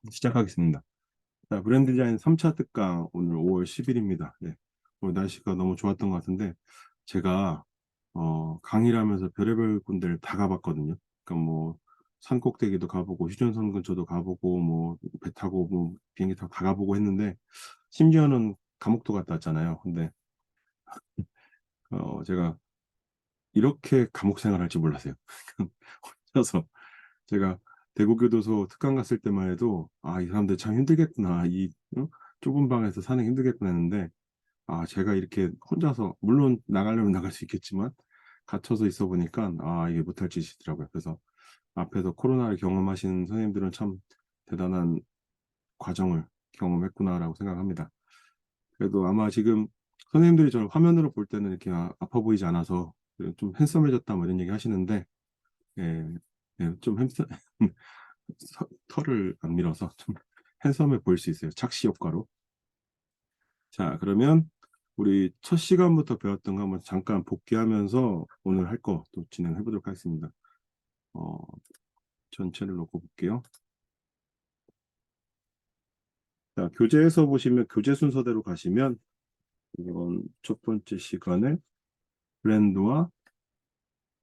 시작하겠습니다. 자, 브랜드 디자인 3차 특강 오늘 5월 10일입니다. 네. 오늘 날씨가 너무 좋았던 것 같은데 제가 강의를 하면서 별의별 군데를 다 가봤거든요. 그러니까 뭐 산꼭대기도 가보고 휴전선 근처도 가보고 뭐 배 타고 뭐 비행기 타고 다 가보고 했는데 심지어는 감옥도 갔다 왔잖아요. 근데 제가 이렇게 감옥 생활할 줄 몰랐어요. 혼자서 제가 대구교도소 특강 갔을 때만 해도 이 사람들 참 힘들겠구나. 좁은 방에서 사는 게 힘들겠구나 했는데 제가 이렇게 혼자서 물론 나가려면 나갈 수 있겠지만 갇혀서 있어 보니까 이게 못할 짓이더라고요. 그래서 앞에서 코로나를 경험하신 선생님들은 참 대단한 과정을 경험했구나라고 생각합니다. 그래도 아마 지금 선생님들이 저를 화면으로 볼 때는 이렇게 아파 보이지 않아서 좀 핸섬해졌다 뭐 이런 얘기 하시는데 예, 좀 털을 안 밀어서 좀 핸섬해 보일 수 있어요. 착시 효과로. 자, 그러면 우리 첫 시간부터 배웠던 거 한번 잠깐 복귀하면서 오늘 할 거 또 진행해 보도록 하겠습니다. 어, 전체를 놓고 볼게요. 자, 교재에서 보시면 교재 순서대로 가시면 이번 첫 번째 시간에 브랜드와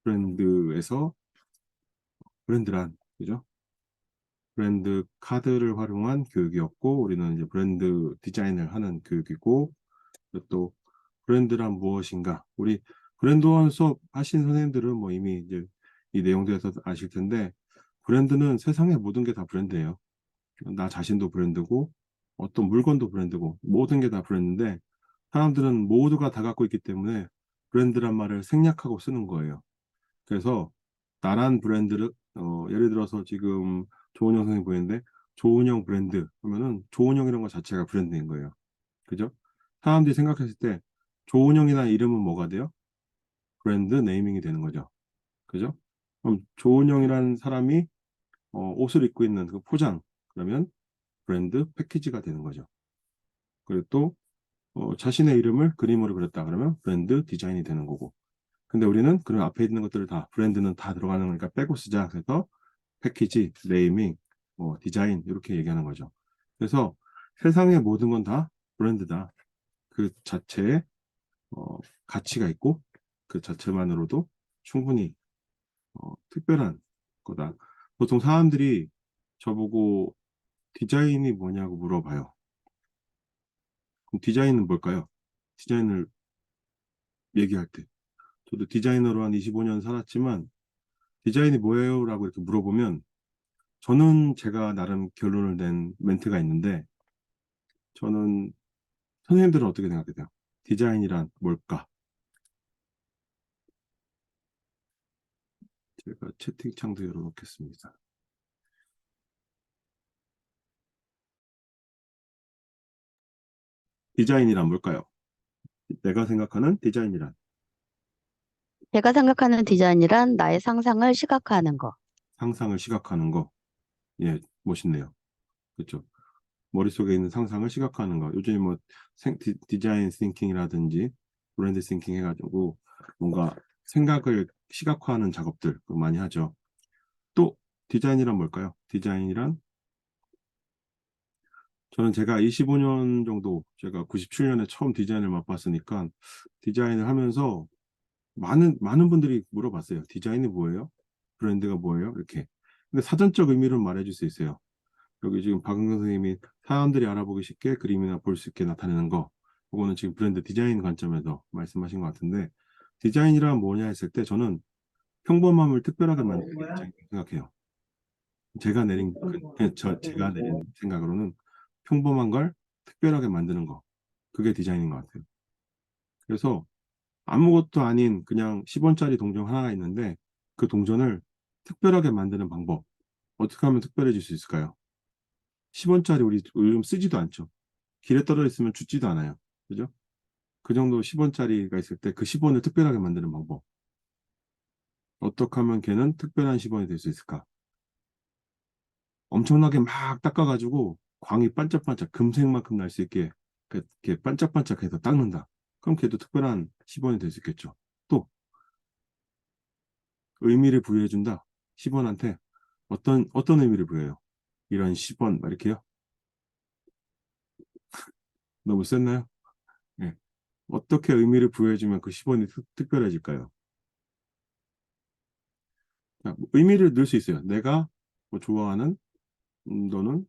브랜드에서 브랜드란, 그죠? 브랜드 카드를 활용한 교육이었고, 우리는 이제 브랜드 디자인을 하는 교육이고, 그리고 또 브랜드란 무엇인가? 우리 브랜드원 수업 하신 선생님들은 뭐 이미 이제 이 내용들에서 아실 텐데, 브랜드는 세상의 모든 게 다 브랜드예요. 나 자신도 브랜드고, 어떤 물건도 브랜드고, 모든 게 다 브랜드인데, 사람들은 모두가 다 갖고 있기 때문에 브랜드란 말을 생략하고 쓰는 거예요. 그래서 나란 브랜드를 예를 들어서 지금 조은영 선생님 보이는데 조은영 브랜드 하면은 조은영이라는 것 자체가 브랜드인 거예요. 그죠? 사람들이 생각했을 때 조은영이라는 이름은 뭐가 돼요? 브랜드 네이밍이 되는 거죠. 그죠? 그럼 조은영이라는 사람이 옷을 입고 있는 그 포장 그러면 브랜드 패키지가 되는 거죠. 그리고 또 자신의 이름을 그림으로 그렸다 그러면 브랜드 디자인이 되는 거고. 근데 우리는 그런 앞에 있는 것들을 다 브랜드는 다 들어가는 거니까 빼고 쓰자. 그래서 패키지, 네이밍, 디자인 이렇게 얘기하는 거죠. 그래서 세상의 모든 건 다 브랜드다. 그 자체에 가치가 있고 그 자체만으로도 충분히 특별한 거다. 보통 사람들이 저보고 디자인이 뭐냐고 물어봐요. 그럼 디자인은 뭘까요? 디자인을 얘기할 때. 저도 디자이너로 한 25년 살았지만 디자인이 뭐예요? 라고 이렇게 물어보면 저는 제가 나름 결론을 낸 멘트가 있는데 저는 선생님들은 어떻게 생각하세요? 디자인이란 뭘까? 제가 채팅창도 열어놓겠습니다. 디자인이란 뭘까요? 내가 생각하는 디자인이란 제가 생각하는 디자인이란 나의 상상을 시각화하는 거. 상상을 시각화하는 거. 예, 멋있네요. 그렇죠. 머릿속에 있는 상상을 시각화하는 거. 요즘에 뭐 디자인 싱킹이라든지 브랜드 싱킹 해가지고 뭔가 생각을 시각화하는 작업들 그거 많이 하죠. 또 디자인이란 뭘까요? 디자인이란 저는 제가 25년 정도 제가 97년에 처음 디자인을 맛봤으니까 디자인을 하면서 많은 분들이 물어봤어요. 디자인이 뭐예요? 브랜드가 뭐예요? 이렇게. 근데 사전적 의미를 말해줄 수 있어요. 여기 지금 박은경 선생님이 사람들이 알아보기 쉽게 그림이나 볼 수 있게 나타내는 거. 그거는 지금 브랜드 디자인 관점에서 말씀하신 것 같은데 디자인이란 뭐냐 했을 때 저는 평범함을 특별하게 만드는 게 디자인이라고 생각해요. 제가 내린 생각으로는 평범한 걸 특별하게 만드는 거. 그게 디자인인 것 같아요. 그래서 아무것도 아닌 그냥 10원짜리 동전 하나가 있는데 그 동전을 특별하게 만드는 방법. 어떻게 하면 특별해질 수 있을까요? 10원짜리 우리 요즘 쓰지도 않죠. 길에 떨어져 있으면 죽지도 않아요. 그죠? 그 정도 10원짜리가 있을 때 그 10원을 특별하게 만드는 방법. 어떻게 하면 걔는 특별한 10원이 될 수 있을까? 엄청나게 막 닦아가지고 광이 반짝반짝 금색만큼 날 수 있게 이렇게 반짝반짝해서 닦는다. 그럼 걔도 특별한 10원이 될 수 있겠죠. 또 의미를 부여해준다. 10원한테 어떤 의미를 부여해요? 이런 10원, 막 이렇게요. 너무 셌나요? 예. 어떻게 의미를 부여해주면 그 10원이 특별해질까요? 자, 뭐 의미를 넣을 수 있어요. 내가 뭐 좋아하는 너는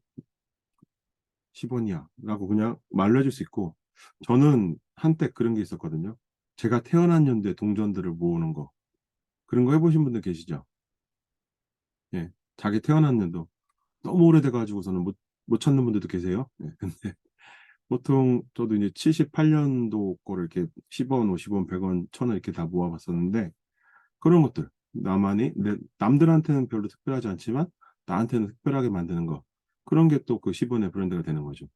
10원이야 라고 그냥 말로 해줄 수 있고, 저는 한때 그런 게 있었거든요. 제가 태어난 연도에 동전들을 모으는 거, 그런 거 해보신 분들 계시죠? 예. 자기 태어난 연도 너무 오래돼가지고서는 못 찾는 분들도 계세요. 예. 근데 보통 저도 이제 78년도 거를 이렇게 10원, 50원, 100원, 1000원 이렇게 다 모아봤었는데, 그런 것들 나만이 남들한테는 별로 특별하지 않지만 나한테는 특별하게 만드는 거, 그런 게 또 그 10원의 브랜드가 되는 거죠.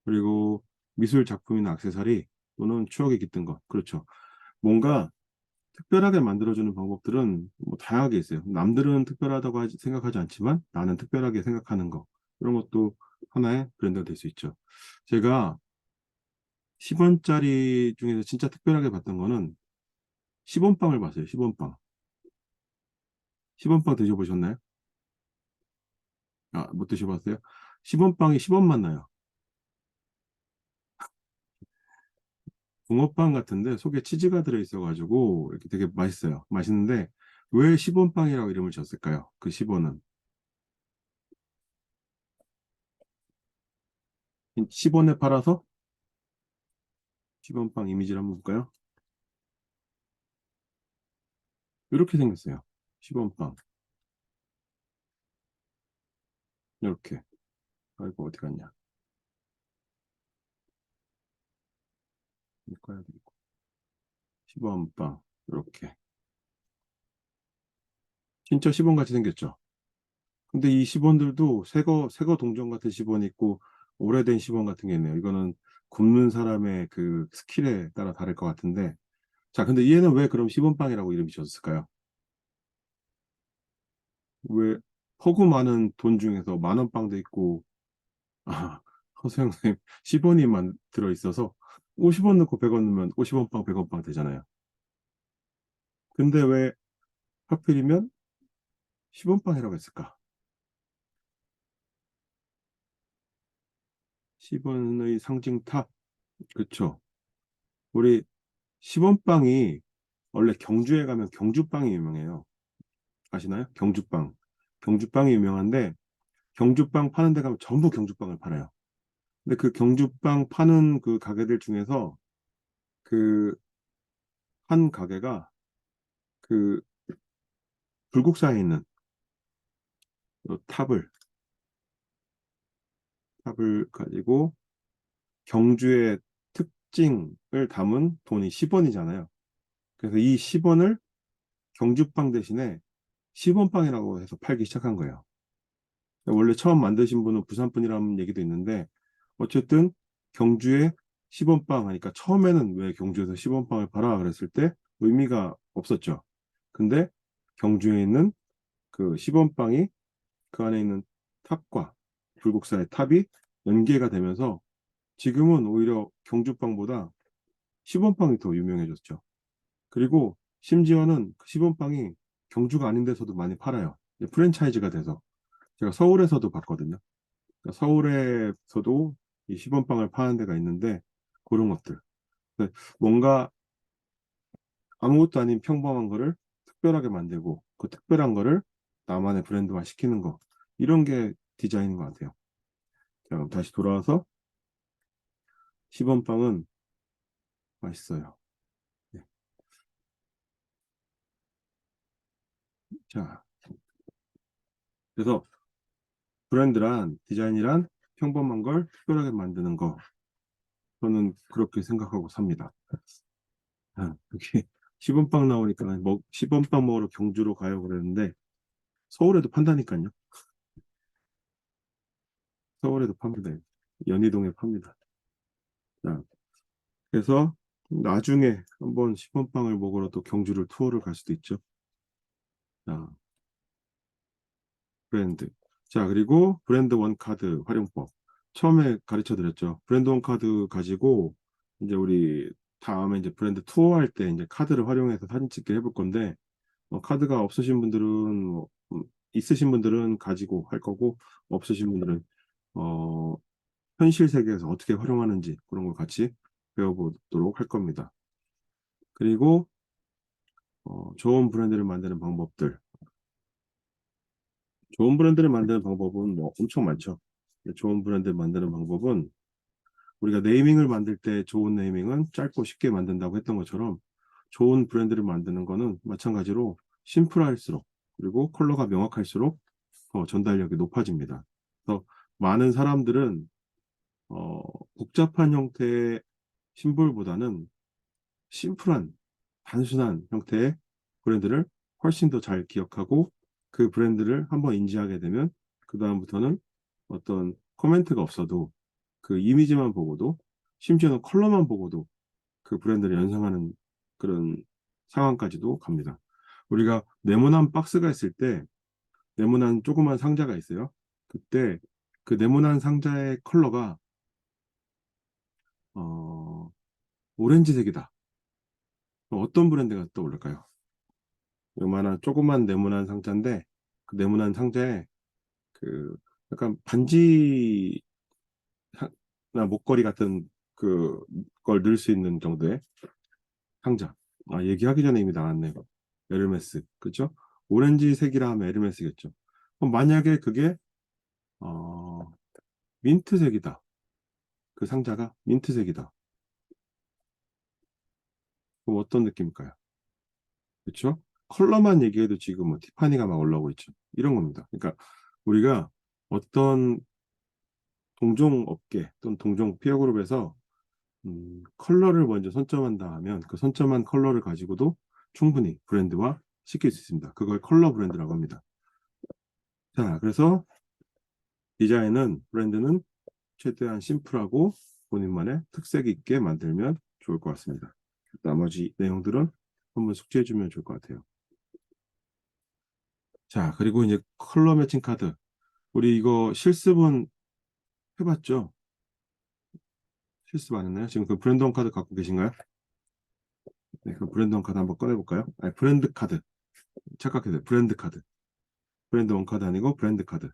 그리고 미술 작품이나 액세서리 또는 추억이 깃든 것, 그렇죠. 뭔가 특별하게 만들어주는 방법들은 뭐 다양하게 있어요. 남들은 특별하다고 생각하지 않지만 나는 특별하게 생각하는 거, 이런 것도 하나의 브랜드가 될 수 있죠. 제가 10원짜리 중에서 진짜 특별하게 봤던 거는 10원빵을 봤어요. 10원빵. 10원빵 드셔보셨나요? 아, 못 드셔봤어요? 10원빵이 10원만 나요. 붕어빵 같은데 속에 치즈가 들어있어가지고 이렇게 되게 맛있어요. 맛있는데 왜 10원빵이라고 이름을 지었을까요? 그 10원은. 10원에 팔아서 10원빵 이미지를 한번 볼까요? 이렇게 생겼어요. 10원빵. 이렇게. 아이고, 어디 갔냐. 이거야 되고. 10원빵. 이렇게. 진짜 10원 같이 생겼죠? 근데 이 10원들도 새거 동전 같은 10원이 있고 오래된 10원 같은 게 있네요. 이거는 굽는 사람의 그 스킬에 따라 다를 것 같은데. 자, 근데 얘는 왜 그럼 10원빵이라고 이름이 지었을까요? 왜 허구 많은 돈 중에서 만원 빵도 있고, 아, 허수영 선생님 10원이만 들어있어서 50원 넣고 100원 넣으면 50원 빵, 100원 빵 되잖아요. 근데 왜 하필이면 10원 빵이라고 했을까? 10원의 상징 탑. 그쵸. 우리 10원 빵이 원래 경주에 가면 경주빵이 유명해요. 아시나요? 경주빵. 경주빵이 유명한데 경주빵 파는 데 가면 전부 경주빵을 팔아요. 근데 그 경주빵 파는 그 가게들 중에서 그 한 가게가 그 불국사에 있는 요 탑을 가지고 경주의 특징을 담은 돈이 10원이잖아요. 그래서 이 10원을 경주빵 대신에 10원빵이라고 해서 팔기 시작한 거예요. 원래 처음 만드신 분은 부산 분이라는 얘기도 있는데, 어쨌든 경주에 10원빵 하니까 처음에는 왜 경주에서 10원빵을 팔아 그랬을 때 의미가 없었죠. 근데 경주에 있는 그 10원빵이 그 안에 있는 탑과 불국사의 탑이 연계가 되면서 지금은 오히려 경주빵보다 10원빵이 더 유명해졌죠. 그리고 심지어는 그 10원빵이 경주가 아닌 데서도 많이 팔아요. 이제 프랜차이즈가 돼서. 제가 서울에서도 봤거든요. 그러니까 서울에서도 이 10원빵을 파는 데가 있는데, 그런 것들. 근데 뭔가 아무것도 아닌 평범한 거를 특별하게 만들고 그 특별한 거를 나만의 브랜드화 시키는 거, 이런 게 디자인인 것 같아요. 자, 그럼 다시 돌아와서 10원빵은 맛있어요. 네. 자, 그래서 브랜드란, 디자인이란 평범한 걸 특별하게 만드는 거, 저는 그렇게 생각하고 삽니다. 여기 10원빵 나오니까 10원빵 먹으러 경주로 가요 그랬는데 서울에도 판다니까요. 서울에도 팝니다. 연희동에 팝니다. 자, 그래서 나중에 한번 10원빵을 먹으러 또 경주를 투어를 갈 수도 있죠. 자, 브랜드. 자, 그리고 브랜드 원 카드 활용법. 처음에 가르쳐 드렸죠. 브랜드 원 카드 가지고 이제 우리 다음에 이제 브랜드 투어 할 때 이제 카드를 활용해서 사진 찍기 해볼 건데, 카드가 없으신 분들은 있으신 분들은 가지고 할 거고, 없으신 분들은 현실 세계에서 어떻게 활용하는지 그런 걸 같이 배워보도록 할 겁니다. 그리고 좋은 브랜드를 만드는 방법들. 좋은 브랜드를 만드는 방법은 뭐 엄청 많죠. 좋은 브랜드를 만드는 방법은 우리가 네이밍을 만들 때 좋은 네이밍은 짧고 쉽게 만든다고 했던 것처럼 좋은 브랜드를 만드는 거는 마찬가지로 심플할수록 그리고 컬러가 명확할수록 전달력이 높아집니다. 그래서 많은 사람들은 어, 복잡한 형태의 심볼보다는 심플한 단순한 형태의 브랜드를 훨씬 더 잘 기억하고 그 브랜드를 한번 인지하게 되면 그 다음부터는 어떤 코멘트가 없어도 그 이미지만 보고도 심지어는 컬러만 보고도 그 브랜드를 연상하는 그런 상황까지도 갑니다. 우리가 네모난 박스가 있을 때 네모난 조그만 상자가 있어요. 그때 그 네모난 상자의 컬러가 어, 오렌지색이다. 그럼 어떤 브랜드가 떠오를까요? 요만한 조그만 네모난 상자인데 그 네모난 상자에 그 약간 반지나 목걸이 같은 그걸 넣을 수 있는 정도의 상자. 아, 얘기하기 전에 이미 나왔네요. 에르메스, 그죠? 오렌지색이라 하면 에르메스겠죠. 그럼 만약에 그게 어, 민트색이다. 그 상자가 민트색이다. 그럼 어떤 느낌일까요? 그렇죠? 컬러만 얘기해도 지금 뭐 티파니가 막 올라오고 있죠. 이런 겁니다. 그러니까 우리가 어떤 동종 업계 또는 동종 피어 그룹에서 컬러를 먼저 선점한다 하면 그 선점한 컬러를 가지고도 충분히 브랜드화 시킬 수 있습니다. 그걸 컬러 브랜드라고 합니다. 자, 그래서 디자인은 브랜드는 최대한 심플하고 본인만의 특색 있게 만들면 좋을 것 같습니다. 나머지 내용들은 한번 숙지해 주면 좋을 것 같아요. 자, 그리고 이제 컬러 매칭 카드. 우리 이거 실습은 해봤죠? 실습 안 했나요? 지금 그 브랜드 원 카드 갖고 계신가요? 네, 그 브랜드 원 카드 한번 꺼내볼까요? 아니, 브랜드 카드. 착각해요. 브랜드 카드. 브랜드 원 카드 아니고 브랜드 카드.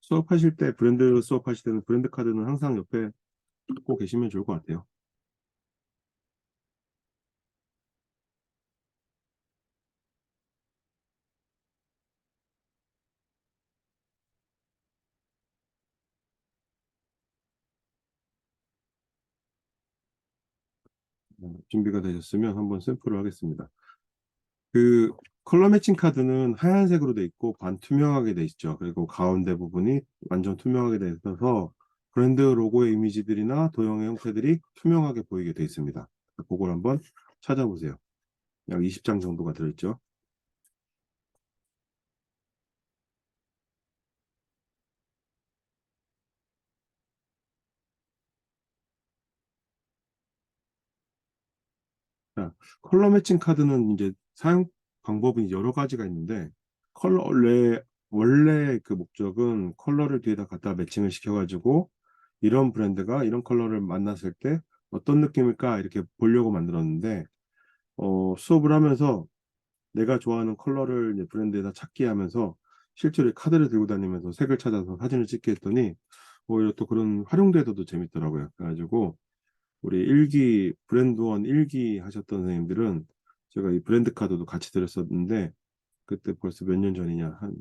수업하실 때, 브랜드 수업하실 때는 브랜드 카드는 항상 옆에 갖고 계시면 좋을 것 같아요. 준비가 되셨으면 한번 샘플을 하겠습니다. 그 컬러 매칭 카드는 하얀색으로 돼 있고 반투명하게 돼 있죠. 그리고 가운데 부분이 완전 투명하게 돼 있어서 브랜드 로고의 이미지들이나 도형의 형태들이 투명하게 보이게 돼 있습니다. 그걸 한번 찾아보세요. 약 20장 정도가 들어있죠. 자, 컬러 매칭 카드는 이제 사용 방법이 여러 가지가 있는데 원래 그 목적은 컬러를 뒤에다 갖다 매칭을 시켜가지고 이런 브랜드가 이런 컬러를 만났을 때 어떤 느낌일까 이렇게 보려고 만들었는데 수업을 하면서 내가 좋아하는 컬러를 이제 브랜드에다 찾기 하면서 실제로 카드를 들고 다니면서 색을 찾아서 사진을 찍게 했더니 오히려 또 그런 활용도에도 재밌더라고요. 그래가지고 우리 브랜드원 일기 하셨던 선생님들은 제가 이 브랜드 카드도 같이 드렸었는데 그때 벌써 몇 년 전이냐 한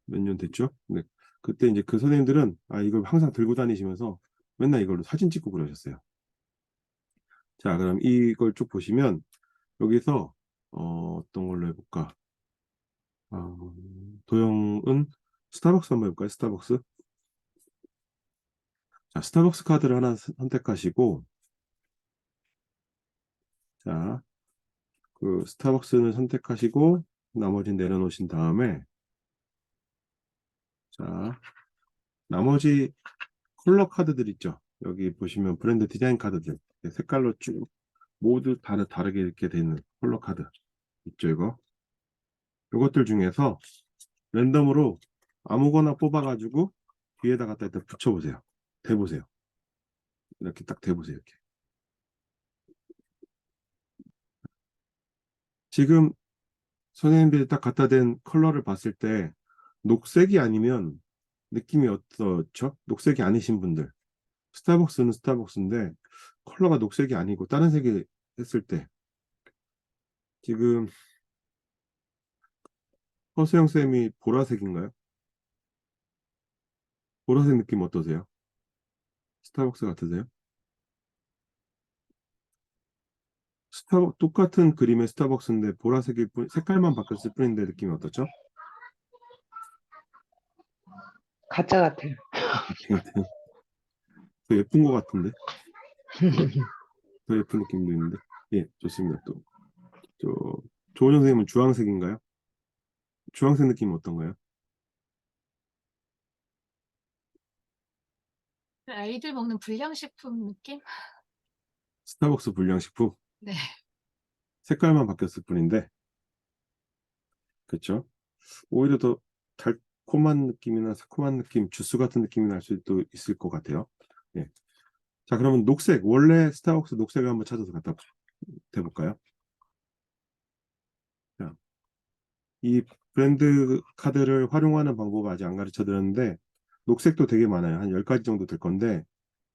몇 년 됐죠? 네. 그때 이제 그 선생님들은 이걸 항상 들고 다니시면서 맨날 이걸로 사진 찍고 그러셨어요. 자, 그럼 이걸 쭉 보시면 여기서 어떤 걸로 해볼까? 도형은 스타벅스 한번 해볼까요? 스타벅스. 자, 스타벅스 카드를 하나 선택하시고 자, 그 스타벅스는 선택하시고 나머지는 내려놓으신 다음에 자, 나머지 컬러 카드들 있죠. 여기 보시면 브랜드 디자인 카드들 색깔로 쭉 모두 다르게 이렇게 돼 있는 컬러 카드 있죠. 이것들 중에서 랜덤으로 아무거나 뽑아가지고 뒤에다 갖다 일단 붙여보세요. 대보세요. 이렇게 딱 대보세요. 이렇게. 지금 선생님들이 딱 갖다 댄 컬러를 봤을 때 녹색이 아니면 느낌이 어떻죠? 녹색이 아니신 분들. 스타벅스는 스타벅스인데 컬러가 녹색이 아니고 다른 색이 했을 때 지금 허수영 쌤이 보라색인가요? 보라색 느낌 어떠세요? 스타벅스 같으세요? 똑같은 그림의 스타벅스인데 보라색일 뿐, 색깔만 바뀌었을 뿐인데 느낌이 어떻죠? 가짜 같아요. 같아요. 더 예쁜 것 같은데 더 예쁜 느낌도 있는데 예 좋습니다. 또 저 조은영 선생님은 주황색인가요? 주황색 느낌 어떤가요? 아이들 먹는 불량식품 느낌? 스타벅스 불량식품 네. 색깔만 바뀌었을 뿐인데 그렇죠? 오히려 더 달콤한 느낌이나 새콤한 느낌, 주스 같은 느낌이 날 수도 있을 것 같아요. 예. 자, 그러면 녹색, 원래 스타벅스 녹색을 한번 찾아서 갖다 대볼까요? 자, 이 브랜드 카드를 활용하는 방법 아직 안 가르쳐 드렸는데, 녹색도 되게 많아요. 한 10가지 정도 될 건데,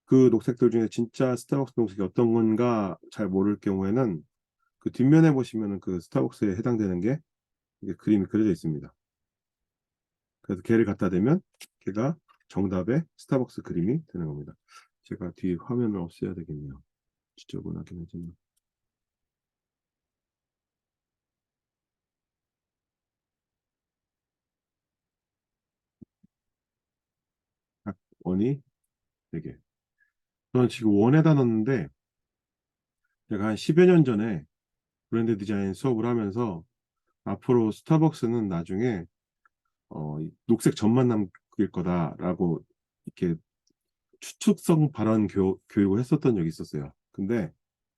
그 녹색들 중에 진짜 스타벅스 녹색이 어떤 건가 잘 모를 경우에는 그 뒷면에 보시면은 그 스타벅스에 해당되는 게 이게 그림이 그려져 있습니다. 그래서 걔를 갖다 대면 걔가 정답의 스타벅스 그림이 되는 겁니다. 제가 뒤에 화면을 없애야 되겠네요. 지저분하긴 하지만. 딱 원이 4개. 저는 지금 원에다 넣었는데 제가 한 10여 년 전에 브랜드 디자인 수업을 하면서 앞으로 스타벅스는 나중에 이 녹색 점만 남길 거다라고 이렇게 추측성 발언 교육을 했었던 적이 있었어요. 근데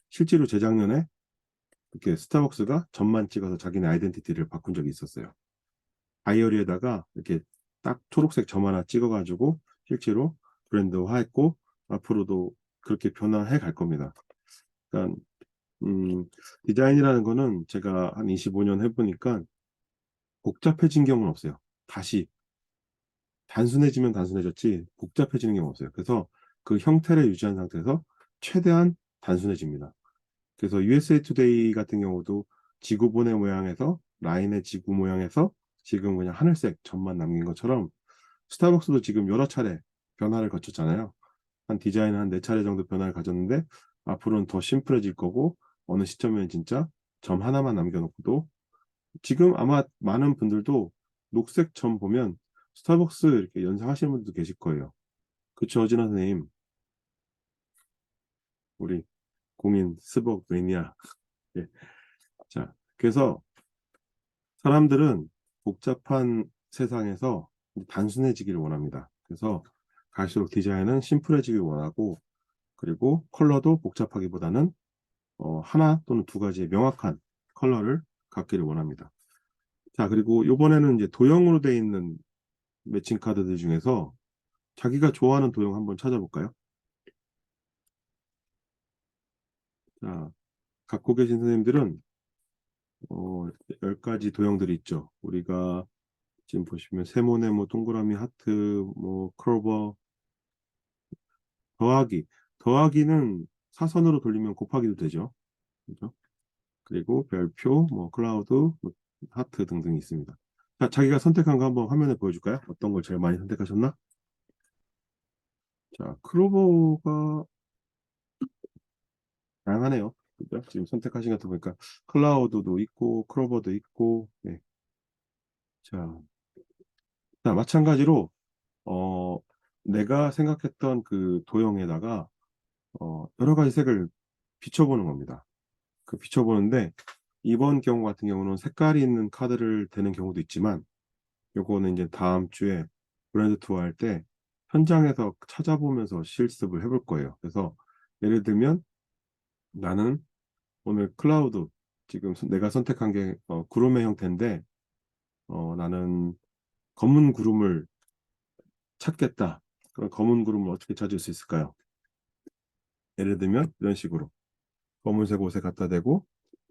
실제로 재작년에 이렇게 스타벅스가 점만 찍어서 자기네 아이덴티티를 바꾼 적이 있었어요. 다이어리에다가 이렇게 딱 초록색 점 하나 찍어가지고 실제로 브랜드화했고 앞으로도 그렇게 변화해 갈 겁니다. 그러니까 디자인이라는 거는 제가 한 25년 해보니까 복잡해진 경우는 없어요. 다시 단순해지면 단순해졌지 복잡해지는 경우 없어요. 그래서 그 형태를 유지한 상태에서 최대한 단순해집니다. 그래서 USA 투데이 같은 경우도 지구본의 모양에서 라인의 지구 모양에서 지금 그냥 하늘색 점만 남긴 것처럼 스타벅스도 지금 여러 차례 변화를 거쳤잖아요. 한 디자인은 한 4차례 정도 변화를 가졌는데 앞으로는 더 심플해질 거고 어느 시점에는 진짜 점 하나만 남겨놓고도 지금 아마 많은 분들도 녹색 점 보면 스타벅스 이렇게 연상하시는 분들도 계실 거예요. 그쵸, 어진아 선생님? 우리 공인 스벅 매니아. 예. 자, 그래서 사람들은 복잡한 세상에서 단순해지기를 원합니다. 그래서 갈수록 디자인은 심플해지길 원하고 그리고 컬러도 복잡하기보다는 하나 또는 두 가지의 명확한 컬러를 갖기를 원합니다. 자, 그리고 이번에는 이제 도형으로 되어 있는 매칭 카드들 중에서 자기가 좋아하는 도형 한번 찾아볼까요? 자, 갖고 계신 선생님들은 10가지 도형들이 있죠. 우리가 지금 보시면 세모네모, 동그라미, 하트, 뭐 클로버, 더하기. 더하기는 사선으로 돌리면 곱하기도 되죠. 그죠? 그리고 별표, 뭐 클라우드, 뭐 하트 등등이 있습니다. 자, 자기가 선택한 거 한번 화면에 보여줄까요? 어떤 걸 제일 많이 선택하셨나? 자, 클로버가 다양하네요. 그죠? 지금 선택하신 것 보니까 클라우드도 있고 클로버도 있고 네. 자, 마찬가지로 어, 내가 생각했던 그 도형에다가 여러 가지 색을 비춰보는 겁니다. 그 비춰보는데 이번 경우 같은 경우는 색깔이 있는 카드를 대는 경우도 있지만 요거는 이제 다음 주에 브랜드 투어 할 때 현장에서 찾아보면서 실습을 해볼 거예요. 그래서 예를 들면 나는 오늘 클라우드 지금 내가 선택한 게 구름의 형태인데 나는 검은 구름을 찾겠다. 그럼 검은 구름을 어떻게 찾을 수 있을까요? 예를 들면 이런 식으로 검은색 옷에 갖다 대고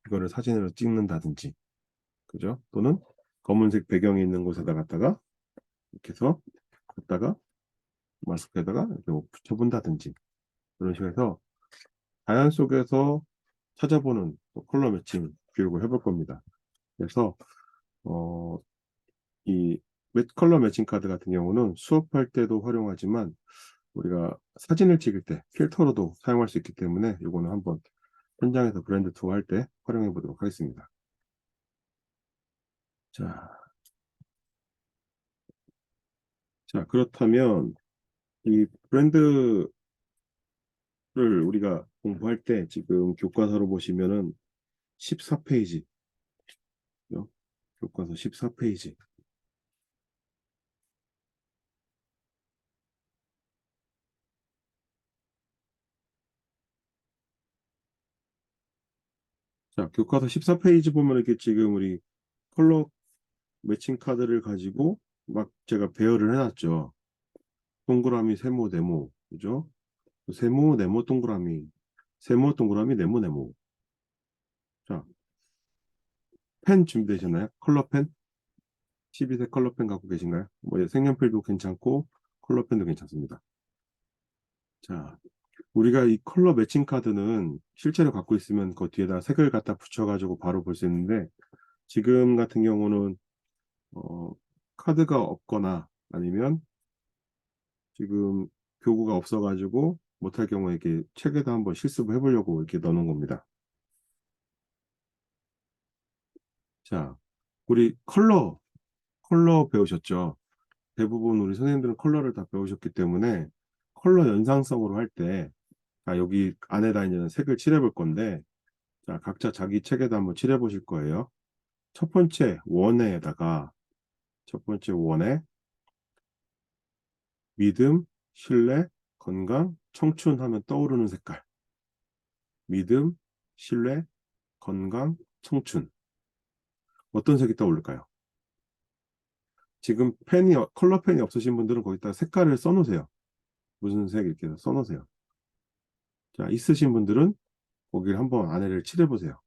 이거를 사진으로 찍는다든지, 그죠? 또는 검은색 배경이 있는 곳에다 갖다가 이렇게 해서 갖다가 마스크에다가 이렇게 뭐 붙여본다든지, 그런 식으로 해서 자연 속에서 찾아보는 또 컬러 매칭 교육을 해볼 겁니다. 그래서 이 컬러 매칭 카드 같은 경우는 수업할 때도 활용하지만 우리가 사진을 찍을 때 필터로도 사용할 수 있기 때문에 이거는 한번 현장에서 브랜드 투어 할 때 활용해 보도록 하겠습니다. 자, 그렇다면 이 브랜드를 우리가 공부할 때 지금 교과서로 보시면은 14페이지, 교과서 14페이지. 자, 교과서 14페이지 보면 이렇게 지금 우리 컬러 매칭 카드를 가지고 막 제가 배열을 해놨죠. 동그라미, 세모, 네모, 그죠? 세모, 네모, 동그라미, 세모, 동그라미, 네모, 네모. 자, 펜 준비되셨나요? 컬러 펜? 12색 컬러 펜 갖고 계신가요? 뭐 색연필도 괜찮고 컬러 펜도 괜찮습니다. 자, 우리가 이 컬러 매칭 카드는 실제로 갖고 있으면 그 뒤에다 색을 갖다 붙여가지고 바로 볼 수 있는데, 지금 같은 경우는 카드가 없거나 아니면 지금 교구가 없어가지고 못할 경우에 이렇게 책에다 한번 실습을 해보려고 이렇게 넣어놓은 겁니다. 자, 우리 컬러 배우셨죠? 대부분 우리 선생님들은 컬러를 다 배우셨기 때문에 컬러 연상성으로 할 때, 여기 안에다 이제 색을 칠해 볼 건데, 자, 각자 자기 책에다 한번 칠해 보실 거예요. 첫 번째 원에 믿음, 신뢰, 건강, 청춘 하면 떠오르는 색깔. 믿음, 신뢰, 건강, 청춘. 어떤 색이 떠오를까요? 지금 컬러 펜이 없으신 분들은 거기다 색깔을 써놓으세요. 무슨 색 이렇게 해서 써놓으세요. 자, 있으신 분들은 거기를 한번 안에를 칠해보세요.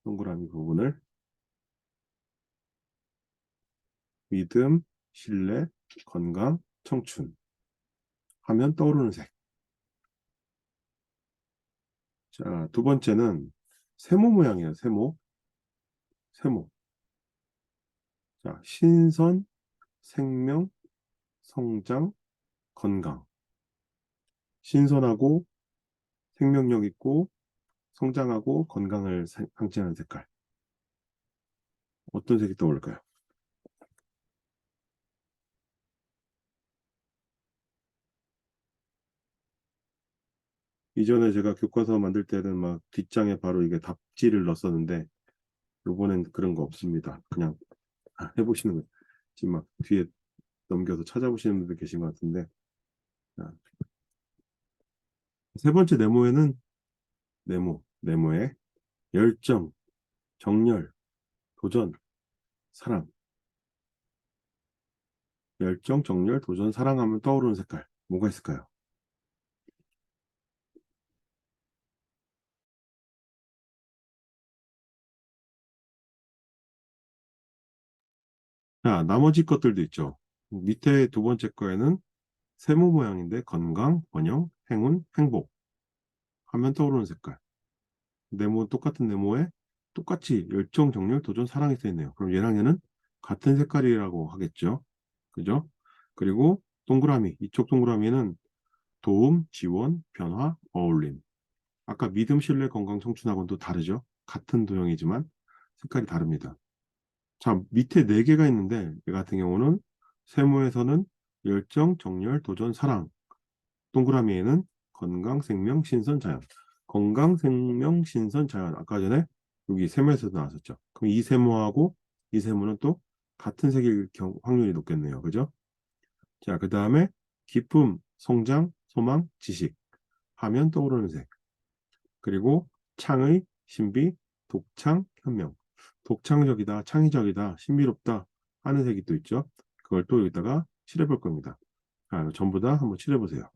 동그라미 부분을. 믿음, 신뢰, 건강, 청춘 하면 떠오르는 색. 자, 두 번째는 세모 모양이에요. 세모. 자, 신선, 생명, 성장, 건강. 신선하고 생명력 있고 성장하고 건강을 상징하는 색깔. 어떤 색이 떠올릴까요? 이전에 제가 교과서 만들 때는 막 뒷장에 바로 이게 답지를 넣었었는데, 요번엔 그런 거 없습니다. 그냥 해보시는 거예요. 지금 막 뒤에 넘겨서 찾아보시는 분들 계신 것 같은데, 자, 세 번째 네모에는 네모에 열정, 정열, 도전, 사랑. 열정, 정열, 도전, 사랑하면 떠오르는 색깔 뭐가 있을까요? 자, 나머지 것들도 있죠. 밑에 두 번째 거에는 세모 모양인데 건강, 번영, 행운, 행복 하면 떠오르는 색깔. 똑같은 네모에 똑같이 열정, 정열, 도전, 사랑이 써 있네요. 그럼 얘랑 얘는 같은 색깔이라고 하겠죠. 그죠? 그리고 동그라미, 이쪽 동그라미는 도움, 지원, 변화, 어울림. 아까 믿음, 신뢰, 건강, 청춘하고는 또 다르죠. 같은 도형이지만 색깔이 다릅니다. 자, 밑에 네 개가 있는데 얘 같은 경우는 세모에서는 열정, 정열, 도전, 사랑. 동그라미에는 건강, 생명, 신선, 자연. 건강, 생명, 신선, 자연. 아까 전에 여기 세모에서도 나왔었죠. 그럼 이 세모하고 이 세모는 또 같은 색일 확률이 높겠네요. 그죠? 자, 그 다음에 기쁨, 성장, 소망, 지식 하면 떠오르는 색. 그리고 창의, 신비, 독창, 현명. 독창적이다, 창의적이다, 신비롭다 하는 색이 또 있죠. 그걸 또 여기다가 칠해 볼 겁니다. 자, 전부 다 한번 칠해 보세요.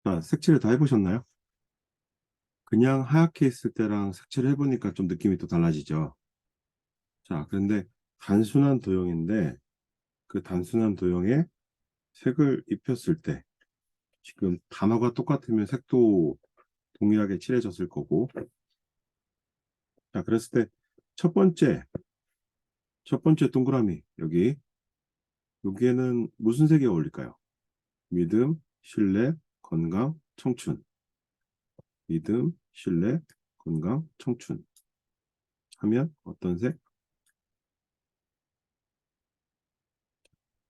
자, 색칠을 다 해보셨나요? 그냥 하얗게 했을 때랑 색칠을 해보니까 좀 느낌이 또 달라지죠. 자, 그런데 단순한 도형인데 그 단순한 도형에 색을 입혔을 때 지금 단어가 똑같으면 색도 동일하게 칠해졌을 거고. 자, 그랬을 때 첫 번째 동그라미 여기에는 무슨 색이 어울릴까요? 믿음, 신뢰, 건강, 청춘. 믿음, 신뢰, 건강, 청춘 하면 어떤 색?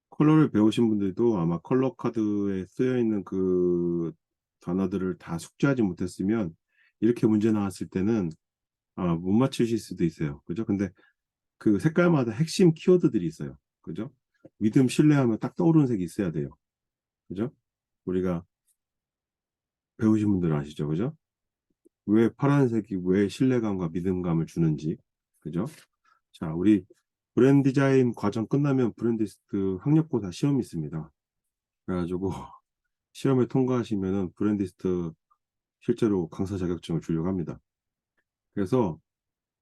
컬러를 배우신 분들도 아마 컬러 카드에 쓰여 있는 그 단어들을 다 숙지하지 못했으면 이렇게 문제 나왔을 때는 못 맞추실 수도 있어요. 그죠? 근데 그 색깔마다 핵심 키워드들이 있어요. 그죠? 믿음, 신뢰하면 딱 떠오르는 색이 있어야 돼요. 그죠? 우리가 배우신 분들은 아시죠? 그죠? 왜 파란색이 왜 신뢰감과 믿음감을 주는지. 그죠? 자, 우리 브랜드 디자인 과정 끝나면 브랜디스트 학력고사 시험이 있습니다. 그래가지고 시험에 통과하시면은 브랜디스트 실제로 강사 자격증을 주려고 합니다. 그래서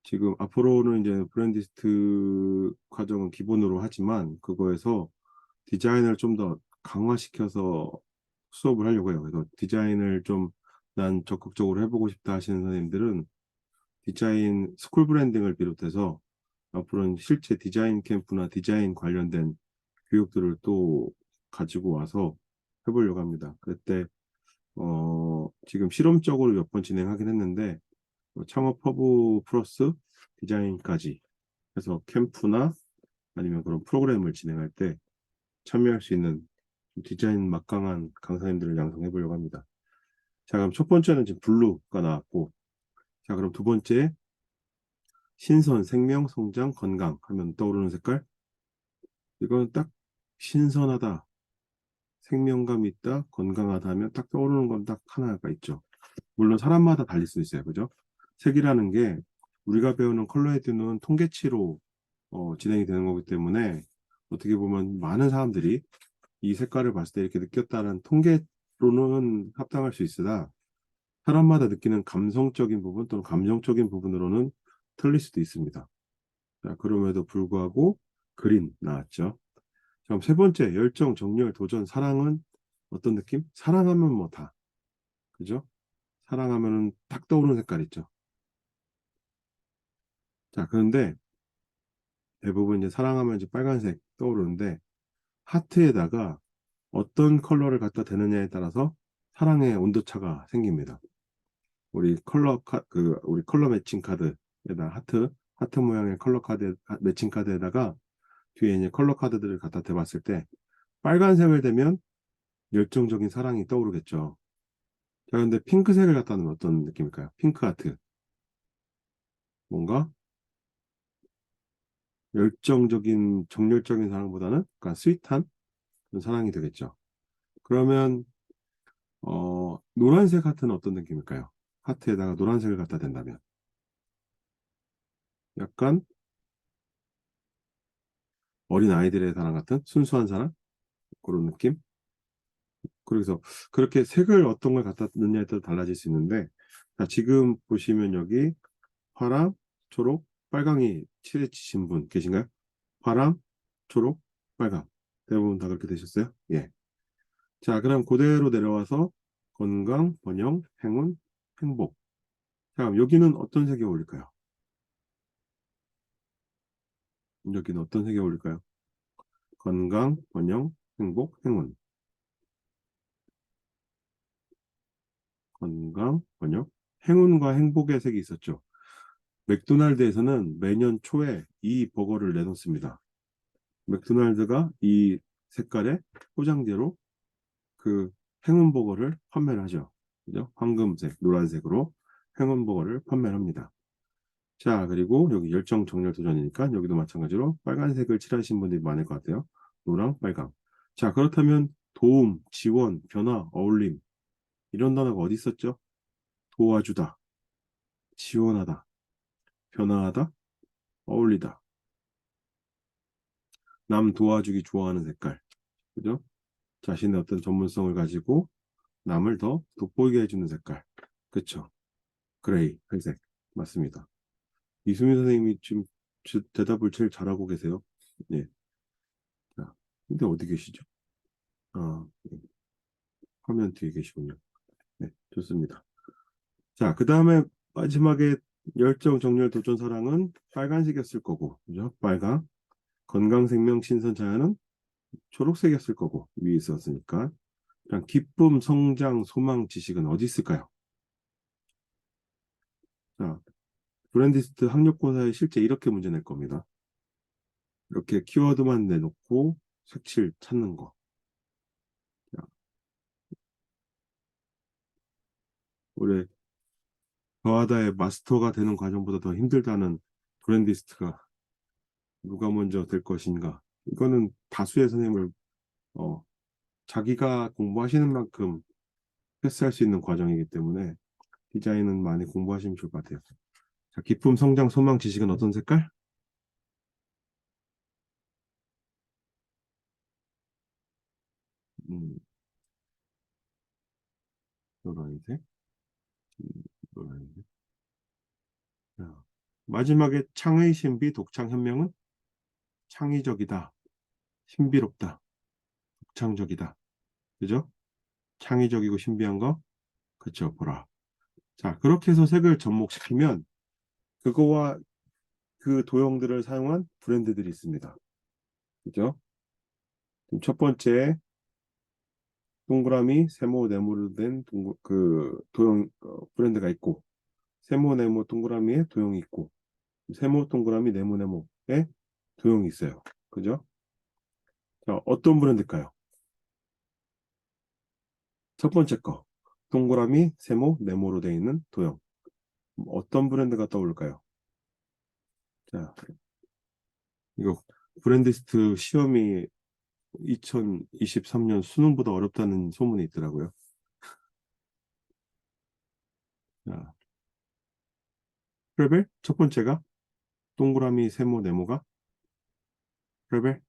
지금 앞으로는 이제 브랜디스트 과정은 기본으로 하지만 그거에서 디자인을 좀 더 강화시켜서 수업을 하려고 해요. 그래서 디자인을 좀 난 적극적으로 해보고 싶다 하시는 선생님들은 디자인 스쿨 브랜딩을 비롯해서 앞으로는 실제 디자인 캠프나 디자인 관련된 교육들을 또 가지고 와서 해보려고 합니다. 그때 지금 실험적으로 몇 번 진행하긴 했는데 창업 허브 플러스 디자인까지 해서 캠프나 아니면 그런 프로그램을 진행할 때 참여할 수 있는 디자인 막강한 강사님들을 양성해 보려고 합니다. 자, 그럼 첫 번째는 지금 블루가 나왔고, 자, 그럼 두 번째 신선, 생명, 성장, 건강 하면 떠오르는 색깔? 이건 딱 신선하다, 생명감 있다, 건강하다 하면 딱 떠오르는 건 딱 하나가 있죠. 물론 사람마다 달릴 수 있어요. 그죠? 색이라는 게 우리가 배우는 컬러헤드는 통계치로 진행이 되는 거기 때문에 어떻게 보면 많은 사람들이 이 색깔을 봤을 때 이렇게 느꼈다는 통계로는 합당할 수 있으나 사람마다 느끼는 감성적인 부분 또는 감정적인 부분으로는 틀릴 수도 있습니다. 자, 그럼에도 불구하고 그린 나왔죠. 자, 그럼 세 번째 열정, 정열, 도전, 사랑은 어떤 느낌? 사랑하면 뭐 다, 그죠? 사랑하면은 딱 떠오르는 색깔 있죠. 자, 그런데 대부분 이제 사랑하면 이제 빨간색 떠오르는데 하트에다가 어떤 컬러를 갖다 대느냐에 따라서 사랑의 온도차가 생깁니다. 우리 컬러 매칭 카드에다 하트 모양의 컬러 카드 매칭 카드에다가 뒤에 이제 컬러 카드들을 갖다 대봤을 때 빨간색을 대면 열정적인 사랑이 떠오르겠죠. 자, 근데 핑크색을 갖다 놓으면 어떤 느낌일까요? 핑크 하트. 뭔가 열정적인 정열적인 사랑보다는 약간 스윗한 그런 사랑이 되겠죠. 그러면 노란색 하트는 어떤 느낌일까요? 하트에다가 노란색을 갖다 댄다면 약간 어린 아이들의 사랑 같은 순수한 사랑 그런 느낌. 그래서 그렇게 색을 어떤 걸 갖다 넣느냐에 따라 달라질 수 있는데 자, 지금 보시면 여기 파랑, 초록, 빨강이 칠해지신 분 계신가요? 파랑, 초록, 빨강 대부분 다 그렇게 되셨어요? 예. 자, 그럼 그대로 내려와서 건강, 번영, 행운, 행복. 자, 그럼 여기는 어떤 색이 어울릴까요? 여기는 어떤 색이 어울릴까요? 건강, 번영, 행복, 행운. 건강, 번영, 행운과 행복의 색이 있었죠. 맥도날드에서는 매년 초에 이 버거를 내놓습니다. 맥도날드가 이 색깔의 포장재로 그 행운 버거를 판매를 하죠. 그죠? 황금색, 노란색으로 행운 버거를 판매를 합니다. 자, 그리고 여기 열정, 정열, 도전이니까 여기도 마찬가지로 빨간색을 칠하신 분들이 많을 것 같아요. 노랑, 빨강. 자, 그렇다면 도움, 지원, 변화, 어울림 이런 단어가 어디 있었죠? 도와주다, 지원하다, 변화하다, 어울리다. 남 도와주기 좋아하는 색깔. 그죠? 자신의 어떤 전문성을 가지고 남을 더 돋보이게 해주는 색깔. 그쵸? 그레이, 회색. 맞습니다. 이수민 선생님이 지금 대답을 제일 잘하고 계세요. 예. 자, 근데 어디 계시죠? 아, 예. 화면 뒤에 계시군요. 네, 좋습니다. 자, 그 다음에 마지막에 열정, 정열, 도전, 사랑은 빨간색이었을 거고, 그죠? 빨강. 건강, 생명, 신선, 자연은 초록색이었을 거고, 위에 있었으니까. 그냥 기쁨, 성장, 소망, 지식은 어디 있을까요? 자, 브랜디스트 학력고사에 실제 이렇게 문제 낼 겁니다. 이렇게 키워드만 내놓고 색칠 찾는 거. 자, 올해 저하다의 마스터가 되는 과정보다 더 힘들다는 브랜디스트가 누가 먼저 될 것인가. 이거는 다수의 선생님을 어, 자기가 공부하시는 만큼 패스할 수 있는 과정이기 때문에 디자인은 많이 공부하시면 좋을 것 같아요. 자, 기쁨, 성장, 소망, 지식은 어떤 색깔? 음, 노란색, 노란색. 자, 마지막에 창의 신비, 독창 현명은 창의적이다, 신비롭다, 독창적이다. 그죠? 창의적이고 신비한 거, 그쵸, 보라. 자, 그렇게 해서 색을 접목시키면 그거와 그 도형들을 사용한 브랜드들이 있습니다. 그죠? 그럼 첫 번째 동그라미, 세모, 네모로 된 그 도형 브랜드가 있고 세모, 네모, 동그라미에 도형이 있고, 세모, 동그라미, 네모, 네모에 도형이 있어요. 그죠? 자, 어떤 브랜드일까요? 첫 번째 거. 동그라미, 세모, 네모로 되어 있는 도형. 어떤 브랜드가 떠올릴까요? 자, 이거 브랜디스트 시험이 2023년 수능보다 어렵다는 소문이 있더라고요. 자, 프레벨 첫 번째가 동그라미, 세모, 네모가 프레벨.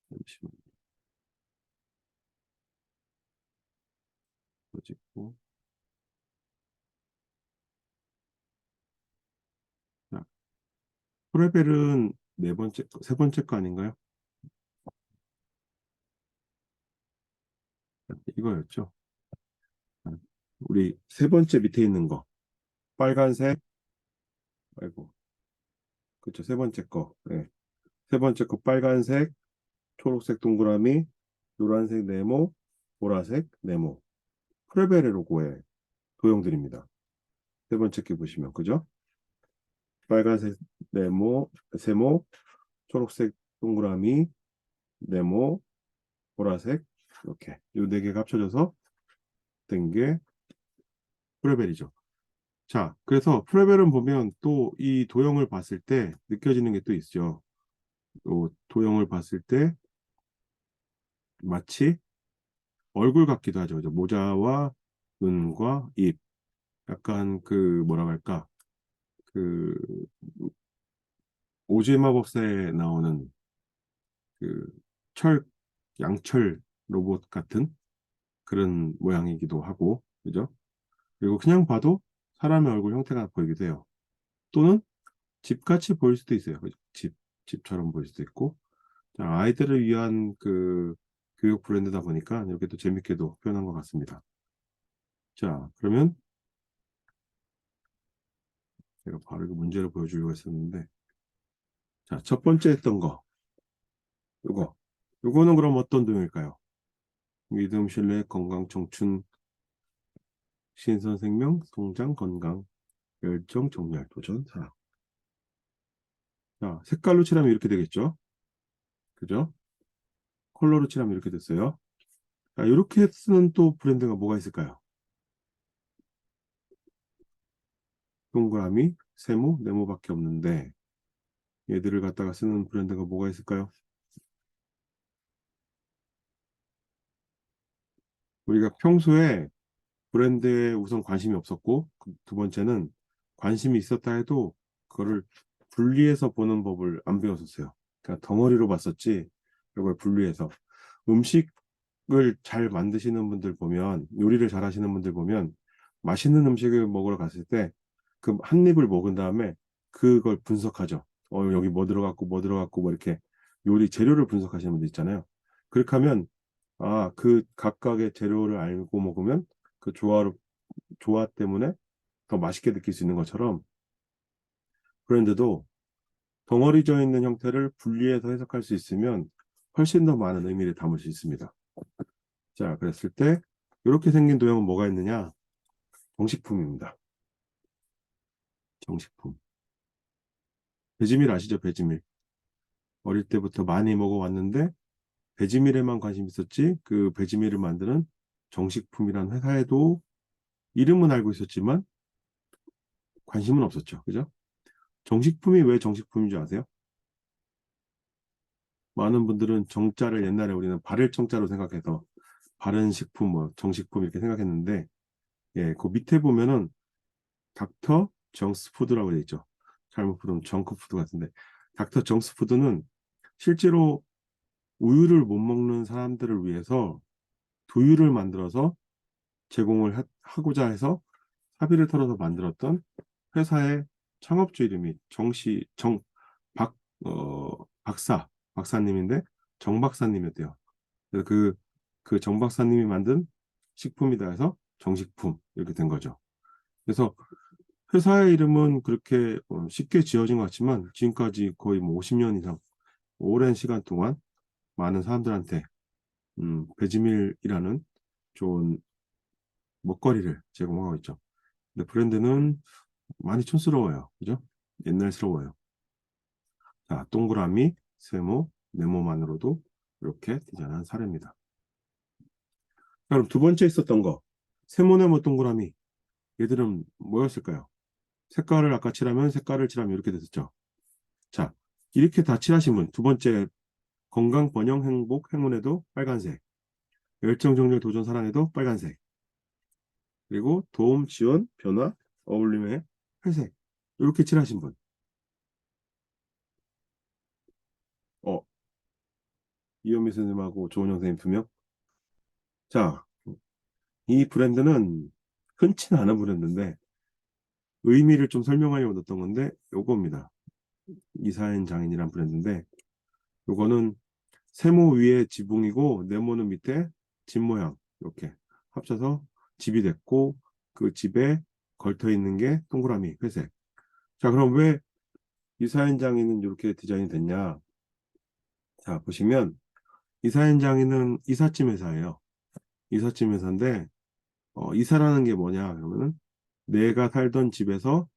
잠시만. 찍고. 자, 프레벨은 네 번째, 세 번째 거 아닌가요? 이거였죠. 우리 세 번째 밑에 있는 거. 빨간색, 아이고, 그쵸, 세 번째 거. 네. 세 번째 거 빨간색, 초록색 동그라미, 노란색 네모, 보라색 네모. 프레벨의 로고의 도형들입니다. 세 번째 게 보시면, 그죠? 빨간색 네모, 세모, 초록색 동그라미, 네모, 보라색, 이렇게. 이 네 개가 합쳐져서 된 게 프레벨이죠. 자, 그래서 프레벨은 보면 또 이 도형을 봤을 때 느껴지는 게 또 있죠. 요 도형을 봤을 때 마치 얼굴 같기도 하죠. 그죠? 모자와 눈과 입. 약간 그 뭐라 할까? 그 오즈의 마법사에 나오는 그 철, 양철 로봇 같은 그런 모양이기도 하고, 그죠? 그리고 그냥 봐도 사람의 얼굴 형태가 보이기도 해요. 또는 집같이 보일 수도 있어요. 그죠? 집처럼 보일 수도 있고. 자, 아이들을 위한 그 교육 브랜드다 보니까 이렇게 또 재밌게도 표현한 것 같습니다. 자, 그러면 제가 바로 그 문제를 보여주려고 했었는데, 자, 첫 번째 했던 거, 요거는 그럼 어떤 도형일까요? 믿음, 신뢰, 건강, 청춘, 신선, 생명, 성장, 건강, 열정, 정렬, 도전, 사랑. 자, 색깔로 칠하면 이렇게 되겠죠? 그죠? 컬러로 칠하면 이렇게 됐어요. 자, 이렇게 쓰는 또 브랜드가 뭐가 있을까요? 동그라미, 세모, 네모밖에 없는데 얘들을 갖다가 쓰는 브랜드가 뭐가 있을까요? 우리가 평소에 브랜드에 우선 관심이 없었고 두 번째는 관심이 있었다 해도 그거를 분리해서 보는 법을 안 배웠었어요. 그러니까 덩어리로 봤었지 이걸 분리해서 음식을 잘 만드시는 분들 보면 요리를 잘 하시는 분들 보면 맛있는 음식을 먹으러 갔을 때 그 한 입을 먹은 다음에 그걸 분석하죠. 여기 뭐 들어갔고 뭐 들어갔고 뭐 이렇게 요리 재료를 분석하시는 분들 있잖아요. 그렇게 하면 그 각각의 재료를 알고 먹으면 그 조화 때문에 더 맛있게 느낄 수 있는 것처럼 브랜드도 덩어리져 있는 형태를 분리해서 해석할 수 있으면 훨씬 더 많은 의미를 담을 수 있습니다. 자, 그랬을 때 이렇게 생긴 도형은 뭐가 있느냐? 정식품입니다. 정식품. 배지밀 아시죠? 배지밀. 어릴 때부터 많이 먹어왔는데 배지밀에만 관심 있었지 그 배지밀을 만드는 정식품이라는 회사에도 이름은 알고 있었지만 관심은 없었죠. 그죠? 정식품이 왜 정식품인 줄 아세요? 많은 분들은 정자를 옛날에 우리는 바를 정자로 생각해서 바른 식품, 뭐 정식품 이렇게 생각했는데 예, 그 밑에 보면은 닥터 정스푸드라고 되어 있죠. 잘못 부르면 정크푸드 같은데 닥터 정스푸드는 실제로 우유를 못 먹는 사람들을 위해서 두유를 만들어서 제공을 하고자 해서 사비를 털어서 만들었던 회사의 창업주 이름이 박, 박사님인데 정 박사님이었대요. 그래서 그 정 박사님이 만든 식품이다 해서 정식품 이렇게 된 거죠. 그래서 회사의 이름은 그렇게 쉽게 지어진 것 같지만 지금까지 거의 뭐 50년 이상 오랜 시간 동안 많은 사람들한테 배지밀이라는 좋은 먹거리를 제공하고 있죠. 근데 브랜드는 많이 촌스러워요. 그죠? 옛날스러워요. 자, 동그라미, 세모, 네모만으로도 이렇게 디자인한 사례입니다. 그럼 두 번째 있었던 거, 세모, 네모, 동그라미. 얘들은 뭐였을까요? 색깔을 아까 칠하면 색깔을 칠하면 이렇게 됐었죠. 자, 이렇게 다 칠하신 분, 두 번째 건강, 번영, 행복, 행운에도 빨간색, 열정, 정열, 도전, 사랑에도 빨간색, 그리고 도움, 지원, 변화, 어울림의 회색. 이렇게 칠하신 분. 이현미 선생님하고 조은영 선생님 2명. 자, 이 브랜드는 흔치 않은 브랜드인데 의미를 좀 설명하려고 넣었던 건데 요겁니다. 이사연 장인이란 브랜드인데 요거는 세모 위에 지붕이고 네모는 밑에 집 모양 이렇게 합쳐서 집이 됐고 그 집에 걸터 있는 게 동그라미 회색. 자, 그럼 왜 이사연 장인은 이렇게 디자인이 됐냐? 자, 보시면 이사연 장인은 이삿짐 회사예요. 이삿짐 회사인데 이사라는 게 뭐냐 그러면은 내가 살던 집에서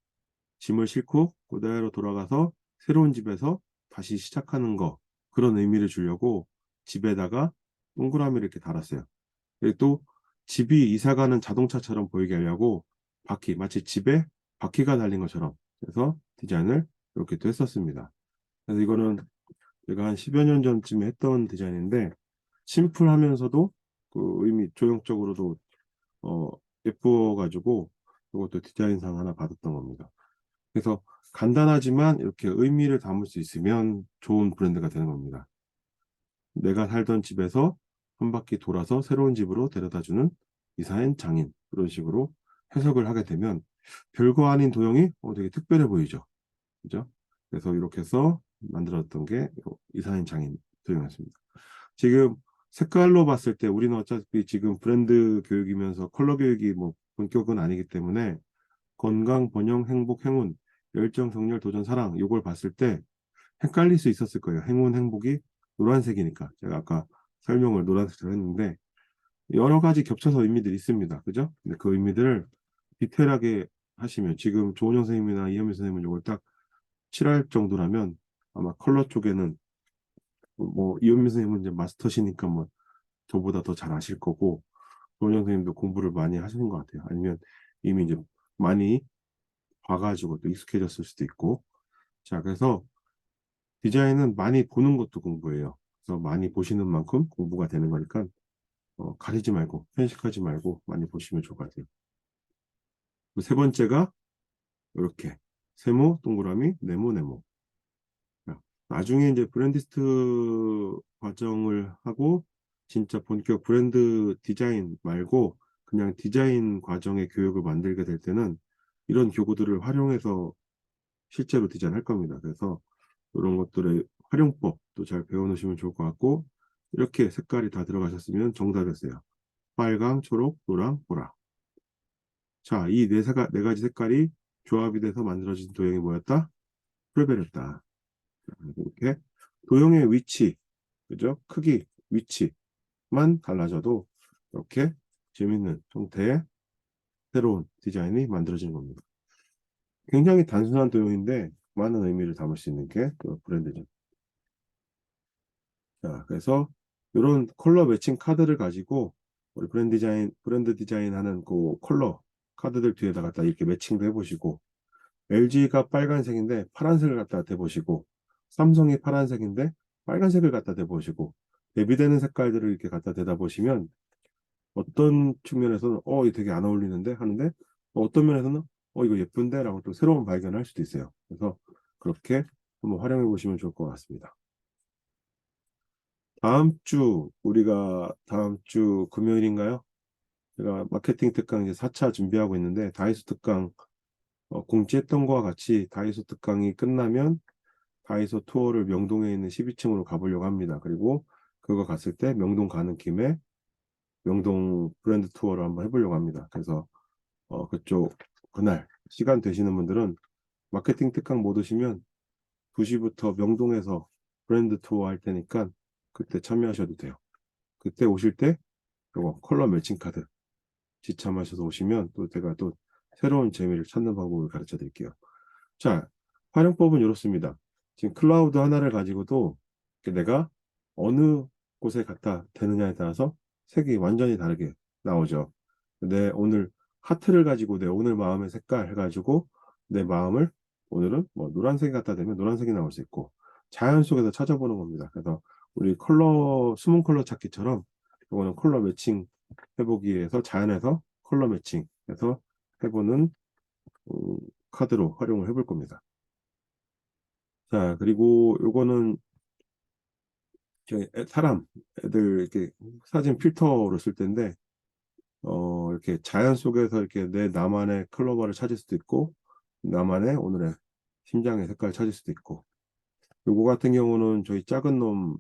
짐을 싣고 그대로 돌아가서 새로운 집에서 다시 시작하는 거, 그런 의미를 주려고 집에다가 동그라미를 이렇게 달았어요. 그리고 또 집이 이사가는 자동차처럼 보이게 하려고 바퀴, 마치 집에 바퀴가 달린 것처럼 그래서 디자인을 이렇게 또 했었습니다. 그래서 이거는 제가 한 10여 년 전쯤에 했던 디자인인데 심플하면서도 그 의미 조형적으로도 어, 예뻐가지고 이것도 디자인상 하나 받았던 겁니다. 그래서 간단하지만 이렇게 의미를 담을 수 있으면 좋은 브랜드가 되는 겁니다. 내가 살던 집에서 한 바퀴 돌아서 새로운 집으로 데려다주는 이사인 장인, 그런 식으로 해석을 하게 되면 별거 아닌 도형이 되게 특별해 보이죠. 그죠? 그래서 이렇게 해서 만들었던 게 이사인 장인 도형이었습니다. 지금 색깔로 봤을 때 우리는 어차피 지금 브랜드 교육이면서 컬러 교육이 뭐 본격은 아니기 때문에 건강, 번영, 행복, 행운, 열정, 정열, 도전, 사랑 이걸 봤을 때 헷갈릴 수 있었을 거예요. 행운, 행복이 노란색이니까 제가 아까 설명을 노란색으로 했는데 여러 가지 겹쳐서 의미들이 있습니다. 그죠? 근데 그 의미들을 디테일하게 하시면 지금 조은영 선생님이나 이현미 선생님은 이걸 딱 칠할 정도라면 아마 컬러 쪽에는 뭐 이현미 선생님은 이제 마스터시니까 뭐 저보다 더 잘 아실 거고 조은영 선생님도 공부를 많이 하시는 것 같아요. 아니면 이미 이제 많이 봐가지고 또 익숙해졌을 수도 있고. 자, 그래서 디자인은 많이 보는 것도 공부예요. 그래서 많이 보시는 만큼 공부가 되는 거니까 가리지 말고 편식하지 말고 많이 보시면 좋을 것 같아요. 세 번째가 이렇게 세모, 동그라미, 네모, 네모. 자, 나중에 이제 브랜디스트 과정을 하고 진짜 본격 브랜드 디자인 말고 그냥 디자인 과정의 교육을 만들게 될 때는 이런 교구들을 활용해서 실제로 디자인할 겁니다. 그래서 이런 것들의 활용법도 잘 배워놓으시면 좋을 것 같고 이렇게 색깔이 다 들어가셨으면 정답이었어요. 빨강, 초록, 노랑, 보라. 자, 이 네 가지 색깔이 조합이 돼서 만들어진 도형이 뭐였다? 프레벨이었다. 이렇게 도형의 위치, 그죠? 크기, 위치만 달라져도 이렇게 재밌는 형태의 새로운 디자인이 만들어지는 겁니다. 굉장히 단순한 도형인데 많은 의미를 담을 수 있는 게 그 브랜드죠. 자, 그래서 이런 컬러 매칭 카드를 가지고 우리 브랜드 디자인 하는 그 컬러 카드들 뒤에다 갖다 이렇게 매칭도 해보시고 LG가 빨간색인데 파란색을 갖다 대보시고 삼성이 파란색인데 빨간색을 갖다 대보시고 대비되는 색깔들을 이렇게 갖다 대다 보시면 어떤 측면에서는 이거 되게 안 어울리는데 하는데 어떤 면에서는 이거 예쁜데 라고 또 새로운 발견을 할 수도 있어요. 그래서 그렇게 한번 활용해 보시면 좋을 것 같습니다. 우리가 다음 주 금요일인가요? 제가 마케팅 특강 이제 4차 준비하고 있는데 다이소 특강 공지했던 거와 같이 다이소 특강이 끝나면 다이소 투어를 명동에 있는 12층으로 가보려고 합니다. 그리고 그거 갔을 때 명동 가는 김에 명동 브랜드 투어를 한번 해보려고 합니다. 그래서 그날 시간 되시는 분들은 마케팅 특강 못 오시면 2시부터 명동에서 브랜드 투어 할 테니까 그때 참여하셔도 돼요. 그때 오실 때 이거 컬러 매칭 카드 지참하셔서 오시면 또 제가 또 새로운 재미를 찾는 방법을 가르쳐 드릴게요. 자, 활용법은 이렇습니다. 지금 클라우드 하나를 가지고도 내가 어느 곳에 갖다 대느냐에 따라서 색이 완전히 다르게 나오죠. 내 오늘 하트를 가지고 내 오늘 마음의 색깔 해가지고 내 마음을 오늘은 뭐 노란색이 갖다 대면 노란색이 나올 수 있고 자연 속에서 찾아보는 겁니다. 그래서 우리 숨은 컬러 찾기처럼 이거는 컬러 매칭 해보기 위해서 자연에서 컬러 매칭해서 해보는 음, 카드로 활용을 해볼 겁니다. 자, 그리고 요거는 사람, 애들 이렇게 사진 필터로 쓸 텐데, 이렇게 자연 속에서 이렇게 내 나만의 클로버를 찾을 수도 있고, 나만의 오늘의 심장의 색깔을 찾을 수도 있고, 요거 같은 경우는 저희 작은 놈,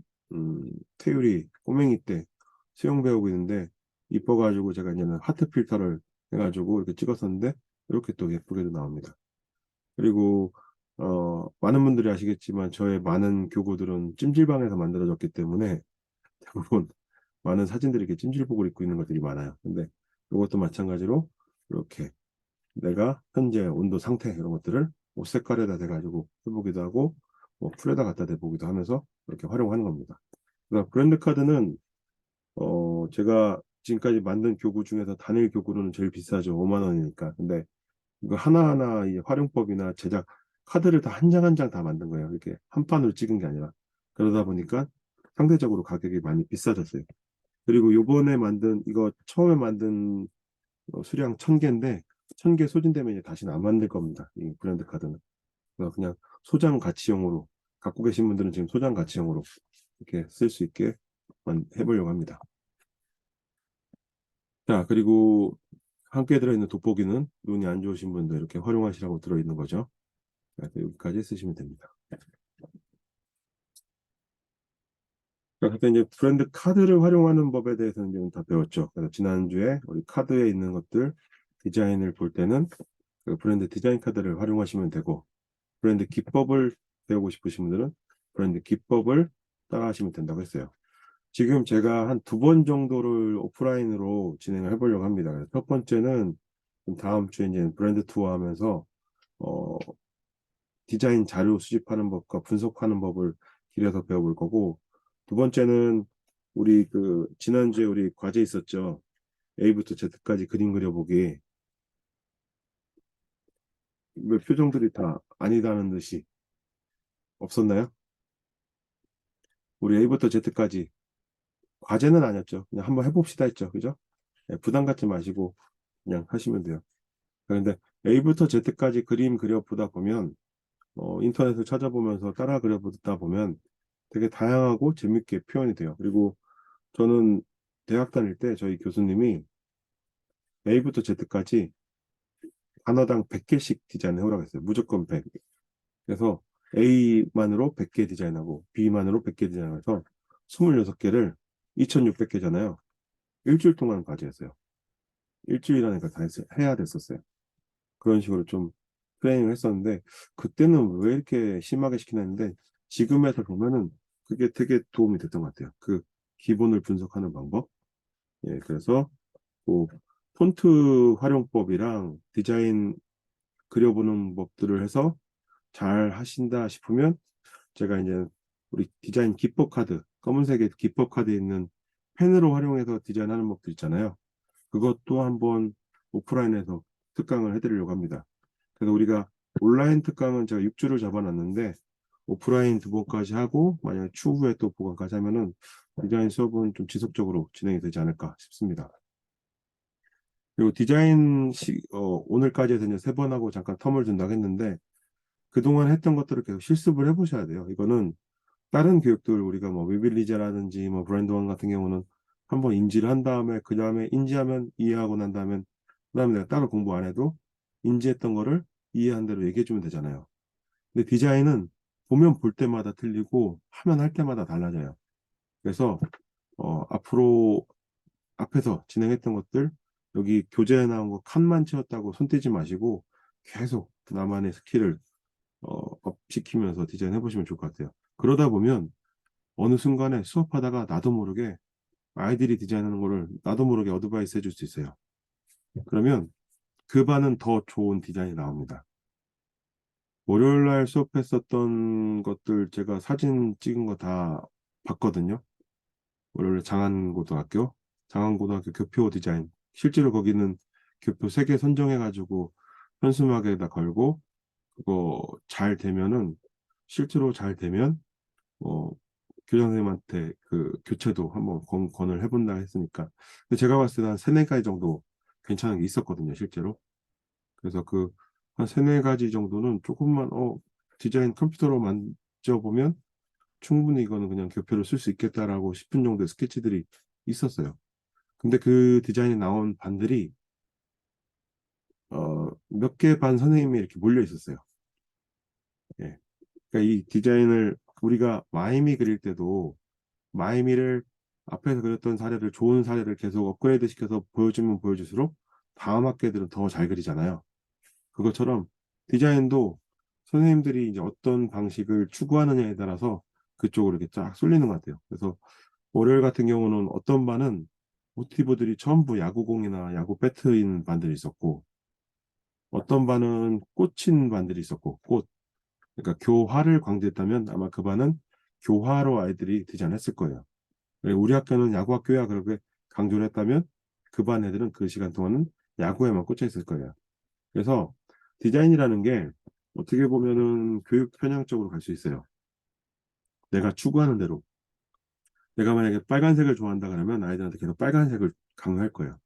태율이 꼬맹이 때 수영 배우고 있는데, 이뻐가지고 제가 이제는 하트 필터를 해가지고 이렇게 찍었었는데, 이렇게 또 예쁘게도 나옵니다. 그리고 많은 분들이 아시겠지만 저의 많은 교구들은 찜질방에서 만들어졌기 때문에 대부분 많은 사진들이 이렇게 찜질복을 입고 있는 것들이 많아요. 근데 이것도 마찬가지로 이렇게 내가 현재 온도 상태 이런 것들을 옷 색깔에다 대가지고 해보기도 하고 뭐 풀에다 갖다 대보기도 하면서 이렇게 활용하는 겁니다. 그러니까 브랜드 카드는 제가 지금까지 만든 교구 중에서 단일 교구로는 제일 비싸죠. 5만 원이니까. 근데 이거 하나하나 이 활용법이나 제작 카드를 다 한 장 한 장 다 만든 거예요. 이렇게 한 판으로 찍은 게 아니라 그러다 보니까 상대적으로 가격이 많이 비싸졌어요. 그리고 요번에 만든 이거 처음에 만든 수량 1000개인데 1000개 소진되면 이제 다시는 안 만들 겁니다. 이 브랜드 카드는 그래서 그냥 소장 가치용으로 갖고 계신 분들은 지금 소장 가치용으로 이렇게 쓸 수 있게 해보려고 합니다. 자, 그리고 함께 들어있는 돋보기는 눈이 안 좋으신 분들 이렇게 활용하시라고 들어있는 거죠. 여기까지 쓰시면 됩니다. 그때 이제 브랜드 카드를 활용하는 법에 대해서는 이제 다 배웠죠. 그래서 지난주에 우리 카드에 있는 것들 디자인을 볼 때는 그 브랜드 디자인 카드를 활용하시면 되고 브랜드 기법을 배우고 싶으신 분들은 브랜드 기법을 따라하시면 된다고 했어요. 지금 제가 한 2번 정도를 오프라인으로 진행을 해보려고 합니다. 그래서 첫 번째는 다음 주에 이제 브랜드 투어 하면서 어, 디자인 자료 수집하는 법과 분석하는 법을 길에서 배워볼 거고, 두 번째는 우리 지난주에 우리 과제 있었죠. A부터 Z까지 그림 그려보기. 왜 표정들이 다 아니다는 듯이 없었나요? 우리 A부터 Z까지 과제는 아니었죠. 그냥 한번 해봅시다 했죠. 그죠? 부담 갖지 마시고 그냥 하시면 돼요. 그런데 A부터 Z까지 그림 그려보다 보면 인터넷을 찾아보면서 따라 그려보다 보면 되게 다양하고 재밌게 표현이 돼요. 그리고 저는 대학 다닐 때 저희 교수님이 A부터 Z까지 단어당 100개씩 디자인을 해오라고 했어요. 무조건 100. 그래서 A만으로 100개 디자인하고 B만으로 100개 디자인해서 26개를 2600개잖아요. 일주일 동안 과제했어요. 일주일 안에 다 해야 됐었어요. 그런 식으로 좀 트레이닝을 했었는데 그때는 왜 이렇게 심하게 시키나 했는데 지금에서 보면은 그게 되게 도움이 됐던 것 같아요. 그 기본을 분석하는 방법. 예, 그래서 뭐 폰트 활용법이랑 디자인 그려보는 법들을 해서 잘 하신다 싶으면 제가 이제 우리 디자인 기법 카드, 검은색의 기법 카드에 있는 펜으로 활용해서 디자인하는 법들 있잖아요. 그것도 한번 오프라인에서 특강을 해드리려고 합니다. 그래서 우리가 온라인 특강은 제가 6주를 잡아놨는데 오프라인 2번까지 하고 만약에 추후에 또 보강까지 하면은 디자인 수업은 좀 지속적으로 진행이 되지 않을까 싶습니다. 그리고 디자인 오늘까지 해서 이제 3번 하고 잠깐 텀을 둔다고 했는데 그동안 했던 것들을 계속 실습을 해보셔야 돼요. 이거는 다른 교육들 우리가 뭐 위빌리자라든지 뭐 브랜드원 같은 경우는 한번 인지를 한 다음에 그 다음에 인지하면 이해하고 난 다음에 그 다음에 내가 따로 공부 안 해도 인지했던 거를 이해한 대로 얘기해 주면 되잖아요. 근데 디자인은 보면 볼 때마다 틀리고 하면 할 때마다 달라져요. 그래서 앞으로 앞에서 진행했던 것들 여기 교재에 나온 거 칸만 채웠다고 손 떼지 마시고 계속 나만의 스킬을 업시키면서 디자인 해보시면 좋을 것 같아요. 그러다 보면 어느 순간에 수업하다가 나도 모르게 아이들이 디자인하는 거를 나도 모르게 어드바이스 해줄 수 있어요. 그러면 그 반은 더 좋은 디자인이 나옵니다. 월요일 날 수업했었던 것들 제가 사진 찍은 거 다 봤거든요. 월요일 장안고등학교 교표 디자인. 실제로 거기는 교표 3개 선정해가지고 현수막에다 걸고 그거 잘 되면은 실제로 잘 되면 교장 선생님한테 그 교체도 한번 권을 해본다 했으니까. 근데 제가 봤을 때 한 3-4가지 정도 괜찮은 게 있었거든요, 실제로. 그래서 그 한 3-4가지 정도는 조금만 디자인 컴퓨터로 만져보면 충분히 이거는 그냥 교표로 쓸 수 있겠다라고 싶은 정도의 스케치들이 있었어요. 근데 그 디자인이 나온 반들이 몇 개 반 선생님이 이렇게 몰려 있었어요. 예. 그러니까 이 디자인을 우리가 마이미 그릴 때도 마이미를 앞에서 그렸던 사례를 좋은 사례를 계속 업그레이드 시켜서 보여주면 보여줄수록 다음 학기들은 더 잘 그리잖아요. 그것처럼 디자인도 선생님들이 이제 어떤 방식을 추구하느냐에 따라서 그쪽으로 이렇게 쫙 쏠리는 것 같아요. 그래서 월요일 같은 경우는 어떤 반은 모티브들이 전부 야구공이나 야구 배트인 반들이 있었고 어떤 반은 꽃인 반들이 있었고 그러니까 교화를 강조했다면 아마 그 반은 교화로 아이들이 디자인했을 거예요. 우리 학교는 야구 학교야 그렇게 강조를 했다면 그 반 애들은 그 시간 동안은 야구에만 꽂혀 있을 거예요. 그래서 디자인이라는 게 어떻게 보면은 교육 편향적으로 갈 수 있어요. 내가 추구하는 대로. 내가 만약에 빨간색을 좋아한다 그러면 아이들한테 계속 빨간색을 강요할 거예요.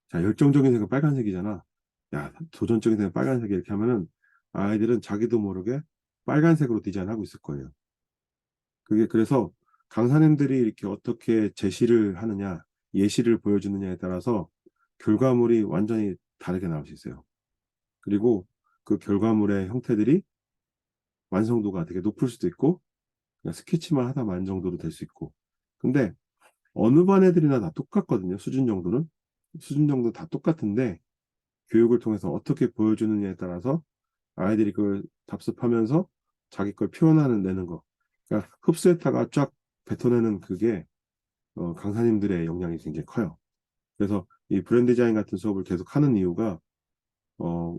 자, 열정적인 색은 빨간색이잖아. 야, 도전적인 색은 빨간색이 이렇게 하면은 아이들은 자기도 모르게 빨간색으로 디자인하고 있을 거예요. 그게 그래서 강사님들이 이렇게 어떻게 제시를 하느냐, 예시를 보여주느냐에 따라서 결과물이 완전히 다르게 나올 수 있어요. 그리고 그 결과물의 형태들이 완성도가 되게 높을 수도 있고 그냥 스케치만 하다 만 정도로 될 수 있고 근데 어느 반 애들이나 다 똑같거든요. 수준 정도 다 똑같은데 교육을 통해서 어떻게 보여주느냐에 따라서 아이들이 그걸 답습하면서 자기 걸 내는 거 그러니까 흡수했다가 쫙 뱉어내는 그게 강사님들의 역량이 굉장히 커요. 그래서 이 브랜드 디자인 같은 수업을 계속 하는 이유가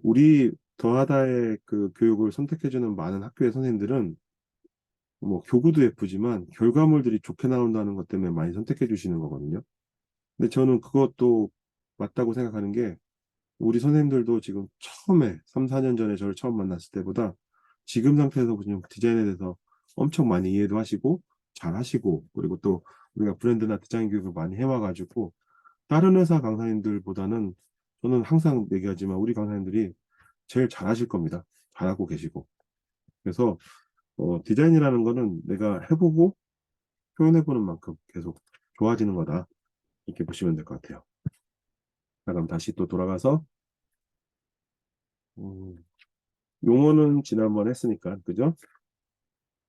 우리 더하다의 그 교육을 선택해주는 많은 학교의 선생님들은 뭐 교구도 예쁘지만 결과물들이 좋게 나온다는 것 때문에 많이 선택해 주시는 거거든요. 근데 저는 그것도 맞다고 생각하는 게 우리 선생님들도 지금 처음에 3-4년 전에 저를 처음 만났을 때보다 지금 상태에서 그냥 디자인에 대해서 엄청 많이 이해도 하시고 잘 하시고 그리고 또 우리가 브랜드나 디자인 교육을 많이 해와가지고 다른 회사 강사님들보다는 저는 항상 얘기하지만 우리 강사님들이 제일 잘하실 겁니다. 잘하고 계시고. 그래서 디자인이라는 거는 내가 해보고 표현해보는 만큼 계속 좋아지는 거다. 이렇게 보시면 될 것 같아요. 자, 그럼 다시 또 돌아가서 음, 용어는 지난번 했으니까 그죠?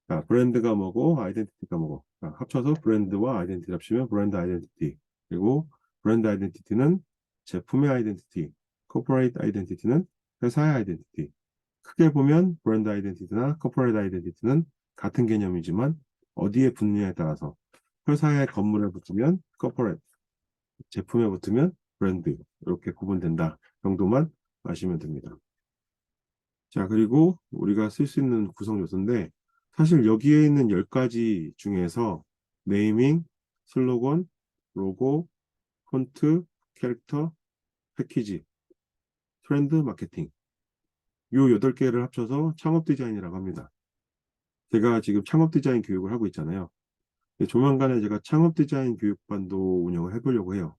자, 브랜드가 뭐고 아이덴티티가 뭐고 자, 합쳐서 브랜드와 아이덴티티 합치면 브랜드 아이덴티티 그리고 브랜드 아이덴티티는 제품의 아이덴티티 코퍼레이트 아이덴티티는 회사의 아이덴티티 크게 보면 브랜드 아이덴티티나 코퍼레이트 아이덴티티는 같은 개념이지만 어디에 붙느냐에 따라서 회사의 건물에 붙으면 코퍼레이트 제품에 붙으면 브랜드 이렇게 구분된다 정도만 아시면 됩니다. 자, 그리고 우리가 쓸 수 있는 구성 요소인데 사실 여기에 있는 10가지 중에서 네이밍, 슬로건, 로고, 폰트, 캐릭터, 패키지, 트렌드, 마케팅 요 8개를 합쳐서 창업 디자인이라고 합니다. 제가 지금 창업 디자인 교육을 하고 있잖아요. 조만간에 제가 창업 디자인 교육반도 운영을 해보려고 해요.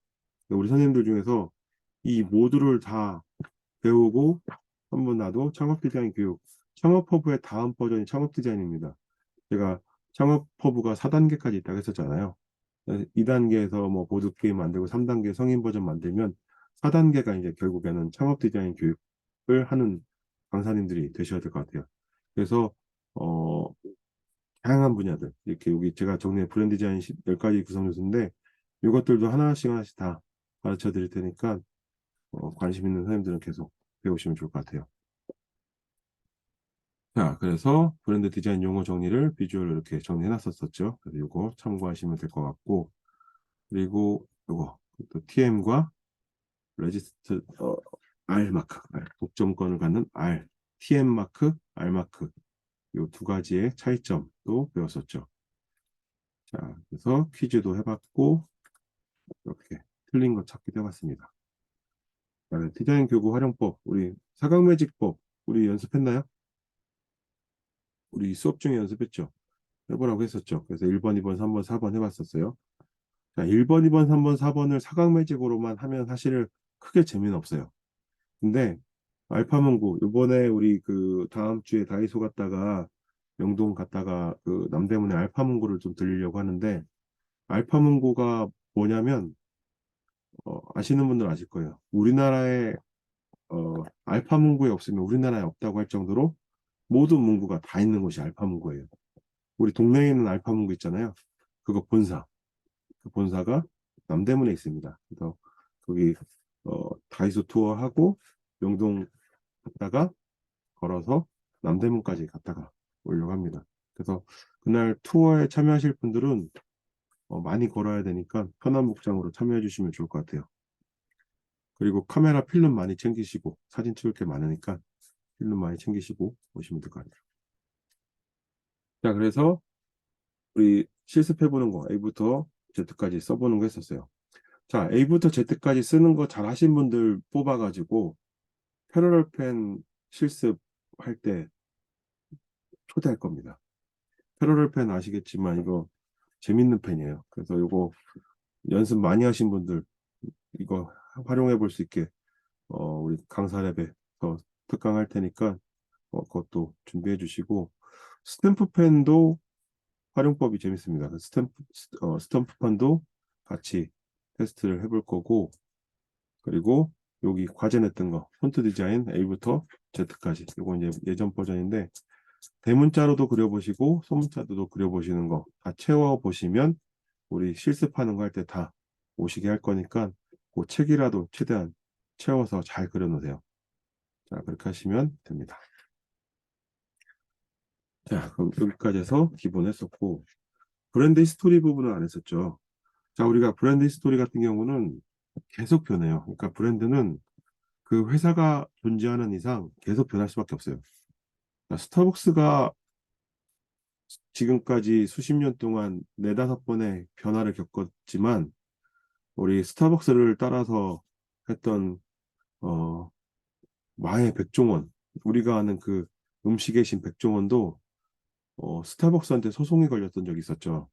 우리 선생님들 중에서 이 모두를 다 배우고 한번 나도 창업 디자인 교육, 창업 허브의 다음 버전이 창업 디자인입니다. 제가 창업 허브가 4단계까지 있다고 했었잖아요. 2단계에서 뭐 보드게임 만들고 3단계 성인 버전 만들면 4단계가 이제 결국에는 창업 디자인 교육을 하는 강사님들이 되셔야 될 것 같아요. 그래서 어, 다양한 분야들 이렇게 여기 제가 정리한 브랜드 디자인 10가지 구성 요소인데 이것들도 하나씩 하나씩 다 가르쳐 드릴 테니까 관심 있는 선생님들은 계속 배우시면 좋을 것 같아요. 자, 그래서 브랜드 디자인 용어 정리를 비주얼로 이렇게 정리해 놨었죠. 그래서 이거 참고하시면 될 것 같고, 그리고 이거 또 TM과 레지스트 R 마크, 독점권을 갖는 R, TM 마크, R 마크 이 두 가지의 차이점도 배웠었죠. 자, 그래서 퀴즈도 해봤고 이렇게 틀린 거 찾기도 해봤습니다. 자, 디자인 교구 활용법, 우리 사각매직법 우리 연습했나요? 우리 수업 중에 연습했죠. 해보라고 했었죠. 그래서 1번, 2번, 3번, 4번 해봤었어요. 자, 1번, 2번, 3번, 4번을 사각매직으로만 하면 사실 크게 재미는 없어요. 근데 알파문고 이번에 우리 그 다음 주에 다이소 갔다가 명동 갔다가 그 남대문에 알파문고를 좀 들리려고 하는데 알파문고가 뭐냐면 아시는 분들 아실 거예요. 우리나라에 알파문고에 없으면 우리나라에 없다고 할 정도로 모든 문구가 다 있는 곳이 알파문고예요. 우리 동네에 있는 알파문고 있잖아요. 그거 본사. 그 본사가 남대문에 있습니다. 그래서 거기 다이소 투어하고 명동 갔다가 걸어서 남대문까지 갔다가 오려고 합니다. 그래서 그날 투어에 참여하실 분들은 많이 걸어야 되니까 편한 복장으로 참여해 주시면 좋을 것 같아요. 그리고 카메라 필름 많이 챙기시고 사진 찍을 게 많으니까 필름 많이 챙기시고 오시면 될 것 같아요. 자, 그래서 우리 실습해보는 거 A부터 Z까지 써보는 거 했었어요. 자, A부터 Z까지 쓰는 거 잘 하신 분들 뽑아가지고 패러럴 펜 실습할 때 초대할 겁니다. 패러럴 펜 아시겠지만 이거 재밌는 펜이에요. 그래서 이거 연습 많이 하신 분들 이거 활용해 볼 수 있게 우리 강사랩에 더 특강할 테니까 그것도 준비해 주시고 스탬프 펜도 활용법이 재밌습니다. 스탬프 펜도 같이 테스트를 해볼 거고 그리고 여기 과제 냈던 거 폰트 디자인 A부터 Z까지 이거 이제 예전 버전인데 대문자로도 그려보시고 소문자로도 그려보시는 거 다 채워보시면 우리 실습하는 거 할 때 다 오시게 할 거니까 그 책이라도 최대한 채워서 잘 그려놓으세요. 자, 그렇게 하시면 됩니다. 자, 그럼 여기까지 해서 기본 했었고 브랜드 히스토리 부분은 안 했었죠. 자, 우리가 브랜드 히스토리 같은 경우는 계속 변해요. 그러니까 브랜드는 그 회사가 존재하는 이상 계속 변할 수밖에 없어요. 자, 스타벅스가 지금까지 수십 년 동안 네다섯 번의 변화를 겪었지만 우리 스타벅스를 따라서 했던 마의 백종원 우리가 아는 그 음식의 신 백종원도 스타벅스한테 소송이 걸렸던 적이 있었죠.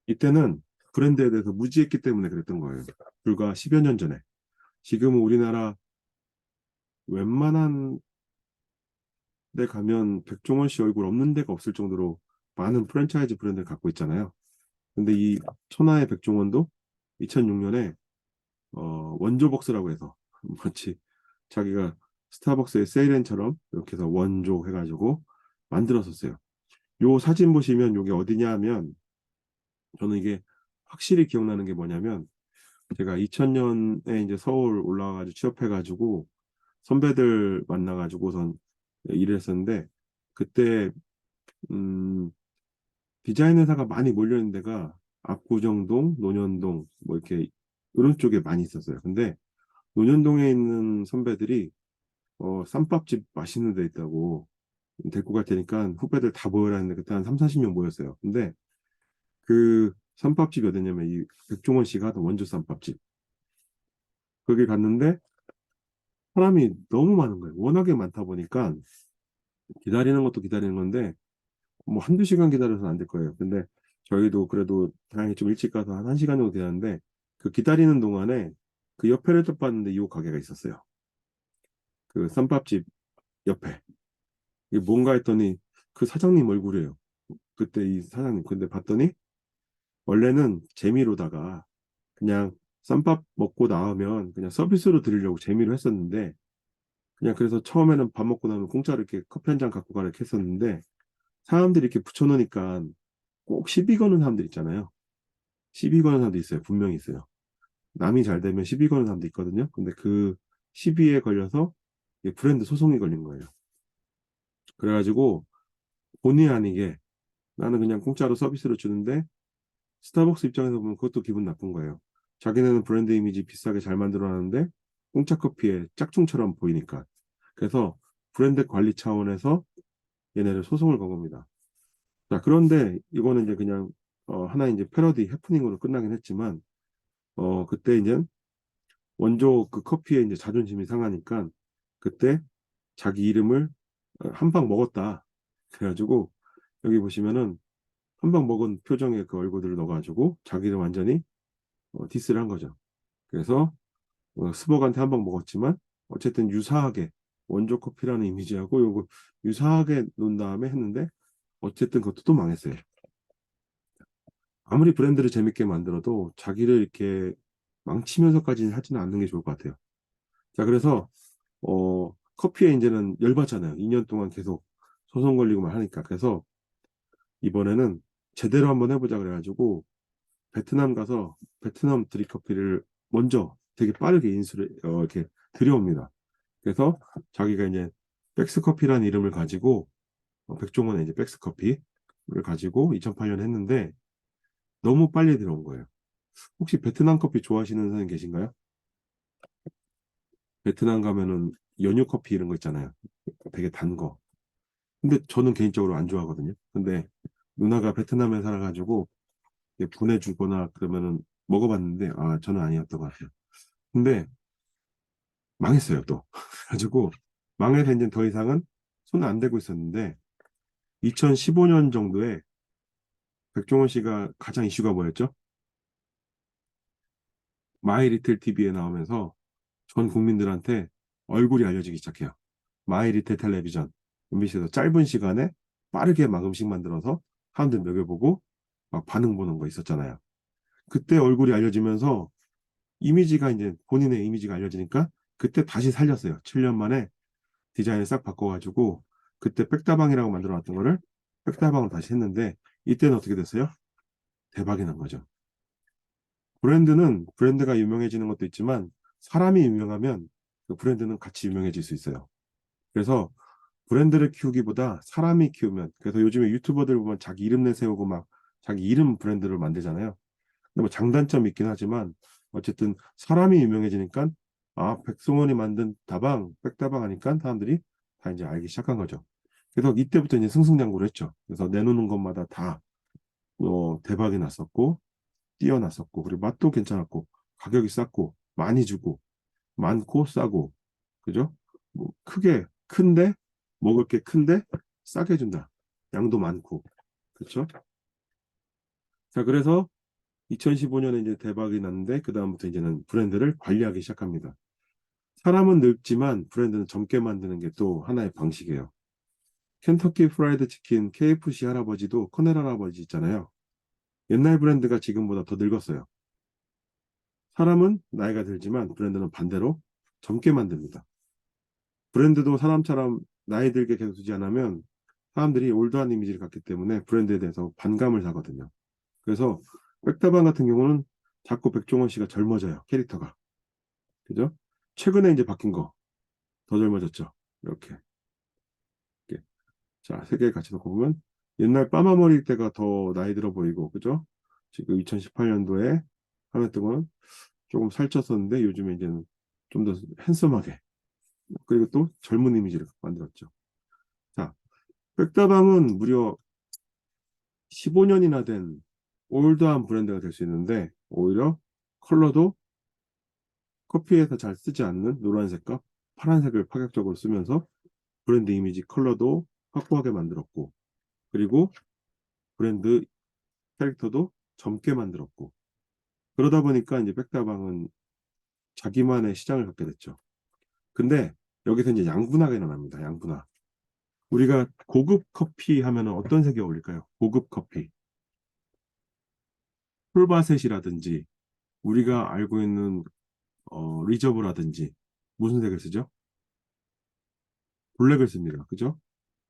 이때는 브랜드에 대해서 무지했기 때문에 그랬던 거예요. 불과 10여 년 전에. 지금은 우리나라 웬만한 데 가면 백종원 씨 얼굴 없는 데가 없을 정도로 많은 프랜차이즈 브랜드를 갖고 있잖아요. 근데 이 천하의 백종원도 2006년에 원조벅스라고 해서 마치 자기가 스타벅스의 세일앤처럼 이렇게 해서 원조 해가지고 만들었었어요. 요 사진 보시면 요게 어디냐 하면 저는 이게 확실히 기억나는 게 뭐냐면 제가 2000년에 이제 서울 올라와가지고 취업해가지고 선배들 만나가지고선 일을 했었는데 그때 디자인 회사가 많이 몰려있는 데가 압구정동, 논현동 뭐 이렇게 이런 쪽에 많이 있었어요. 근데 논현동에 있는 선배들이 쌈밥집 맛있는 데 있다고 데리고 갈 테니까 후배들 다 모여라 했는데 그때 한 3, 40명 모였어요. 근데 그 쌈밥집이 어디냐면 이 백종원 씨가 하던 원조 쌈밥집. 거기 갔는데 사람이 너무 많은 거예요. 워낙에 많다 보니까 기다리는 것도 기다리는 건데 뭐 한두 시간 기다려서는 안 될 거예요. 근데 저희도 그래도 다행히 좀 일찍 가서 한 1시간 정도 되는데 그 기다리는 동안에 그 옆에를 딱 봤는데 이 가게가 있었어요. 그 쌈밥집 옆에. 이게 뭔가 했더니 그 사장님 얼굴이에요. 그때 이 사장님. 근데 봤더니 원래는 재미로다가 그냥 쌈밥 먹고 나오면 그냥 서비스로 드리려고 재미로 했었는데 그냥 그래서 처음에는 밥 먹고 나면 공짜로 이렇게 커피 한 잔 갖고 가라 이렇게 했었는데 사람들이 이렇게 붙여놓으니까 꼭 시비 거는 사람들 있잖아요. 시비 거는 사람도 있어요. 분명히 있어요. 남이 잘 되면 시비 거는 사람도 있거든요. 근데 그 시비에 걸려서 이게 브랜드 소송이 걸린 거예요. 그래가지고 본의 아니게 나는 그냥 공짜로 서비스로 주는데 스타벅스 입장에서 보면 그것도 기분 나쁜 거예요. 자기네는 브랜드 이미지 비싸게 잘 만들어놨는데 공짜 커피에 짝퉁처럼 보이니까. 그래서 브랜드 관리 차원에서 얘네를 소송을 건 겁니다. 자, 그런데 이거는 이제 그냥 하나의 이제 패러디 해프닝으로 끝나긴 했지만 그때 이제 원조 그 커피에 이제 자존심이 상하니까 그때 자기 이름을 한 방 먹었다. 그래가지고 여기 보시면은 한 방 먹은 표정의 그 얼굴들을 넣어가지고 자기를 완전히 디스를 한 거죠. 그래서 스벅한테 한 방 먹었지만 어쨌든 유사하게 원조 커피라는 이미지하고 요거 유사하게 놓은 다음에 했는데 어쨌든 그것도 또 망했어요. 아무리 브랜드를 재밌게 만들어도 자기를 이렇게 망치면서까지는 하지는 않는 게 좋을 것 같아요. 자, 그래서 커피에 이제는 열받잖아요. 2년 동안 계속 소송 걸리고만 하니까. 그래서 이번에는 제대로 한번 해보자 그래가지고 베트남 가서 베트남 드립커피를 먼저 되게 빠르게 인수를 이렇게 들여옵니다. 그래서 자기가 이제 백스커피라는 이름을 가지고 백종원의 이제 백스커피를 가지고 2008년에 했는데 너무 빨리 들어온 거예요. 혹시 베트남 커피 좋아하시는 선생님 계신가요? 베트남 가면은 연유 커피 이런 거 있잖아요. 되게 단 거. 근데 저는 개인적으로 안 좋아하거든요. 근데 누나가 베트남에 살아가지고 보내주거나 그러면은 먹어봤는데 저는 아니었던 것 같아요. 근데 망했어요 또. 그래가지고 망해서 이제 더 이상은 손 안 대고 있었는데 2015년 정도에 백종원 씨가 가장 이슈가 뭐였죠? 마이리틀 TV에 나오면서 전 국민들한테 얼굴이 알려지기 시작해요. 마이리틀 텔레비전 MBC에서 짧은 시간에 빠르게 막 음식 만들어서 사람들 먹여보고 막 반응 보는 거 있었잖아요. 그때 얼굴이 알려지면서 이미지가 이제 본인의 이미지가 알려지니까 그때 다시 살렸어요. 7년 만에 디자인을 싹 바꿔가지고 그때 백다방이라고 만들어놨던 거를 백다방으로 다시 했는데 이때는 어떻게 됐어요? 대박이 난 거죠. 브랜드는 브랜드가 유명해지는 것도 있지만 사람이 유명하면 그 브랜드는 같이 유명해질 수 있어요. 그래서 브랜드를 키우기보다 사람이 키우면 그래서 요즘에 유튜버들 보면 자기 이름 내세우고 막 자기 이름 브랜드를 만들잖아요. 근데 뭐 장단점이 있긴 하지만 어쨌든 사람이 유명해지니까 백종원이 만든 다방 백다방 하니까 사람들이 다 이제 알기 시작한 거죠. 그래서 이때부터 이제 승승장구를 했죠. 그래서 내놓는 것마다 다 대박이 났었고 뛰어났었고 그리고 맛도 괜찮았고 가격이 쌌고 많이 주고 많고 싸고 그죠? 뭐 크게 큰데 먹을 게 큰데 싸게 준다. 양도 많고 그렇죠? 자, 그래서 2015년에 이제 대박이 났는데 그다음부터 이제는 브랜드를 관리하기 시작합니다. 사람은 늙지만 브랜드는 젊게 만드는 게 또 하나의 방식이에요. 켄터키 프라이드 치킨 KFC 할아버지도 커넬 할아버지 있잖아요. 옛날 브랜드가 지금보다 더 늙었어요. 사람은 나이가 들지만 브랜드는 반대로 젊게 만듭니다. 브랜드도 사람처럼 나이 들게 계속 두지 않으면 사람들이 올드한 이미지를 갖기 때문에 브랜드에 대해서 반감을 사거든요. 그래서 백다방 같은 경우는 자꾸 백종원 씨가 젊어져요. 캐릭터가. 그죠? 최근에 이제 바뀐 거 더 젊어졌죠. 이렇게. 이렇게. 자, 세계의 같이 놓고 보면 옛날 빠마머리 때가 더 나이 들어 보이고 그죠? 지금 2018년도에 하면 동안 조금 살쪘었는데 요즘에 이제는 좀 더 핸섬하게 그리고 또 젊은 이미지를 만들었죠. 자, 백다방은 무려 15년이나 된 올드한 브랜드가 될 수 있는데 오히려 컬러도 커피에서 잘 쓰지 않는 노란색과 파란색을 파격적으로 쓰면서 브랜드 이미지 컬러도 확고하게 만들었고 그리고 브랜드 캐릭터도 젊게 만들었고 그러다 보니까 이제 백다방은 자기만의 시장을 갖게 됐죠. 근데 여기서 이제 양분화가 일어납니다. 양분화. 우리가 고급 커피 하면 어떤 색이 어울릴까요? 고급 커피. 폴바셋이라든지 우리가 알고 있는 리저브라든지 무슨 색을 쓰죠? 블랙을 씁니다. 그죠?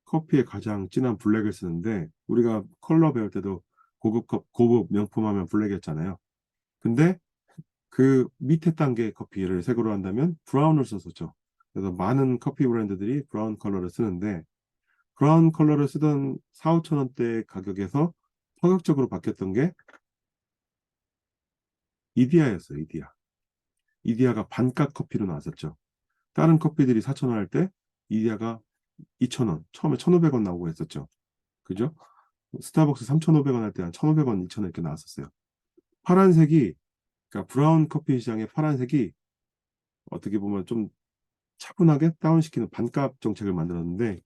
커피에 가장 진한 블랙을 쓰는데 우리가 컬러 배울 때도 고급 명품 하면 블랙이었잖아요. 근데 그 밑에 단계 커피를 색으로 한다면 브라운을 썼었죠. 그래서 많은 커피 브랜드들이 브라운 컬러를 쓰는데 브라운 컬러를 쓰던 4, 5천 원대 가격에서 파격적으로 바뀌었던 게 이디야였어요, 이디야. 이디야가 반값 커피로 나왔었죠. 다른 커피들이 4,000원 할 때 이디야가 2,000원, 처음에 1,500원 나오고 했었죠. 그죠? 스타벅스 3,500원 할 때 한 1,500원, 2,000원 이렇게 나왔었어요. 파란색이, 그러니까 브라운 커피 시장의 파란색이 어떻게 보면 좀 차분하게 다운시키는 반값 정책을 만들었는데,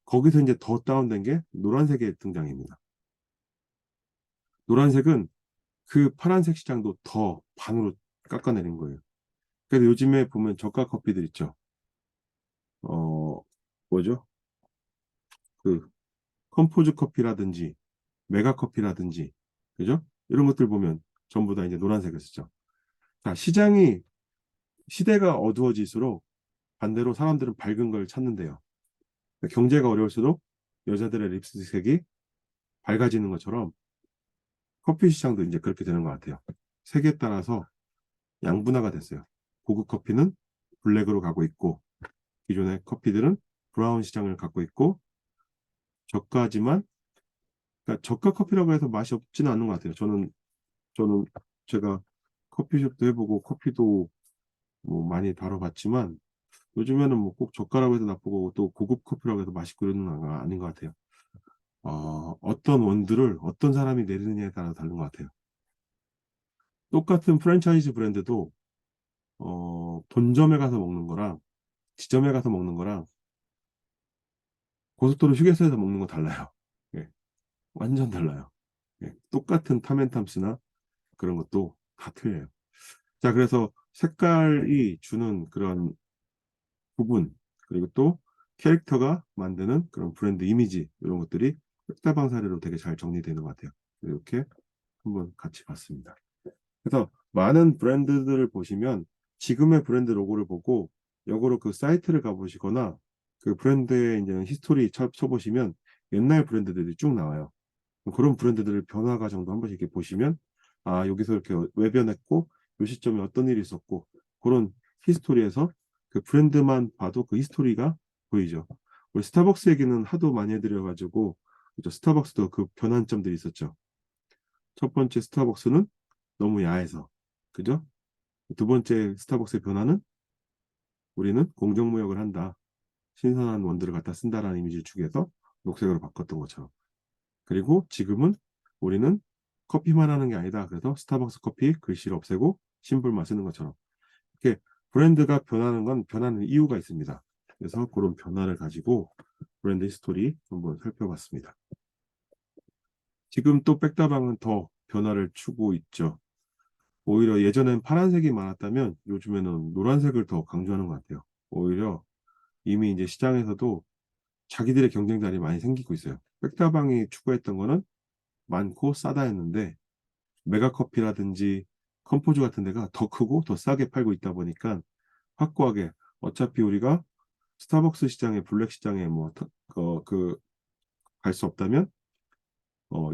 거기서 이제 더 다운된 게 노란색의 등장입니다. 노란색은 그 파란색 시장도 더 반으로 깎아내린 거예요. 그래서 요즘에 보면 저가 커피들 있죠. 뭐죠? 그 컴포즈 커피라든지 메가 커피라든지, 그죠? 이런 것들 보면 전부 다 이제 노란색을 쓰죠. 자, 시대가 어두워질수록 반대로 사람들은 밝은 걸 찾는데요. 경제가 어려울수록 여자들의 립스틱이 밝아지는 것처럼 커피 시장도 이제 그렇게 되는 것 같아요. 세계에 따라서 양분화가 됐어요. 고급 커피는 블랙으로 가고 있고, 기존의 커피들은 브라운 시장을 갖고 있고, 저가지만, 그러니까 저가 커피라고 해서 맛이 없지는 않은 것 같아요. 저는 제가 커피숍도 해보고 커피도 뭐 많이 다뤄봤지만, 요즘에는 뭐 꼭 저가라고 해서 나쁘고 또 고급 커피라고 해서 맛있고 이런 건 아닌 것 같아요. 어떤 원두를 어떤 사람이 내리느냐에 따라 다른 것 같아요. 똑같은 프랜차이즈 브랜드도 본점에 가서 먹는 거랑 지점에 가서 먹는 거랑 고속도로 휴게소에서 먹는 거 달라요. 예, 완전 달라요. 예, 똑같은 타멘탐스나 그런 것도 다 틀려요. 자, 그래서 색깔이 주는 그런 부분, 그리고 또 캐릭터가 만드는 그런 브랜드 이미지, 이런 것들이 백다방 사례로 되게 잘 정리되는 것 같아요. 이렇게 한번 같이 봤습니다. 그래서 많은 브랜드들을 보시면 지금의 브랜드 로고를 보고 역으로 그 사이트를 가보시거나 그 브랜드의 이제 히스토리 쳐보시면 옛날 브랜드들이 쭉 나와요. 그런 브랜드들을 변화 과정도 한 번씩 이렇게 보시면, 아, 여기서 이렇게 왜 변했고 요 시점에 어떤 일이 있었고, 그런 히스토리에서 그 브랜드만 봐도 그 히스토리가 보이죠. 우리 스타벅스 얘기는 하도 많이 해드려가지고, 그죠? 스타벅스도 그 변환점들이 있었죠. 첫 번째 스타벅스는 너무 야해서, 그죠? 두 번째 스타벅스의 변화는 우리는 공정무역을 한다, 신선한 원두를 갖다 쓴다라는 이미지를 주기 위해서 녹색으로 바꿨던 것처럼. 그리고 지금은 우리는 커피만 하는 게 아니다, 그래서 스타벅스 커피 글씨를 없애고 심볼만 쓰는 것처럼, 이렇게 브랜드가 변하는 건 변하는 이유가 있습니다. 그래서 그런 변화를 가지고 브랜드 히스토리 한번 살펴봤습니다. 지금 또 백다방은 더 변화를 추구하고 있죠. 오히려 예전엔 파란색이 많았다면 요즘에는 노란색을 더 강조하는 것 같아요. 오히려 이미 이제 시장에서도 자기들의 경쟁자리 많이 생기고 있어요. 백다방이 추구했던 거는 많고 싸다 했는데, 메가커피라든지 컴포즈 같은 데가 더 크고 더 싸게 팔고 있다 보니까 확고하게, 어차피 우리가 스타벅스 시장에, 블랙 시장에 뭐 갈 수 없다면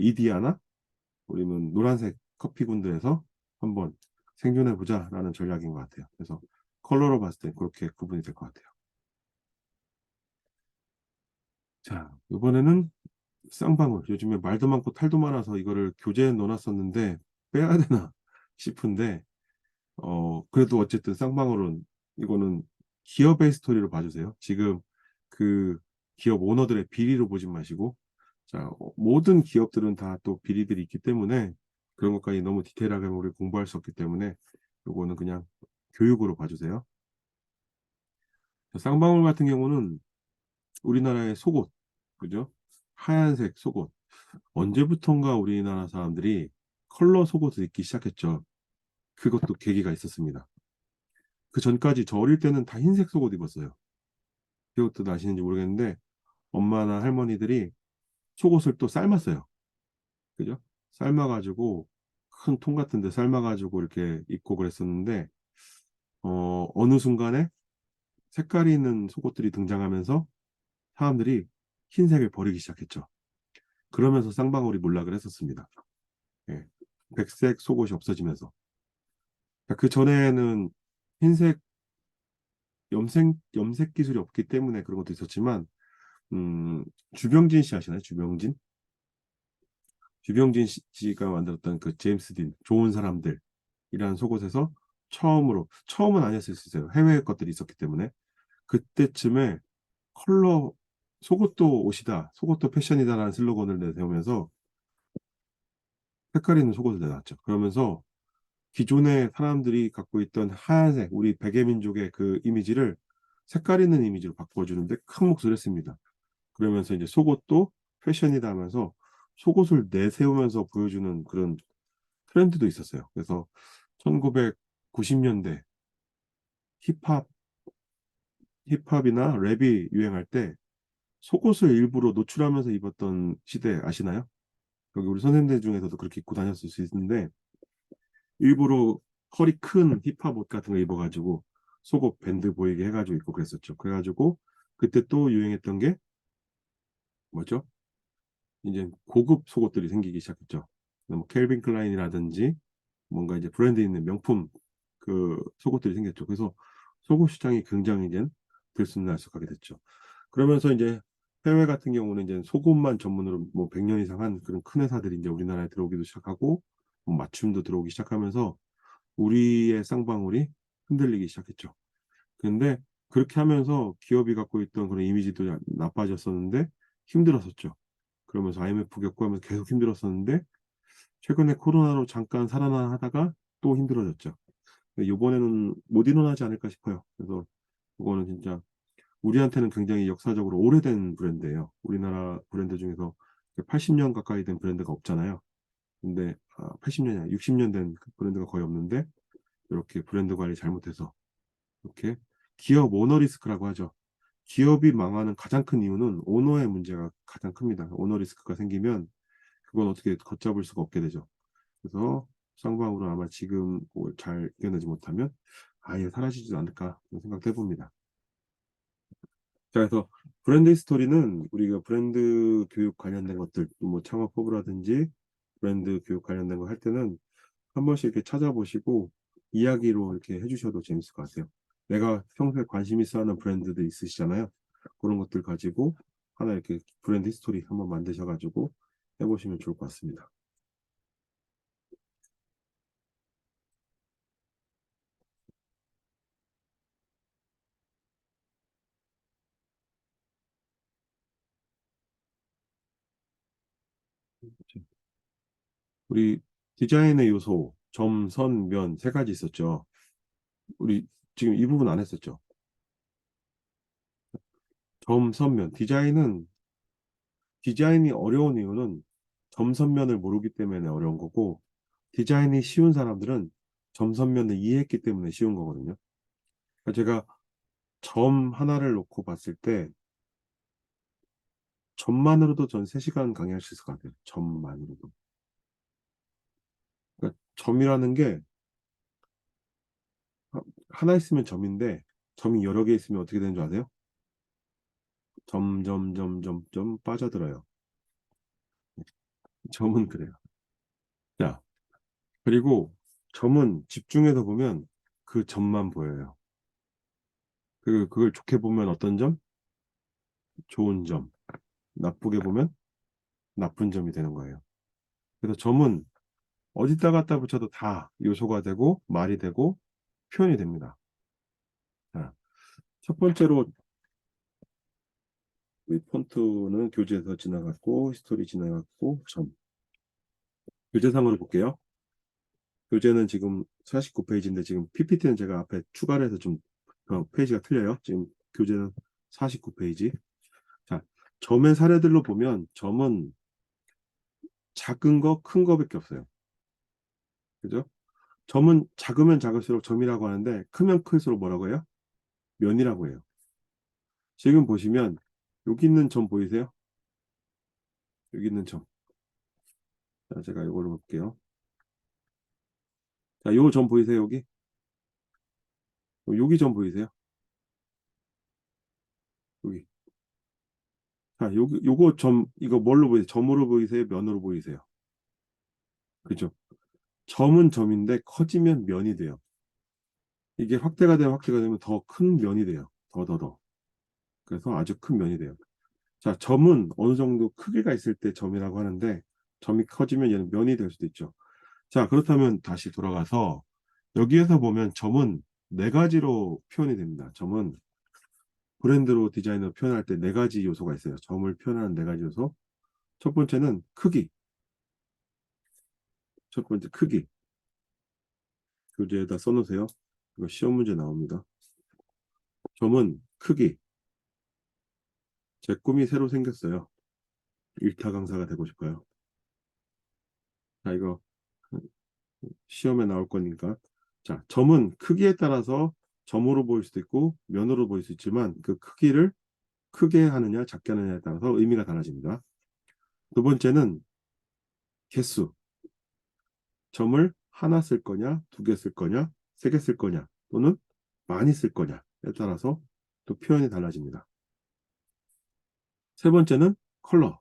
이디야나 우리는 노란색 커피 군대에서 한번 생존해 보자라는 전략인 것 같아요. 그래서 컬러로 봤을 때 그렇게 구분이 될 것 같아요. 자, 이번에는 쌍방울. 요즘에 말도 많고 탈도 많아서 이거를 교재에 넣어놨었는데 빼야 되나 싶은데, 그래도 어쨌든 쌍방울은, 이거는 기업의 스토리로 봐주세요. 지금 그 기업 오너들의 비리로 보지 마시고, 자, 모든 기업들은 다 또 비리들이 있기 때문에 그런 것까지 너무 디테일하게 우리 공부할 수 없기 때문에 요거는 그냥 교육으로 봐주세요. 쌍방울 같은 경우는 우리나라의 속옷, 그죠? 하얀색 속옷. 언제부턴가 우리나라 사람들이 컬러 속옷을 입기 시작했죠. 그것도 계기가 있었습니다. 그 전까지 저 어릴 때는 다 흰색 속옷 입었어요. 그것도 아시는지 모르겠는데 엄마나 할머니들이 속옷을 또 삶았어요. 그죠? 삶아가지고 큰 통 같은 데 삶아가지고 이렇게 입고 그랬었는데, 어느 순간에 색깔이 있는 속옷들이 등장하면서 사람들이 흰색을 버리기 시작했죠. 그러면서 쌍방울이 몰락을 했었습니다. 예. 백색 속옷이 없어지면서. 그 전에는 흰색 염색 기술이 없기 때문에 그런 것도 있었지만, 주병진 씨 아시나요? 주병진 씨가 만들었던 그 제임스 딘, 좋은 사람들. 이라는 속옷에서 처음은 아니었을 수 있어요. 해외 것들이 있었기 때문에. 그때쯤에 컬러, 속옷도 옷이다, 속옷도 패션이다라는 슬로건을 내세우면서 색깔 있는 속옷을 내놨죠. 그러면서 기존의 사람들이 갖고 있던 하얀색, 우리 백예민족의 그 이미지를 색깔 있는 이미지로 바꿔주는데 큰 목소리를 했습니다. 그러면서 이제 속옷도 패션이다 하면서 속옷을 내세우면서 보여주는 그런 트렌드도 있었어요. 그래서 1990년대 힙합이나 랩이 유행할 때 속옷을 일부러 노출하면서 입었던 시대 아시나요? 여기 우리 선생님들 중에서도 그렇게 입고 다녔을 수 있는데 일부러 허리 큰 힙합 옷 같은 거 입어가지고 속옷 밴드 보이게 해가지고 입고 그랬었죠. 그래가지고 그때 또 유행했던 게 뭐죠? 이제 고급 속옷들이 생기기 시작했죠. 뭐 캘빈 클라인이라든지 뭔가 이제 브랜드 있는 명품 그 속옷들이 생겼죠. 그래서 속옷 시장이 굉장히 이제 들쑥날쑥하게 됐죠. 그러면서 이제 해외 같은 경우는 이제 속옷만 전문으로 뭐 100년 이상 한 그런 큰 회사들이 이제 우리나라에 들어오기도 시작하고 뭐 맞춤도 들어오기 시작하면서 우리의 쌍방울이 흔들리기 시작했죠. 근데 그렇게 하면서 기업이 갖고 있던 그런 이미지도 나빠졌었는데 힘들었었죠. 그러면서 IMF 겪고하면서 계속 힘들었었는데 최근에 코로나로 잠깐 살아나다가 또 힘들어졌죠. 이번에는 못 일어나지 않을까 싶어요. 그래서 이거는 진짜 우리한테는 굉장히 역사적으로 오래된 브랜드예요. 우리나라 브랜드 중에서 80년 가까이 된 브랜드가 없잖아요. 근데 80년이 아니라 60년 된 브랜드가 거의 없는데 이렇게 브랜드 관리 잘못해서 이렇게 기업 오너 리스크라고 하죠. 기업이 망하는 가장 큰 이유는 오너의 문제가 가장 큽니다. 오너 리스크가 생기면 그건 어떻게 걷잡을 수가 없게 되죠. 그래서 쌍방울은 아마 지금 잘 이겨내지 못하면 아예 사라지지 않을까 생각도 해봅니다. 자, 그래서 브랜드 히스토리는 우리가 브랜드 교육 관련된 것들, 뭐 창업 허브라든지 브랜드 교육 관련된 거 할 때는 한 번씩 이렇게 찾아보시고 이야기로 이렇게 해주셔도 재밌을 것 같아요. 내가 평소에 관심 있어 하는 브랜드들 있으시잖아요. 그런 것들 가지고 하나 이렇게 브랜드 히스토리 한번 만드셔가지고 해보시면 좋을 것 같습니다. 우리 디자인의 요소, 점, 선, 면 세 가지 있었죠. 우리 지금 이 부분 안 했었죠. 점, 선, 면. 디자인이 어려운 이유는 점, 선, 면을 모르기 때문에 어려운 거고 디자인이 쉬운 사람들은 점, 선, 면을 이해했기 때문에 쉬운 거거든요. 그러니까 제가 점 하나를 놓고 봤을 때 점만으로도 전 3시간 강의할 수 있을 것 같아요. 점만으로도. 그러니까 점이라는 게 하나 있으면 점인데 점이 여러 개 있으면 어떻게 되는 줄 아세요? 점 빠져들어요. 점은 그래요. 자, 그리고 점은 집중해서 보면 그 점만 보여요. 그걸 좋게 보면 어떤 점? 좋은 점. 나쁘게 보면 나쁜 점이 되는 거예요. 그래서 점은 어디다 갖다 붙여도 다 요소가 되고 말이 되고 표현이 됩니다. 자, 첫 번째로 우리 폰트는 교재에서 지나갔고 히스토리 지나갔고 점. 교재상으로 볼게요. 교재는 지금 49페이지인데 지금 PPT는 제가 앞에 추가를 해서 좀 페이지가 틀려요. 지금 교재는 49페이지. 자, 점의 사례들로 보면 점은 작은 거, 큰 거밖에 없어요. 그죠? 점은 작으면 작을수록 점이라고 하는데 크면 클수록 뭐라고 해요? 면이라고 해요. 지금 보시면 여기 있는 점 보이세요? 여기 있는 점. 자, 제가 이걸로 볼게요. 자, 요 점 보이세요? 여기 점 보이세요? 여기. 자, 요거 점, 이거 뭘로 보이세요? 점으로 보이세요? 면으로 보이세요? 그죠? 점은 점인데 커지면 면이 돼요. 이게 확대가 되면 더 큰 면이 돼요. 더. 그래서 아주 큰 면이 돼요. 자, 점은 어느 정도 크기가 있을 때 점이라고 하는데 점이 커지면 얘는 면이 될 수도 있죠. 자, 그렇다면 다시 돌아가서 여기에서 보면 점은 네 가지로 표현이 됩니다. 점은 브랜드로 디자인으로 표현할 때 네 가지 요소가 있어요. 점을 표현하는 네 가지 요소. 첫 번째는 크기. 첫 번째 크기. 교재에다 써놓으세요. 이거 시험 문제 나옵니다. 점은 크기. 제 꿈이 새로 생겼어요. 일타 강사가 되고 싶어요. 자, 이거 시험에 나올 거니까. 자, 점은 크기에 따라서 점으로 보일 수도 있고 면으로 보일 수 있지만 그 크기를 크게 하느냐 작게 하느냐에 따라서 의미가 달라집니다. 두 번째는 개수. 점을 하나 쓸 거냐, 두 개 쓸 거냐, 세 개 쓸 거냐, 또는 많이 쓸 거냐에 따라서 또 표현이 달라집니다. 세 번째는 컬러.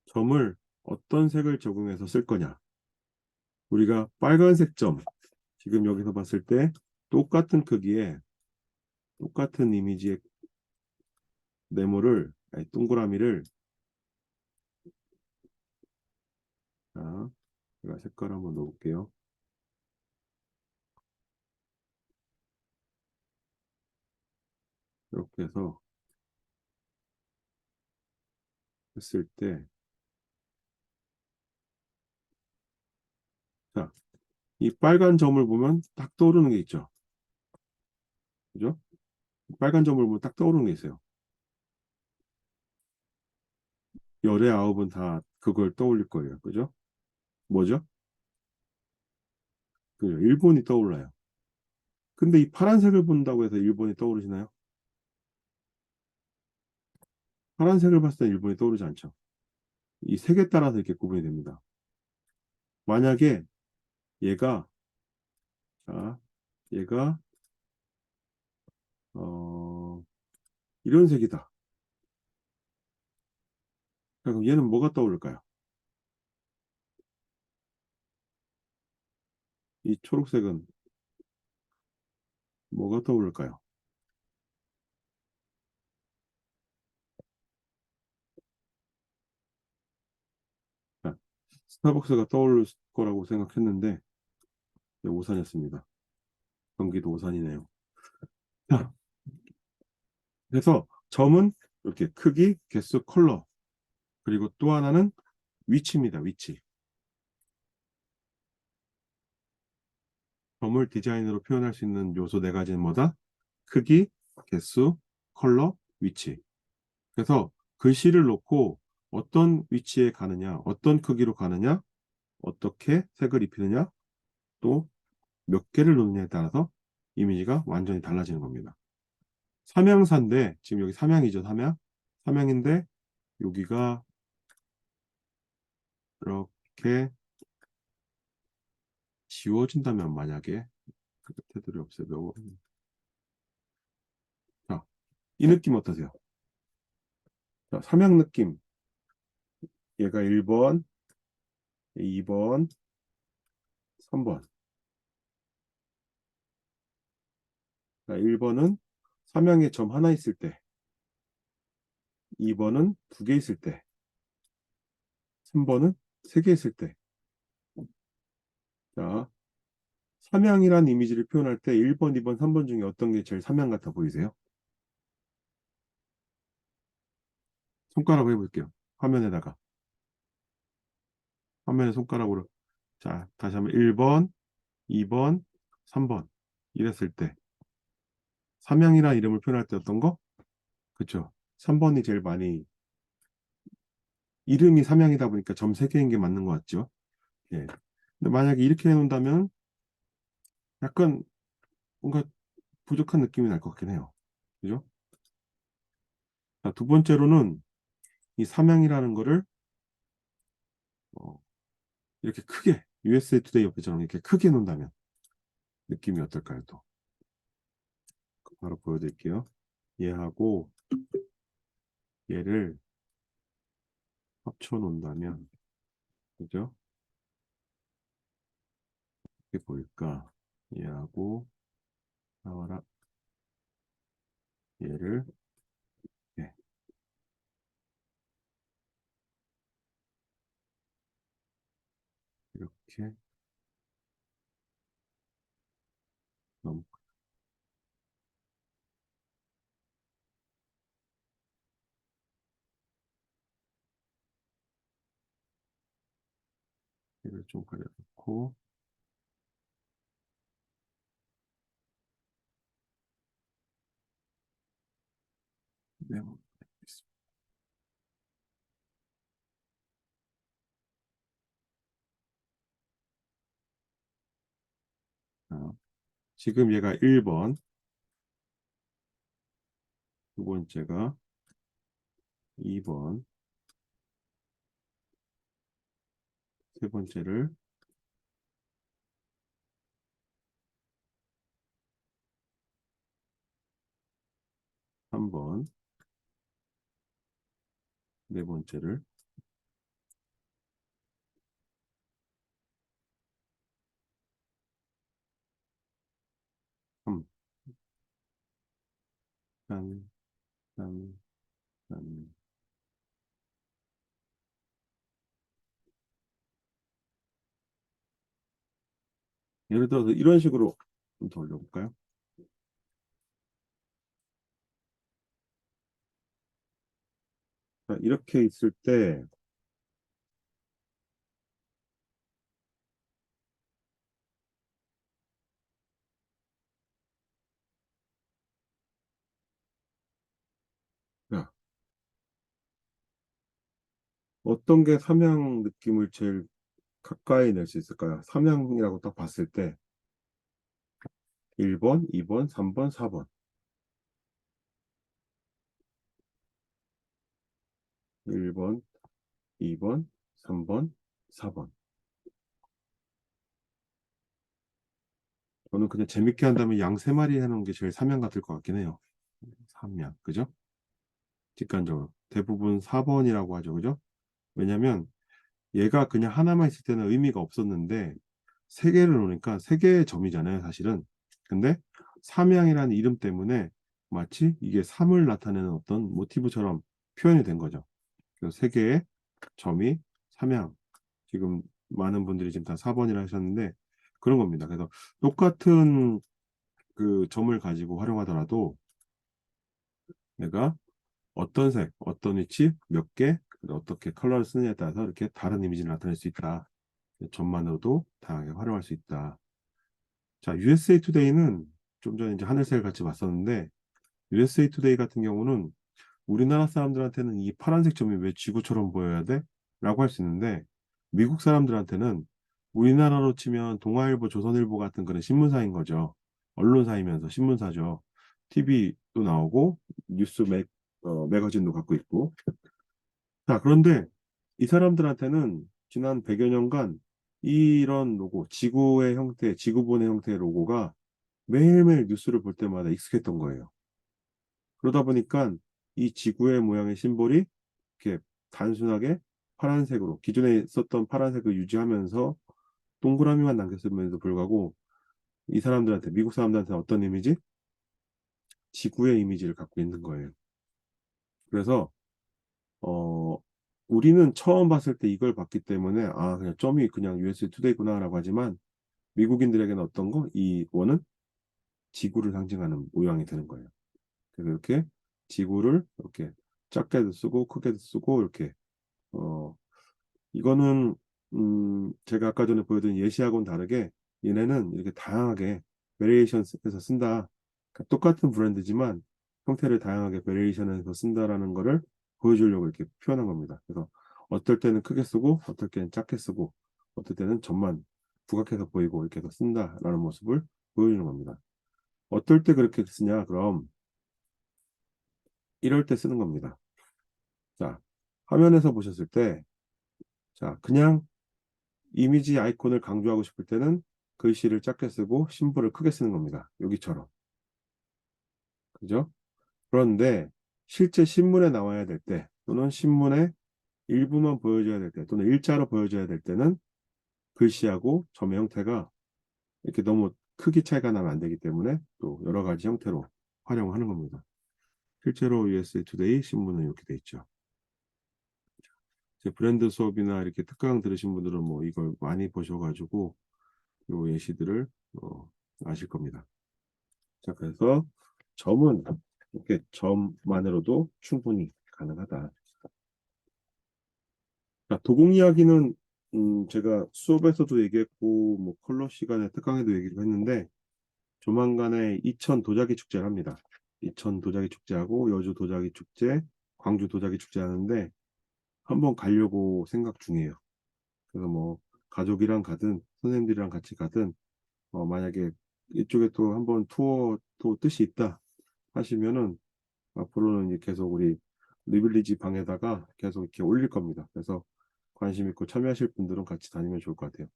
점을 어떤 색을 적용해서 쓸 거냐. 우리가 빨간색 점, 지금 여기서 봤을 때 똑같은 크기에 똑같은 이미지의 네모를, 아니, 동그라미를, 자, 제가 색깔 한번 넣어볼게요. 이렇게 해서 했을 때, 자, 이 빨간 점을 보면 딱 떠오르는 게 있죠. 그죠? 빨간 점을 보면 딱 떠오르는 게 있어요. 열의 아홉은 다 그걸 떠올릴 거예요. 그죠? 뭐죠? 그죠? 일본이 떠올라요. 근데 이 파란색을 본다고 해서 일본이 떠오르시나요? 파란색을 봤을 때 일본이 떠오르지 않죠. 이 색에 따라서 이렇게 구분이 됩니다. 만약에 얘가, 자, 얘가, 어, 이런 색이다. 그럼 얘는 뭐가 떠오를까요? 이 초록색은 뭐가 떠오를까요? 자, 스타벅스가 떠오를 거라고 생각했는데, 네, 오산이었습니다. 경기도 오산이네요. 자, 그래서 점은 이렇게 크기, 개수, 컬러, 그리고 또 하나는 위치입니다. 위치. 점을 디자인으로 표현할 수 있는 요소 네 가지는 뭐다? 크기, 개수, 컬러, 위치. 그래서 글씨를 놓고 어떤 위치에 가느냐, 어떤 크기로 가느냐, 어떻게 색을 입히느냐, 또 몇 개를 놓느냐에 따라서 이미지가 완전히 달라지는 겁니다. 삼양사인데, 지금 여기 삼양이죠, 삼양? 삼양인데, 여기가 이렇게 지워진다면 만약에 그 테두리 없애고, 자, 이 느낌 어떠세요? 자, 삼양 느낌. 얘가 1번, 2번, 3번. 자, 1번은 삼양에 점 하나 있을 때, 2번은 두 개 있을 때, 3번은 세 개 있을 때. 자, 삼양이란 이미지를 표현할 때 1번, 2번, 3번 중에 어떤 게 제일 삼양 같아 보이세요? 손가락으로 해볼게요. 화면에다가. 화면에 손가락으로. 자, 다시 한번 1번, 2번, 3번. 이랬을 때. 삼양이란 이름을 표현할 때 어떤 거? 그쵸. 3번이 제일 많이, 이름이 삼양이다 보니까 점 3개인 게 맞는 것 같죠? 예. 근데 만약에 이렇게 해놓는다면 약간 뭔가 부족한 느낌이 날 것 같긴 해요. 그죠? 자, 두 번째로는 이 삼양이라는 거를 어, 이렇게 크게 USA 투데이 옆에처럼 이렇게 크게 놓는다면 느낌이 어떨까요? 또 바로 보여드릴게요. 얘하고 얘를 합쳐 놓는다면 그죠? 어떻게 보일까? 얘하고 나와라 얘를 네, 이렇게 얘를 좀 가려놓고 네, 자, 지금 얘가 1번, 두 번째가 2번, 세 번째를 3번, 네 번째를 3, 3, 3, 3. 예를 들어서 이런 식으로 좀 더 올려볼까요? 자, 이렇게 있을 때 자, 어떤 게 삼양 느낌을 제일 가까이 낼 수 있을까요? 삼양이라고 딱 봤을 때 1번, 2번, 3번, 4번. 1번, 2번, 3번, 4번. 저는 그냥 재밌게 한다면 양 3마리 해놓은 게 제일 삼양 같을 것 같긴 해요. 삼양, 그죠? 직관적으로. 대부분 4번이라고 하죠, 그죠? 왜냐면 얘가 그냥 하나만 있을 때는 의미가 없었는데 3개를 놓으니까 3개의 점이잖아요, 사실은. 근데 삼양이라는 이름 때문에 마치 이게 3을 나타내는 어떤 모티브처럼 표현이 된 거죠. 그래서 3개의 점이 삼양. 지금 많은 분들이 지금 다 4번이라 하셨는데 그런 겁니다. 그래서 똑같은 그 점을 가지고 활용하더라도 내가 어떤 색, 어떤 위치, 몇 개, 어떻게 컬러를 쓰느냐에 따라서 이렇게 다른 이미지를 나타낼 수 있다. 점만으로도 다양하게 활용할 수 있다. 자, USA 투데이는 좀 전에 이제 하늘색을 같이 봤었는데 USA 투데이 같은 경우는 우리나라 사람들한테는 이 파란색 점이 왜 지구처럼 보여야 돼? 라고 할 수 있는데 미국 사람들한테는 우리나라로 치면 동아일보, 조선일보 같은 그런 신문사인 거죠. 언론사이면서 신문사죠. TV도 나오고 뉴스 매거진도 갖고 있고. 자, 그런데 이 사람들한테는 지난 100여 년간 이런 로고, 지구의 형태, 지구본의 형태의 로고가 매일매일 뉴스를 볼 때마다 익숙했던 거예요. 그러다 보니까 이 지구의 모양의 심볼이 이렇게 단순하게 파란색으로 기존에 썼던 파란색을 유지하면서 동그라미만 남겼음에도 불구하고 이 사람들한테 미국 사람들한테 어떤 이미지? 지구의 이미지를 갖고 있는 거예요. 그래서 우리는 처음 봤을 때 이걸 봤기 때문에 아 그냥 점이 그냥 USA 투데이구나라고 하지만 미국인들에게는 어떤 거? 이 원은 지구를 상징하는 모양이 되는 거예요. 그래서 이렇게 지구를 이렇게 작게도 쓰고 크게도 쓰고 이렇게 어 이거는 제가 아까 전에 보여드린 예시하고는 다르게 얘네는 이렇게 다양하게 베리에이션해서 쓴다. 그러니까 똑같은 브랜드지만 형태를 다양하게 베리에이션해서 쓴다라는 거를 보여주려고 이렇게 표현한 겁니다. 그래서 어떨 때는 크게 쓰고 어떨 때는 작게 쓰고 어떨 때는 점만 부각해서 보이고 이렇게 해서 쓴다라는 모습을 보여주는 겁니다. 어떨 때 그렇게 쓰냐? 그럼 이럴 때 쓰는 겁니다. 자, 화면에서 보셨을 때 자, 그냥 이미지 아이콘을 강조하고 싶을 때는 글씨를 작게 쓰고 심볼을 크게 쓰는 겁니다. 여기처럼. 그죠? 그런데 실제 신문에 나와야 될 때 또는 신문의 일부만 보여줘야 될 때 또는 일자로 보여줘야 될 때는 글씨하고 점의 형태가 이렇게 너무 크기 차이가 나면 안 되기 때문에 또 여러 가지 형태로 활용하는 겁니다. 실제로 USA Today 신문은 이렇게 돼 있죠. 브랜드 수업이나 이렇게 특강 들으신 분들은 뭐 이걸 많이 보셔가지고 요 예시들을 아실 겁니다. 자, 그래서 점은 이렇게 점만으로도 충분히 가능하다. 자, 도공 이야기는 제가 수업에서도 얘기했고, 뭐, 컬러 시간에 특강에도 얘기를 했는데, 조만간에 이천 도자기 축제를 합니다. 이천 도자기 축제하고, 여주 도자기 축제, 광주 도자기 축제 하는데, 한번 가려고 생각 중이에요. 그래서 뭐, 가족이랑 가든, 선생님들이랑 같이 가든, 만약에 이쪽에 또 한번 투어 또 뜻이 있다 하시면은, 앞으로는 이제 계속 우리 리빌리지 방에다가 계속 이렇게 올릴 겁니다. 그래서 관심 있고 참여하실 분들은 같이 다니면 좋을 것 같아요.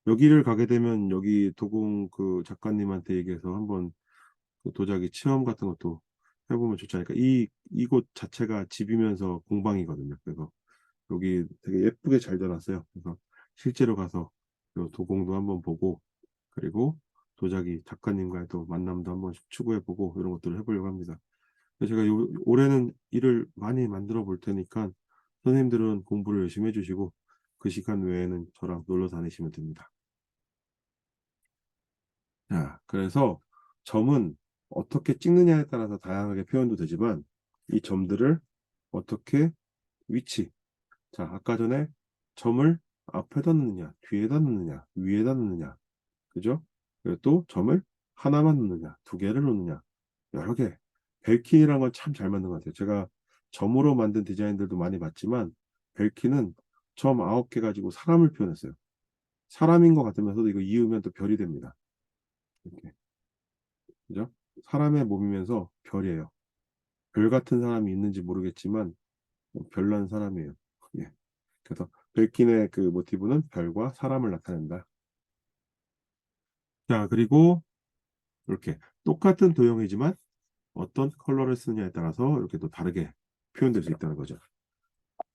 여기를 가게 되면 여기 도공 그 작가님한테 얘기해서 한번 그 도자기 체험 같은 것도 해보면 좋지 않을까. 이곳 자체가 집이면서 공방이거든요. 그래서 여기 되게 예쁘게 잘 돼놨어요. 그래서 실제로 가서 요 도공도 한번 보고 그리고 도자기 작가님과의 또 만남도 한번 추구해보고 이런 것들을 해보려고 합니다. 제가 올해는 일을 많이 만들어 볼 테니까 선생님들은 공부를 열심히 해주시고 그 시간 외에는 저랑 놀러 다니시면 됩니다. 자, 그래서 점은 어떻게 찍느냐에 따라서 다양하게 표현도 되지만 이 점들을 어떻게 위치. 자, 아까 전에 점을 앞에다 넣느냐, 뒤에다 넣느냐, 위에다 넣느냐. 그죠? 그리고 또 점을 하나만 넣느냐, 두 개를 넣느냐, 여러 개. 벨킨이라는 건 참 잘 만든 것 같아요. 제가 점으로 만든 디자인들도 많이 봤지만 벨킨은 점 9개 가지고 사람을 표현했어요. 사람인 것 같으면서도 이거 이으면 또 별이 됩니다. 이렇게. 그죠? 사람의 몸이면서 별이에요. 별 같은 사람이 있는지 모르겠지만 별난 사람이에요. 예. 그래서 벨킨의 그 모티브는 별과 사람을 나타낸다. 자, 그리고 이렇게 똑같은 도형이지만 어떤 컬러를 쓰느냐에 따라서 이렇게 또 다르게 표현될 수 있다는 거죠.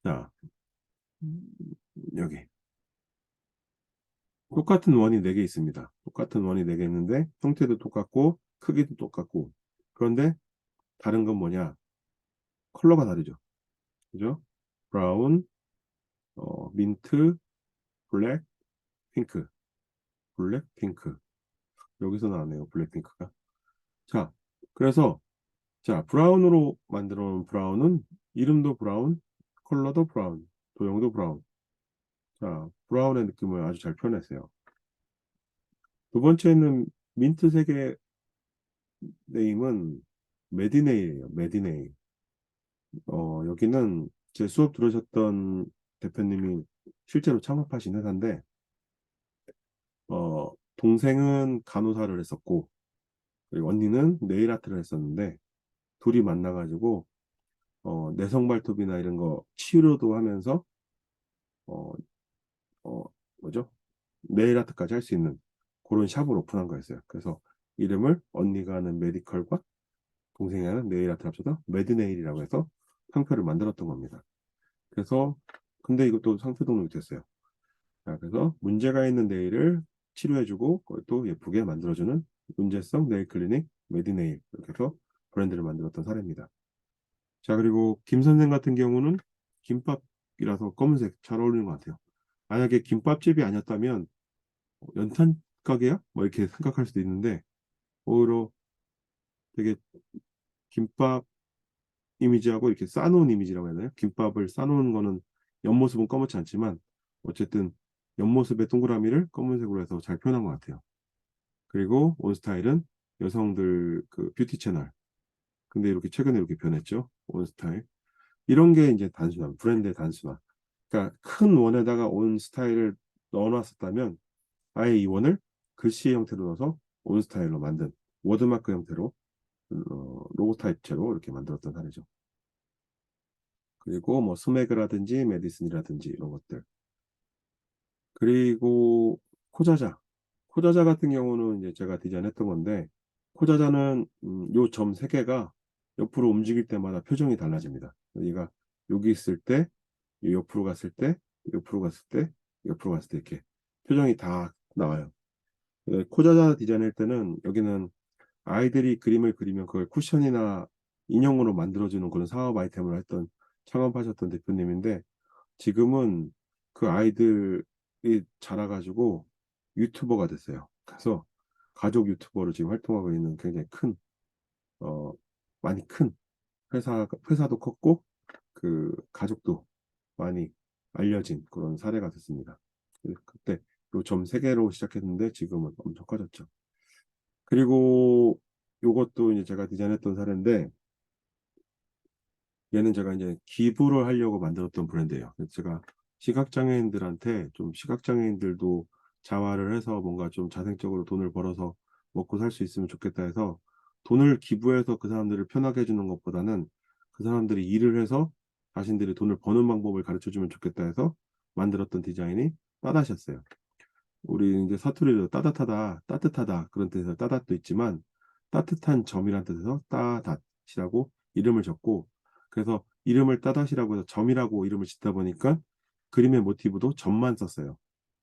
자, 여기 똑같은 원이 4개 있습니다. 똑같은 원이 4개 있는데 형태도 똑같고 크기도 똑같고 그런데 다른 건 뭐냐? 컬러가 다르죠. 그죠? 브라운, 민트, 블랙, 핑크, 블랙, 핑크. 여기서 나왔네요. 블랙, 핑크가. 자, 그래서 자, 브라운으로 만들어 놓은 브라운은 이름도 브라운, 컬러도 브라운, 도형도 브라운. 자, 브라운의 느낌을 아주 잘 표현했어요. 두 번째는 민트색의 네임은 메디네일이에요. 메디네일. 여기는 제 수업 들으셨던 대표님이 실제로 창업하신 회사인데, 동생은 간호사를 했었고, 그리고 언니는 네일 아트를 했었는데, 둘이 만나가지고, 내성 발톱이나 이런 거 치료도 하면서, 어, 어, 뭐죠? 네일 아트까지 할 수 있는 그런 샵을 오픈한 거였어요. 그래서 이름을 언니가 하는 메디컬과 동생이 하는 네일 아트 합쳐서 매드네일이라고 해서 상표를 만들었던 겁니다. 그래서 근데 이것도 상표 등록이 됐어요. 자, 그래서 문제가 있는 네일을 치료해주고 그것도 예쁘게 만들어주는 문제성 네일 클리닉 매드네일 이렇게 해서 브랜드를 만들었던 사례입니다. 자, 그리고 김 선생 같은 경우는 김밥이라서 검은색 잘 어울리는 것 같아요. 만약에 김밥집이 아니었다면 연탄 가게야? 뭐 이렇게 생각할 수도 있는데 오히려 되게 김밥 이미지하고 이렇게 싸놓은 이미지라고 해야 되나요? 김밥을 싸놓은 거는 옆모습은 검은치 않지만 어쨌든 옆모습의 동그라미를 검은색으로 해서 잘 표현한 것 같아요. 그리고 온스타일은 여성들 그 뷰티 채널. 근데 이렇게 최근에 이렇게 변했죠. 온스타일. 이런 게 이제 단순함, 브랜드의 단순함. 그러니까 큰 원에다가 온스타일을 넣어놨었다면 아예 이 원을 글씨 형태로 넣어서 온스타일로 만든 워드마크 형태로 로고 타입체로 이렇게 만들었던 사례죠. 그리고 뭐 스매그라든지 메디슨이라든지 이런 것들. 그리고 코자자. 코자자 같은 경우는 이제 제가 디자인했던 건데 코자자는 요 점 3개가 옆으로 움직일 때마다 표정이 달라집니다. 얘가 여기 있을 때, 옆으로 갔을 때, 옆으로 갔을 때, 옆으로 갔을 때 이렇게 표정이 다 나와요. 코자자 디자인할 때는 여기는 아이들이 그림을 그리면 그걸 쿠션이나 인형으로 만들어주는 그런 사업 아이템을 했던 창업하셨던 대표님인데 지금은 그 아이들이 자라가지고 유튜버가 됐어요. 그래서 가족 유튜버로 지금 활동하고 있는 굉장히 큰, 어, 많이 큰 회사도 컸고 그 가족도 많이 알려진 그런 사례가 됐습니다. 그때 요 점 3개로 시작했는데 지금은 엄청 커졌죠. 그리고 요것도 이제 제가 디자인했던 사례인데 얘는 제가 이제 기부를 하려고 만들었던 브랜드예요. 그래서 제가 시각장애인들한테 좀 시각장애인들도 자활을 해서 뭔가 좀 자생적으로 돈을 벌어서 먹고 살 수 있으면 좋겠다 해서 돈을 기부해서 그 사람들을 편하게 해주는 것보다는 그 사람들이 일을 해서 자신들이 돈을 버는 방법을 가르쳐 주면 좋겠다 해서 만들었던 디자인이 따다시였어요. 우리 이제 사투리로 따뜻하다, 따뜻하다 그런 뜻에서 따뜻도 있지만 따뜻한 점이란 뜻에서 따닷이라고 이름을 적고 그래서 이름을 따닷이라고 해서 점이라고 이름을 짓다 보니까 그림의 모티브도 점만 썼어요.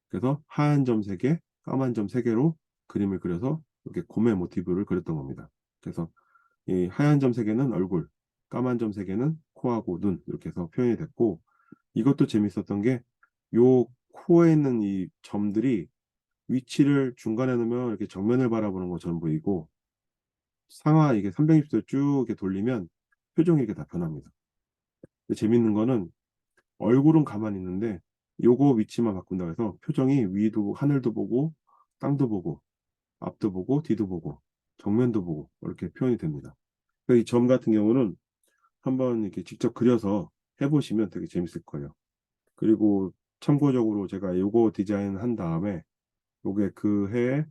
그래서 하얀 점 3개, 까만 점 3개로 그림을 그려서 이렇게 곰의 모티브를 그렸던 겁니다. 그래서 이 하얀 점 3개는 얼굴, 까만 점 3개는 코하고 눈 이렇게 해서 표현이 됐고 이것도 재밌었던 게 요 코에 있는 이 점들이 위치를 중간에 놓으면 이렇게 정면을 바라보는 것처럼 보이고 상하 이게 360도 쭉 이렇게 돌리면 표정이 이렇게 다 변합니다. 근데 재밌는 거는 얼굴은 가만히 있는데 요거 위치만 바꾼다고 해서 표정이 위도 하늘도 보고 땅도 보고 앞도 보고 뒤도 보고 정면도 보고 이렇게 표현이 됩니다. 이 점 같은 경우는 한번 이렇게 직접 그려서 해보시면 되게 재밌을 거예요. 그리고 참고적으로 제가 요거 디자인 한 다음에 요게 그 해에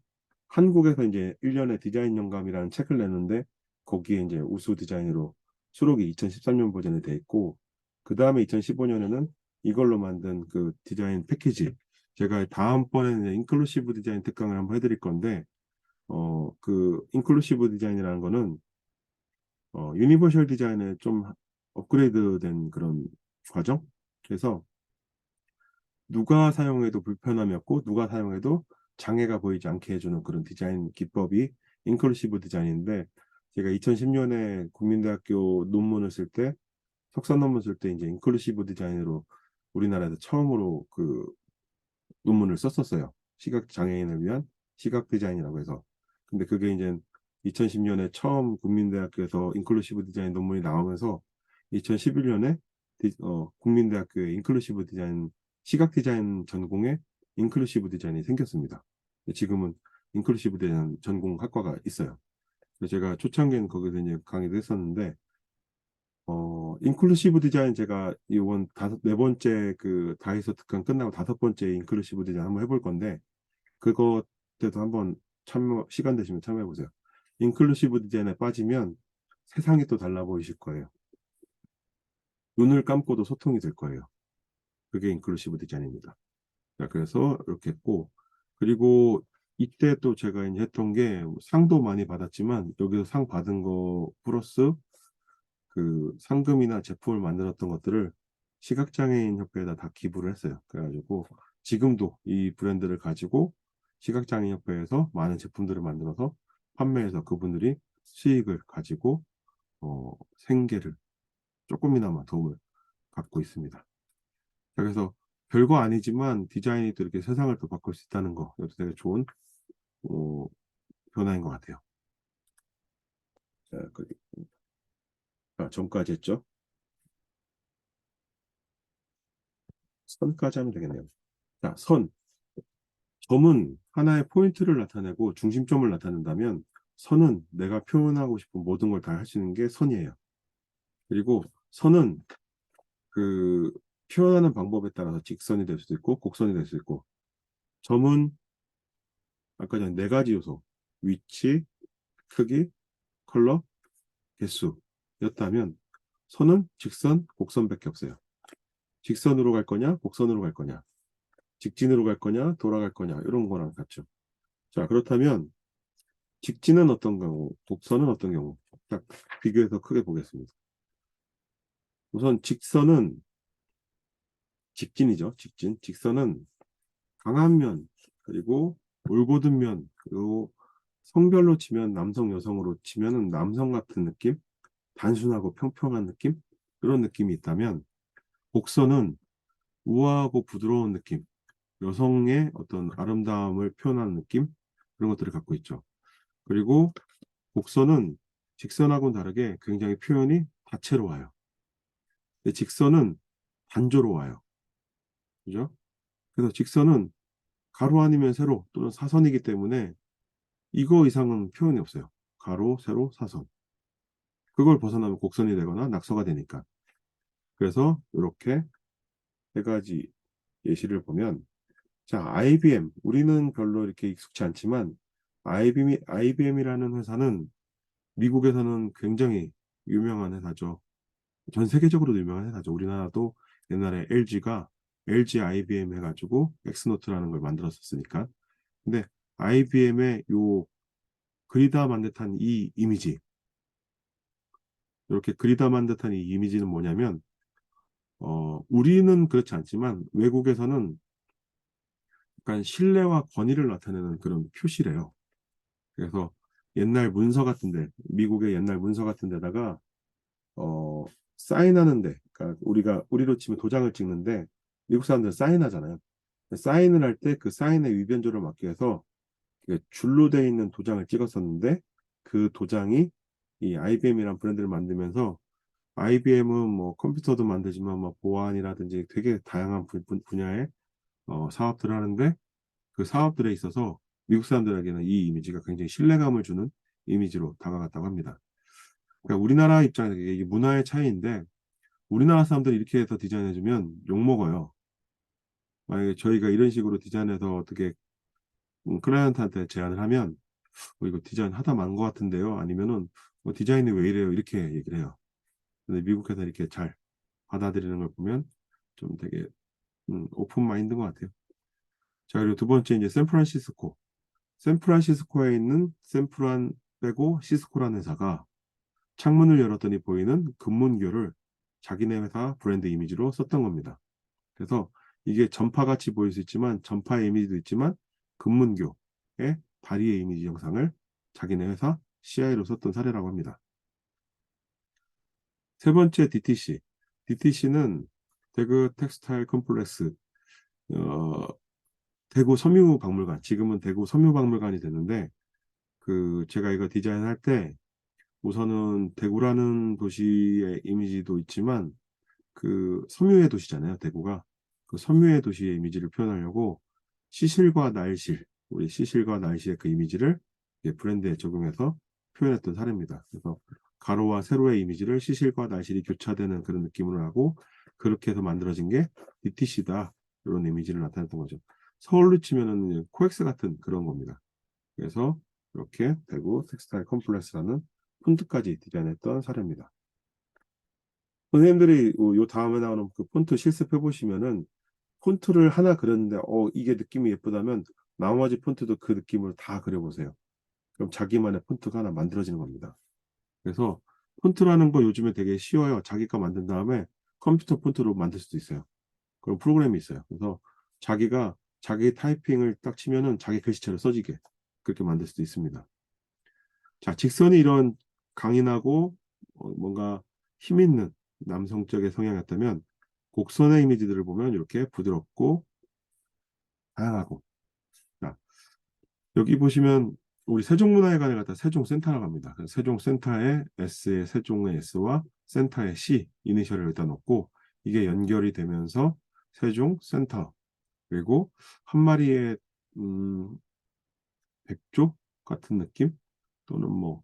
한국에서 이제 1년의 디자인 영감이라는 책을 냈는데 거기에 이제 우수 디자인으로 수록이 2013년 버전에 돼 있고 그 다음에 2015년에는 이걸로 만든 그 디자인 패키지 제가 다음번에는 인클루시브 디자인 특강을 한번 해드릴 건데 그 인클루시브 디자인이라는 거는 유니버셜 디자인에 좀 업그레이드된 그런 과정 그래서 누가 사용해도 불편함이 없고 누가 사용해도 장애가 보이지 않게 해주는 그런 디자인 기법이 인클루시브 디자인인데 제가 2010년에 국민대학교 논문을 쓸 때 석사 논문 쓸 때 이제 인클루시브 디자인으로 우리나라에서 처음으로 그 논문을 썼었어요. 시각 장애인을 위한 시각 디자인이라고 해서. 근데 그게 이제 2010년에 처음 국민대학교에서 인클루시브 디자인 논문이 나오면서 2011년에 국민대학교에 인클루시브 디자인 시각 디자인 전공에 인클루시브 디자인이 생겼습니다. 지금은 인클루시브 디자인 전공 학과가 있어요. 그래서 제가 초창기에는 거기서 이제 강의도 했었는데 인클루시브 디자인 제가 이번 네 번째 그 다이소 특강 끝나고 5번째 인클루시브 디자인 한번 해볼 건데 그것 때도 한번 시간 되시면 참여해 보세요. 인클루시브 디자인에 빠지면 세상이 또 달라 보이실 거예요. 눈을 감고도 소통이 될 거예요. 그게 인클루시브 디자인입니다. 자, 그래서 이렇게 했고 그리고 이때 또 제가 이제 했던 게 상도 많이 받았지만 여기서 상 받은 거 플러스 그 상금이나 제품을 만들었던 것들을 시각장애인 협회에다 다 기부를 했어요. 그래가지고 지금도 이 브랜드를 가지고 시각장애인 협회에서 많은 제품들을 만들어서 판매해서 그분들이 수익을 가지고 생계를 조금이나마 도움을 받고 있습니다. 자, 그래서 별거 아니지만 디자인이 또 이렇게 세상을 또 바꿀 수 있다는 거 이것도 되게 좋은 변화인 것 같아요. 자, 점까지 했죠. 선까지 하면 되겠네요. 자, 선. 점은 하나의 포인트를 나타내고 중심점을 나타낸다면 선은 내가 표현하고 싶은 모든 걸 다 할 수 있는 게 선이에요. 그리고 선은 그 표현하는 방법에 따라서 직선이 될 수도 있고 곡선이 될 수 있고 점은 아까 전에 4가지 요소 위치, 크기, 컬러, 개수였다면 선은 직선, 곡선밖에 없어요. 직선으로 갈 거냐, 곡선으로 갈 거냐, 직진으로 갈 거냐, 돌아갈 거냐 이런 거랑 같죠. 자, 그렇다면 직진은 어떤 경우, 곡선은 어떤 경우 딱 비교해서 크게 보겠습니다. 우선 직선은 직진이죠. 직진. 직선은 강한 면 그리고 올곧은 면 그리고 성별로 치면 남성 여성으로 치면은 남성 같은 느낌 단순하고 평평한 느낌 그런 느낌이 있다면 곡선은 우아하고 부드러운 느낌 여성의 어떤 아름다움을 표현하는 느낌 그런 것들을 갖고 있죠. 그리고 곡선은 직선하고는 다르게 굉장히 표현이 다채로워요. 근데 직선은 단조로워요. 그죠? 그래서 직선은 가로 아니면 세로 또는 사선이기 때문에 이거 이상은 표현이 없어요. 가로, 세로, 사선. 그걸 벗어나면 곡선이 되거나 낙서가 되니까. 그래서 이렇게 세 가지 예시를 보면, 자, IBM. 우리는 별로 이렇게 익숙치 않지만, IBM이라는 회사는 미국에서는 굉장히 유명한 회사죠. 전 세계적으로도 유명한 회사죠. 우리나라도 옛날에 LG가 LG IBM 해가지고 엑스노트라는 걸 만들었었으니까. 근데 IBM의 요 그리다만 듯한 이 이미지, 이렇게 그리다만 듯한 이 이미지는 뭐냐면, 우리는 그렇지 않지만 외국에서는 약간 신뢰와 권위를 나타내는 그런 표시래요. 그래서 옛날 문서 같은데, 미국의 옛날 문서 같은 데다가 사인하는데, 그러니까 우리로 치면 도장을 찍는데 미국 사람들은 사인하잖아요. 사인을 할 때 그 사인의 위변조를 막기 위해서 줄로 되어 있는 도장을 찍었었는데, 그 도장이 이 IBM이라는 브랜드를 만들면서, IBM은 뭐 컴퓨터도 만들지만 뭐 보안이라든지 되게 다양한 분야의 사업들을 하는데, 그 사업들에 있어서 미국 사람들에게는 이 이미지가 굉장히 신뢰감을 주는 이미지로 다가갔다고 합니다. 그러니까 우리나라 입장에서 이게 문화의 차이인데, 우리나라 사람들이 이렇게 해서 디자인해주면 욕먹어요. 만약에 저희가 이런 식으로 디자인해서 어떻게 클라이언트한테 제안을 하면, 이거 디자인 하다 만 것 같은데요, 아니면은 디자인이 왜 이래요, 이렇게 얘기를 해요. 근데 미국에서 이렇게 잘 받아들이는 걸 보면 좀 되게 오픈 마인드인 것 같아요. 자, 그리고 두 번째 이제 샌프란시스코. 샌프란시스코에 있는 샌프란 빼고 시스코라는 회사가 창문을 열었더니 보이는 금문교를 자기네 회사 브랜드 이미지로 썼던 겁니다. 그래서 이게 전파같이 보일 수 있지만, 전파의 이미지도 있지만, 금문교의 다리의 이미지 영상을 자기네 회사 CI로 썼던 사례라고 합니다. 세 번째 DTC. DTC는 대구 텍스타일 컴플렉스, 대구 섬유박물관, 지금은 대구 섬유박물관이 됐는데, 제가 이거 디자인할 때 우선은 대구라는 도시의 이미지도 있지만, 섬유의 도시잖아요, 대구가. 그 섬유의 도시의 이미지를 표현하려고 시실과 날실, 우리 시실과 날실의 그 이미지를 브랜드에 적용해서 표현했던 사례입니다. 그래서 가로와 세로의 이미지를 시실과 날실이 교차되는 그런 느낌으로 하고, 그렇게 해서 만들어진 게 DTC다, 이런 이미지를 나타냈던 거죠. 서울로 치면은 코엑스 같은 그런 겁니다. 그래서 이렇게 대구 텍스타일 컴플렉스라는 폰트까지 디자인했던 사례입니다. 선생님들이 요 다음에 나오는 그 폰트 실습해 보시면은, 폰트를 하나 그렸는데 이게 느낌이 예쁘다면 나머지 폰트도 그 느낌을 다 그려보세요. 그럼 자기만의 폰트가 하나 만들어지는 겁니다. 그래서 폰트라는 거 요즘에 되게 쉬워요. 자기가 만든 다음에 컴퓨터 폰트로 만들 수도 있어요. 그런 프로그램이 있어요. 그래서 자기가 자기 타이핑을 딱 치면은 자기 글씨체로 써지게 그렇게 만들 수도 있습니다. 자, 직선이 이런 강인하고 뭔가 힘 있는 남성적의 성향이었다면, 곡선의 이미지들을 보면 이렇게 부드럽고 다양하고. 자, 여기 보시면 우리 세종문화회관에 갔다 세종센터라고 합니다. 그래서 세종센터에 S의 세종의 S와 센터의 C 이니셜을 여기다 넣고, 이게 연결이 되면서 세종센터, 그리고 한 마리의 백조 같은 느낌, 또는 뭐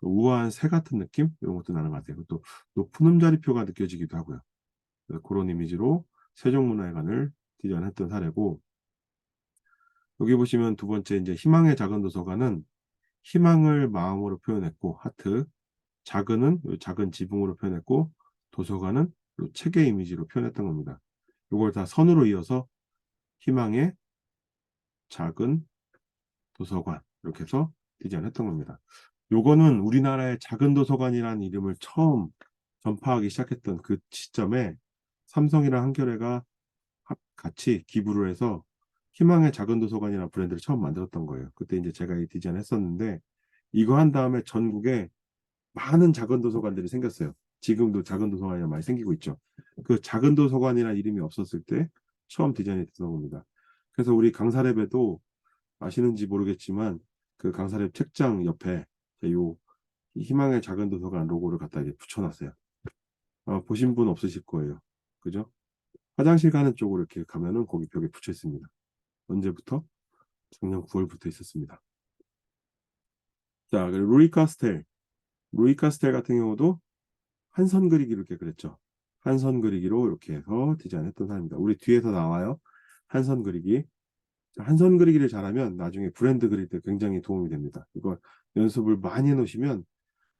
우아한 새 같은 느낌, 이런 것도 나는 것 같아요. 또 높은 음자리표가 느껴지기도 하고요. 그런 이미지로 세종문화회관을 디자인했던 사례고, 여기 보시면 두 번째 이제 희망의 작은 도서관은 희망을 마음으로 표현했고, 하트, 작은은 요 작은 지붕으로 표현했고, 도서관은 요 책의 이미지로 표현했던 겁니다. 이걸 다 선으로 이어서 희망의 작은 도서관, 이렇게 해서 디자인했던 겁니다. 요거는 우리나라의 작은 도서관이라는 이름을 처음 전파하기 시작했던 그 시점에 삼성이랑 한겨레가 같이 기부를 해서 희망의 작은 도서관이라는 브랜드를 처음 만들었던 거예요. 그때 이제 제가 이 디자인을 했었는데, 이거 한 다음에 전국에 많은 작은 도서관들이 생겼어요. 지금도 작은 도서관이 많이 생기고 있죠. 그 작은 도서관이라는 이름이 없었을 때 처음 디자인이 됐던 겁니다. 그래서 우리 강사랩에도 아시는지 모르겠지만, 그 강사랩 책장 옆에 요 희망의 작은 도서관 로고를 갖다 이제 붙여놨어요. 보신 분 없으실 거예요. 그죠? 화장실 가는 쪽으로 이렇게 가면은 거기 벽에 붙여 있습니다. 언제부터? 작년 9월부터 있었습니다. 자, 그리고 루이 카스텔. 루이 카스텔 같은 경우도 한선 그리기로 이렇게 그랬죠. 한선 그리기로 이렇게 해서 디자인했던 사람입니다. 우리 뒤에서 나와요. 한선 그리기. 자, 한선 그리기를 잘하면 나중에 브랜드 그릴 때 굉장히 도움이 됩니다. 이거 연습을 많이 해놓으시면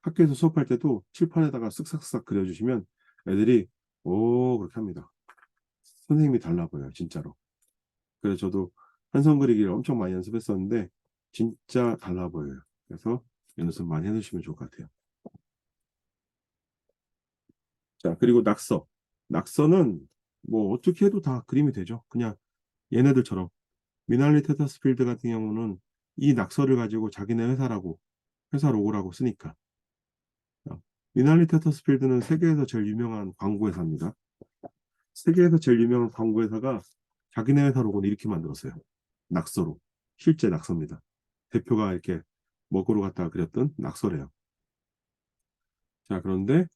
학교에서 수업할 때도 칠판에다가 쓱싹쓱싹 그려주시면 애들이 오 그렇게 합니다. 선생님이 달라 보여요, 진짜로. 그래서 저도 한선 그리기를 엄청 많이 연습했었는데 진짜 달라 보여요. 그래서 연습 많이 해두시면 좋을 것 같아요. 자, 그리고 낙서. 낙서는 뭐 어떻게 해도 다 그림이 되죠. 그냥 얘네들처럼. 미날리 테터스필드 같은 경우는 이 낙서를 가지고 자기네 회사라고, 회사 로고라고 쓰니까. 자, 미날리 테터스필드는 세계에서 제일 유명한 광고 회사입니다. 세계에서 제일 유명한 광고 회사가 자기네 회사 로고는 이렇게 만들었어요. 낙서로. 실제 낙서입니다. 대표가 이렇게 먹으러 갔다가 그렸던 낙서래요. 자, 그런데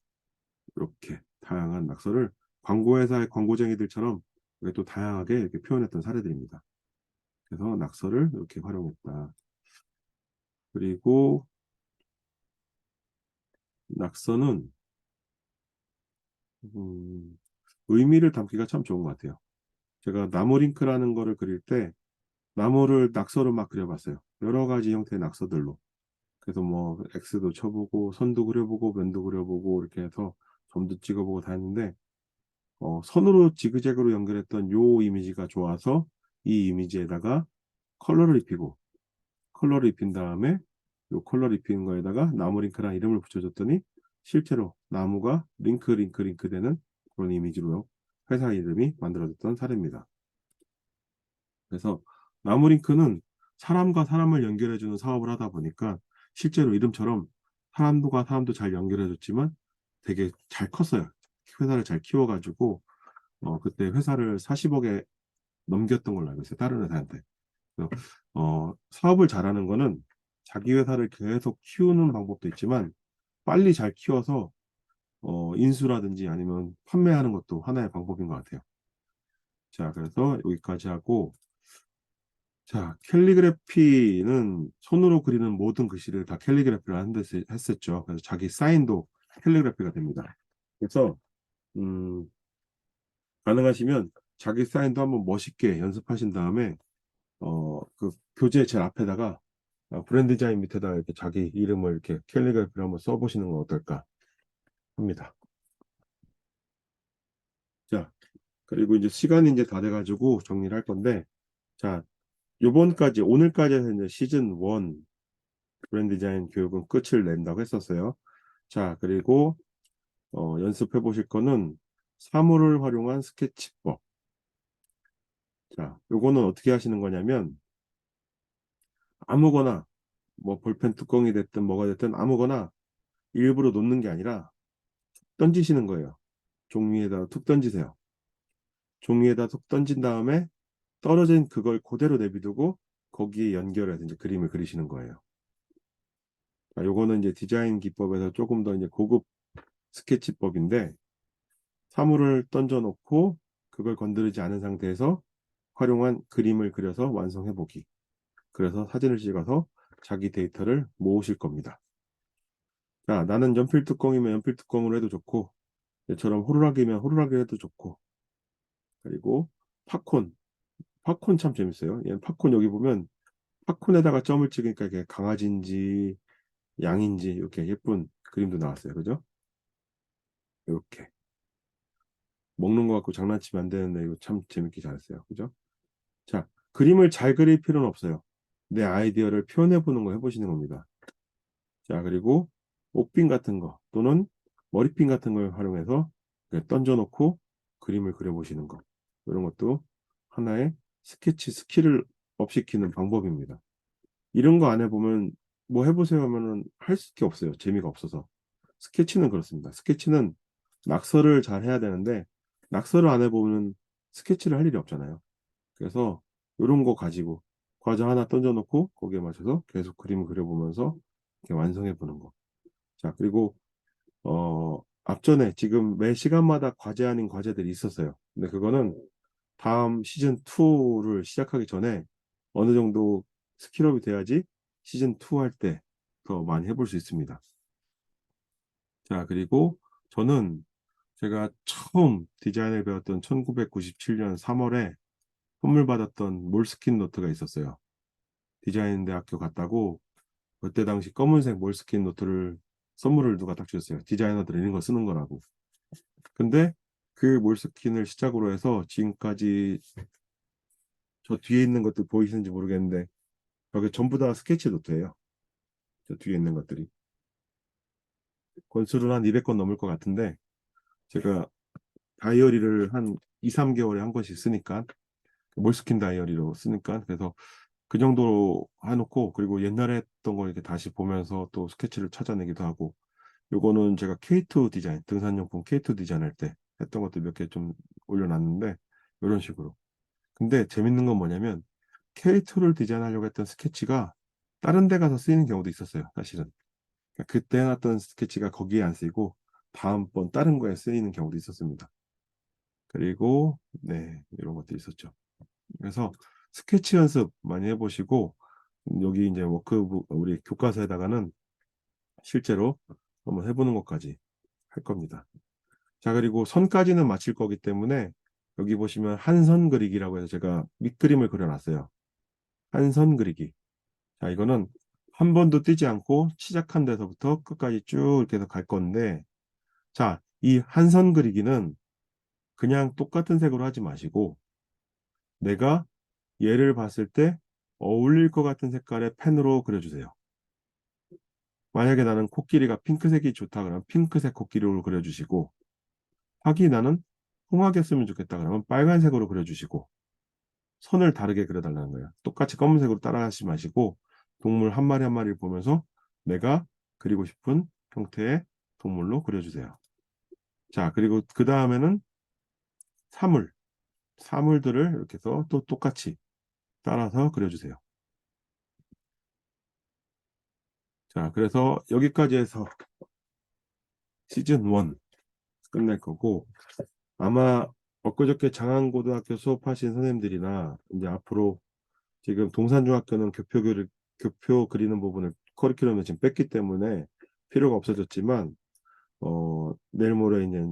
이렇게 다양한 낙서를 광고회사의 광고쟁이들처럼 이렇게 또 다양하게 이렇게 표현했던 사례들입니다. 그래서 낙서를 이렇게 활용했다. 그리고 낙서는 의미를 담기가 참 좋은 것 같아요. 제가 나무링크라는 거를 그릴 때 나무를 낙서로 막 그려봤어요. 여러 가지 형태의 낙서들로. 그래서 뭐 X도 쳐보고 선도 그려보고 면도 그려보고 이렇게 해서 점도 찍어보고 다 했는데 선으로 지그재그로 연결했던 요 이미지가 좋아서 이 이미지에다가 컬러를 입힌 다음에 요 컬러를 입힌 거에다가 나무 링크랑 이름을 붙여줬더니 실제로 나무가 링크 되는 그런 이미지로 회사 이름이 만들어졌던 사례입니다. 그래서 나무 링크는 사람과 사람을 연결해주는 사업을 하다 보니까 실제로 이름처럼 사람과 사람도 잘 연결해줬지만 되게 잘 컸어요. 회사를 잘 키워가지고 그때 회사를 40억에 넘겼던 걸로 알고 있어요. 다른 회사한테. 그래서, 사업을 잘하는 거는 자기 회사를 계속 키우는 방법도 있지만 빨리 잘 키워서 인수라든지 아니면 판매하는 것도 하나의 방법인 것 같아요. 자, 그래서 여기까지 하고 자, 캘리그래피는 손으로 그리는 모든 글씨를 다 캘리그래피를 했었죠. 그래서 자기 사인도 캘리그래피가 됩니다. 그래서 가능하시면 자기 사인도 한번 멋있게 연습하신 다음에 그 교재 제일 앞에다가 브랜드 디자인 밑에다가 이렇게 자기 이름을 이렇게 캘리그래피를 한번 써보시는 건 어떨까 합니다. 자, 그리고 이제 시간이 이제 다 돼가지고 정리를 할 건데, 자, 오늘까지 해서 이제 시즌 1 브랜드 디자인 교육은 끝을 낸다고 했었어요. 자, 그리고 연습해 보실 거는 사물을 활용한 스케치법. 자, 요거는 어떻게 하시는 거냐면 아무거나 뭐 볼펜 뚜껑이 됐든 뭐가 됐든 아무거나 일부러 놓는 게 아니라 던지시는 거예요. 종이에다 툭 던지세요. 종이에다 툭 던진 다음에 떨어진 그걸 그대로 내비두고 거기에 연결해서 이제 그림을 그리시는 거예요. 자, 요거는 이제 디자인 기법에서 조금 더 이제 고급 스케치법인데 사물을 던져 놓고 그걸 건드리지 않은 상태에서 활용한 그림을 그려서 완성해 보기. 그래서 사진을 찍어서 자기 데이터를 모으실 겁니다. 자, 나는 연필 뚜껑이면 연필 뚜껑으로 해도 좋고 얘처럼 호루라기면 호루라기 해도 좋고 그리고 팝콘 참 재밌어요. 얘 팝콘 여기 보면 팝콘에다가 점을 찍으니까 이게 강아지인지 양인지 이렇게 예쁜 그림도 나왔어요. 그죠? 이렇게 먹는 거 갖고 장난치면 안 되는데 이거 참 재밌게 잘했어요. 그죠? 자, 그림을 잘 그릴 필요는 없어요. 내 아이디어를 표현해 보는 거 해보시는 겁니다. 자, 그리고 옷핀 같은 거 또는 머리핀 같은 걸 활용해서 던져 놓고 그림을 그려보시는 거. 이런 것도 하나의 스케치 스킬을 업시키는 방법입니다. 이런 거 안 해보면 뭐 해보세요 하면은 할 게 없어요. 재미가 없어서. 스케치는 그렇습니다. 스케치는 낙서를 잘 해야 되는데 낙서를 안 해보면 스케치를 할 일이 없잖아요. 그래서 이런 거 가지고 과자 하나 던져놓고 거기에 맞춰서 계속 그림을 그려보면서 이렇게 완성해 보는 거. 자, 그리고 앞전에 지금 매 시간마다 과제 아닌 과제들이 있었어요. 근데 그거는 다음 시즌 2를 시작하기 전에 어느 정도 스킬업이 돼야지 시즌 2 할 때 더 많이 해볼 수 있습니다. 자, 그리고 저는 제가 처음 디자인을 배웠던 1997년 3월에 선물 받았던 몰스킨 노트가 있었어요. 디자인 대학교 갔다고 그때 당시 검은색 몰스킨 노트를 선물을 누가 딱 주셨어요. 디자이너들이 이런 거 쓰는 거라고. 근데 그 몰스킨을 시작으로 해서 지금까지 저 뒤에 있는 것들 보이시는지 모르겠는데 여기 전부 다 스케치 노트예요. 저 뒤에 있는 것들이. 건수는 한 200건 넘을 것 같은데 제가 다이어리를 한 2, 3개월에 한 권씩 쓰니까 몰스킨 다이어리로 쓰니까 그래서 그 정도로 해놓고 그리고 옛날에 했던 거 이렇게 다시 보면서 또 스케치를 찾아내기도 하고 요거는 제가 K2 디자인 등산용품 K2 디자인 할 때 했던 것들 몇 개 좀 올려놨는데 이런 식으로. 근데 재밌는 건 뭐냐면 K2를 디자인하려고 했던 스케치가 다른 데 가서 쓰이는 경우도 있었어요. 사실은. 그러니까 그때 해놨던 스케치가 거기에 안 쓰이고 다음번 다른 거에 쓰이는 경우도 있었습니다. 그리고 네 이런 것들이 있었죠. 그래서 스케치 연습 많이 해보시고 여기 이제 워크북 우리 교과서에다가는 실제로 한번 해보는 것까지 할 겁니다. 자, 그리고 선까지는 마칠 거기 때문에 여기 보시면 한선 그리기라고 해서 제가 밑그림을 그려놨어요. 한선 그리기. 자, 이거는 한 번도 띄지 않고 시작한 데서부터 끝까지 쭉 이렇게 해서 갈 건데, 자, 이 한선 그리기는 그냥 똑같은 색으로 하지 마시고, 내가 얘를 봤을 때 어울릴 것 같은 색깔의 펜으로 그려주세요. 만약에 나는 코끼리가 핑크색이 좋다 그러면 핑크색 코끼리로 그려주시고, 확이 나는 홍하겠으면 좋겠다 그러면 빨간색으로 그려주시고, 선을 다르게 그려달라는 거예요. 똑같이 검은색으로 따라하지 마시고 동물 한 마리 한 마리를 보면서 내가 그리고 싶은 형태의 동물로 그려주세요. 자, 그리고 그 다음에는 사물들을 이렇게 해서 또 똑같이 따라서 그려주세요. 자, 그래서 여기까지 해서 시즌 1 끝낼 거고 아마 엊그저께 장안고등학교 수업하신 선생님들이나 이제 앞으로 지금 동산중학교는 교표 그리는 부분을 커리큘럼에 지금 뺐기 때문에 필요가 없어졌지만 내일 모레 이제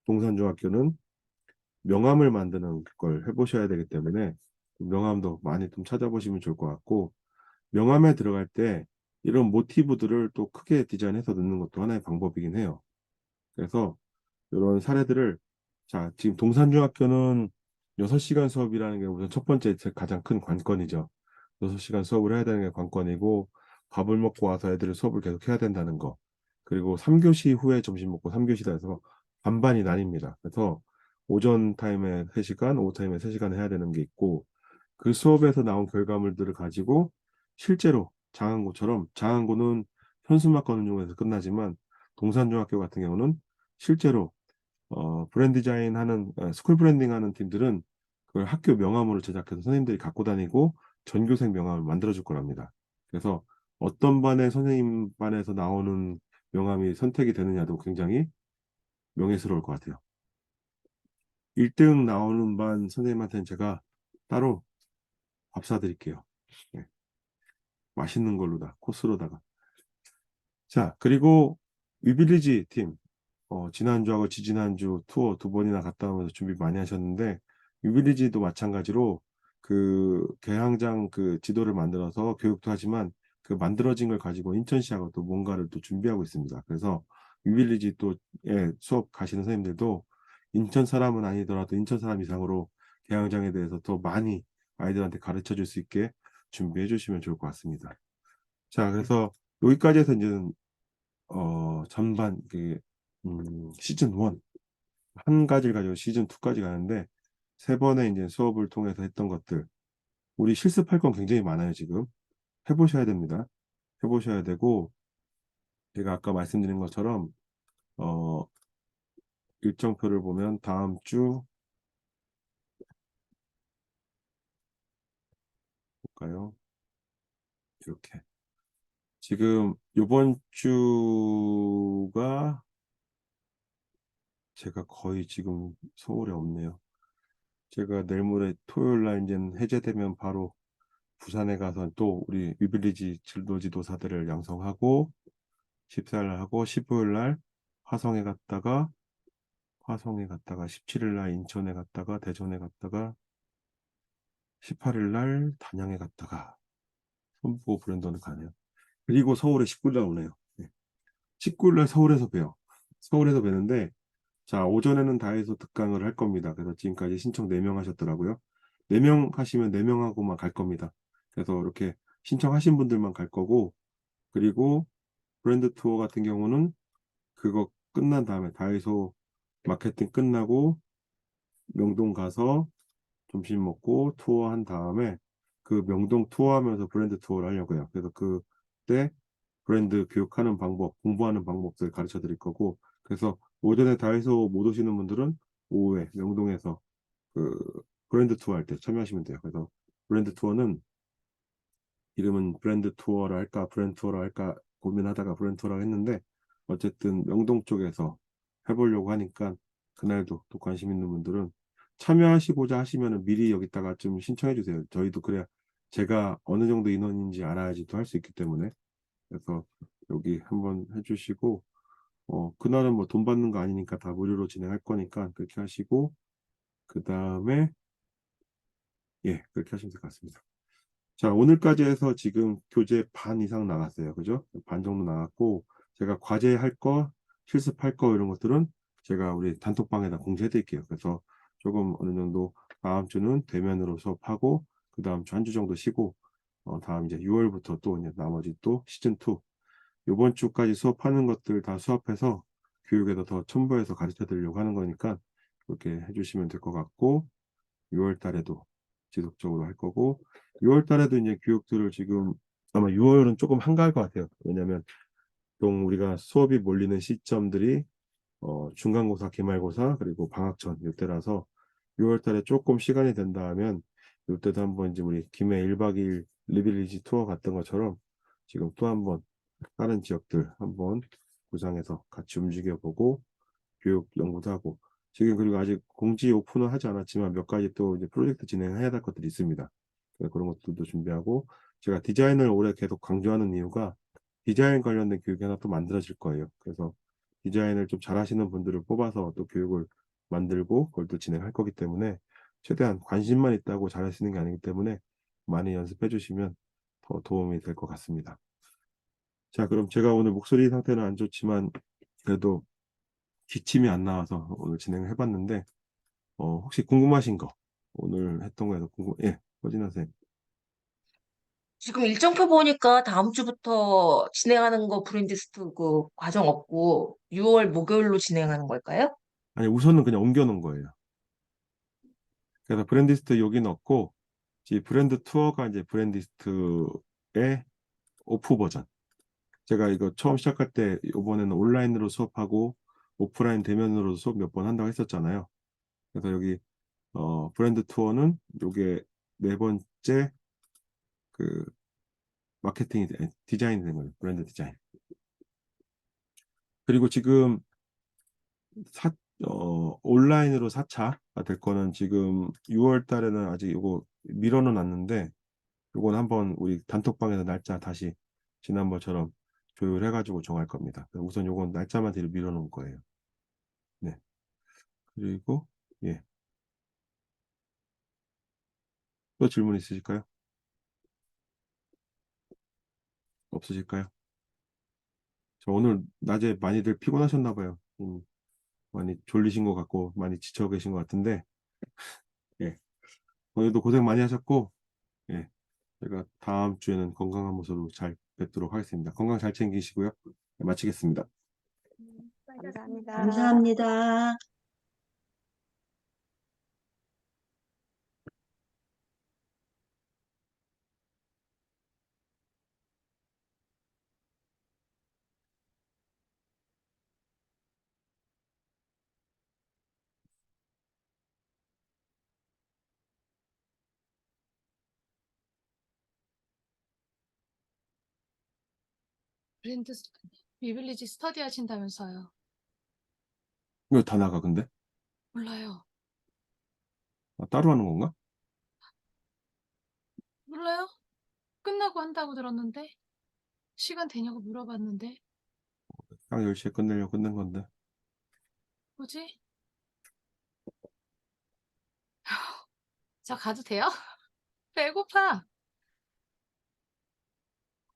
동산중학교는 명함을 만드는 걸 해보셔야 되기 때문에 명함도 많이 좀 찾아보시면 좋을 것 같고 명함에 들어갈 때 이런 모티브들을 또 크게 디자인해서 넣는 것도 하나의 방법이긴 해요. 그래서 이런 사례들을 자 지금 동산중학교는 6시간 수업이라는 게 우선 첫 번째 가장 큰 관건이죠. 6시간 수업을 해야 되는 게 관건이고 밥을 먹고 와서 애들을 수업을 계속 해야 된다는 거. 그리고 3교시 후에 점심 먹고 3교시다 해서 반반이 나뉩니다. 그래서 오전 타임에 3시간, 오후 타임에 3시간 해야 되는 게 있고 그 수업에서 나온 결과물들을 가지고 실제로 장안고는 현수막 거는 중에서 끝나지만 동산중학교 같은 경우는 실제로 브랜드 디자인 하는 스쿨 브랜딩 하는 팀들은 그걸 학교 명함으로 제작해서 선생님들이 갖고 다니고 전교생 명함을 만들어 줄 거랍니다. 그래서 어떤 반의 선생님 반에서 나오는 명함이 선택이 되느냐도 굉장히 명예스러울 것 같아요. 1등 나오는 반 선생님한테는 제가 따로 밥 사드릴게요. 네. 맛있는 걸로다 코스로다가. 자, 그리고 위빌리지 팀 지난주하고 지지난주 투어 2번이나 갔다 오면서 준비 많이 하셨는데 유빌리지도 마찬가지로 그 개항장 그 지도를 만들어서 교육도 하지만 그 만들어진 걸 가지고 인천시하고 또 뭔가를 또 준비하고 있습니다. 그래서 유빌리지 또 수업 가시는 선생님들도 인천 사람은 아니더라도 인천 사람 이상으로 개항장에 대해서 더 많이 아이들한테 가르쳐 줄 수 있게 준비해 주시면 좋을 것 같습니다. 자, 그래서 여기까지 해서 이제 전반 시즌 1 한 가지를 가지고 시즌 2까지 가는데 세 번의 이제 수업을 통해서 했던 것들 우리 실습할 건 굉장히 많아요. 지금 해보셔야 됩니다. 해보셔야 되고 제가 아까 말씀드린 것처럼 어, 일정표를 보면 다음 주 볼까요? 이렇게 지금 이번 주가 제가 거의 지금 서울에 없네요. 제가 내일 모레 토요일 날 이제 해제되면 바로 부산에 가서 또 우리 위빌리지 진로 지도사들을 양성하고 14일 날 하고 15일 날 화성에 갔다가 17일 날 인천에 갔다가 대전에 갔다가 18일 날 단양에 갔다가 손보고 브랜드는 가네요. 그리고 서울에 19일 날 오네요. 네. 19일 날 서울에서 봬요. 서울에서 뵈는데 자, 오전에는 다해서 특강을 할 겁니다. 그래서 지금까지 신청 4명 하셨더라고요. 4명 하시면 4명하고만 갈 겁니다. 그래서 이렇게 신청하신 분들만 갈 거고, 그리고 브랜드 투어 같은 경우는 그거 끝난 다음에 다이소 마케팅 끝나고 명동 가서 점심 먹고 투어한 다음에 그 명동 투어하면서 브랜드 투어를 하려고요. 그래서 그때 브랜드 교육하는 방법, 공부하는 방법들 가르쳐 드릴 거고, 그래서 오전에 다이소 못 오시는 분들은 오후에 명동에서 그 브랜드 투어 할 때 참여하시면 돼요. 그래서 브랜드 투어는 이름은 브랜드 투어라 할까, 브랜드 투어라 할까 고민하다가 브랜드 투어라고 했는데, 어쨌든 명동 쪽에서 해보려고 하니까 그날도 또 관심 있는 분들은 참여하시고자 하시면은 미리 여기다가 좀 신청해 주세요. 저희도 그래야 제가 어느 정도 인원인지 알아야지 또 할 수 있기 때문에. 그래서 여기 한번 해주시고, 그날은 뭐 돈 받는 거 아니니까 다 무료로 진행할 거니까 그렇게 하시고, 그 다음에, 예, 그렇게 하시면 될 것 같습니다. 자, 오늘까지 해서 지금 교재 반 이상 나갔어요. 그죠? 반 정도 나갔고, 제가 과제할 거, 실습할 거 이런 것들은 제가 우리 단톡방에다 공지해 드릴게요. 그래서 조금 어느 정도 다음 주는 대면으로 수업하고, 그 다음 주 한 주 정도 쉬고, 다음 이제 6월부터 또 이제 나머지 또 시즌2, 이번 주까지 수업하는 것들 다 수업해서 교육에다 더 첨부해서 가르쳐 드리려고 하는 거니까 그렇게 해주시면 될 것 같고, 6월 달에도 지속적으로 할 거고, 6월 달에도 이제 교육들을 지금 아마 6월은 조금 한가할 것 같아요. 왜냐면 보통 우리가 수업이 몰리는 시점들이 중간고사, 기말고사, 그리고 방학전 이때라서 6월 달에 조금 시간이 된다 하면 이때도 한번 이제 우리 김해 1박 2일 리빌리지 투어 갔던 것처럼 지금 또 한번 다른 지역들 한번 구상해서 같이 움직여보고 교육 연구도 하고, 지금 그리고 아직 공지 오픈은 하지 않았지만 몇 가지 또 이제 프로젝트 진행해야 될 것들이 있습니다. 그런 것들도 준비하고, 제가 디자인을 올해 계속 강조하는 이유가 디자인 관련된 교육이 하나 또 만들어질 거예요. 그래서 디자인을 좀 잘하시는 분들을 뽑아서 또 교육을 만들고 그걸 또 진행할 거기 때문에 최대한 관심만 있다고 잘하시는 게 아니기 때문에 많이 연습해 주시면 더 도움이 될 것 같습니다. 자, 그럼 제가 오늘 목소리 상태는 안 좋지만 그래도 기침이 안 나와서 오늘 진행을 해봤는데, 혹시 궁금하신 거, 오늘 했던 거에서 예, 허진아 선생님. 지금 일정표 보니까 다음 주부터 진행하는 거 브랜디스트 그 과정 없고 6월 목요일로 진행하는 걸까요? 아니, 우선은 그냥 옮겨놓은 거예요. 그래서 브랜디스트 여기 넣고, 이 브랜드 투어가 이제 브랜디스트의 오프 버전. 제가 이거 처음 시작할 때, 이번에는 온라인으로 수업하고, 오프라인 대면으로 수업 몇 번 한다고 했었잖아요. 그래서 여기, 브랜드 투어는 요게 네 번째 그 마케팅이, 디자인이 된 거예요. 브랜드 디자인. 그리고 지금 온라인으로 4차가 될 거는 지금 6월 달에는 아직 이거 미뤄는 놨는데, 이건 한번 우리 단톡방에서 날짜 다시 지난번처럼 조율해가지고 정할 겁니다. 우선 요건 날짜만 뒤로 미뤄놓은 거예요. 네. 그리고, 예. 또 질문 있으실까요? 없으실까요? 저 오늘 낮에 많이들 피곤하셨나 봐요. 많이 졸리신 것 같고, 많이 지쳐 계신 것 같은데, 예. 오늘도 고생 많이 하셨고, 예. 제가 다음 주에는 건강한 모습으로 잘 뵙도록 하겠습니다. 건강 잘 챙기시고요. 네, 마치겠습니다. 감사합니다. 감사합니다. 브랜드 위빌리지 스터디 하신다면서요. 이거 다 나가, 근데? 몰라요. 따로 하는 건가? 몰라요? 끝나고 한다고 들었는데 시간 되냐고 물어봤는데 딱 10시에 끝내려고 끝낸 건데. 뭐지? 저 가도 돼요? 배고파.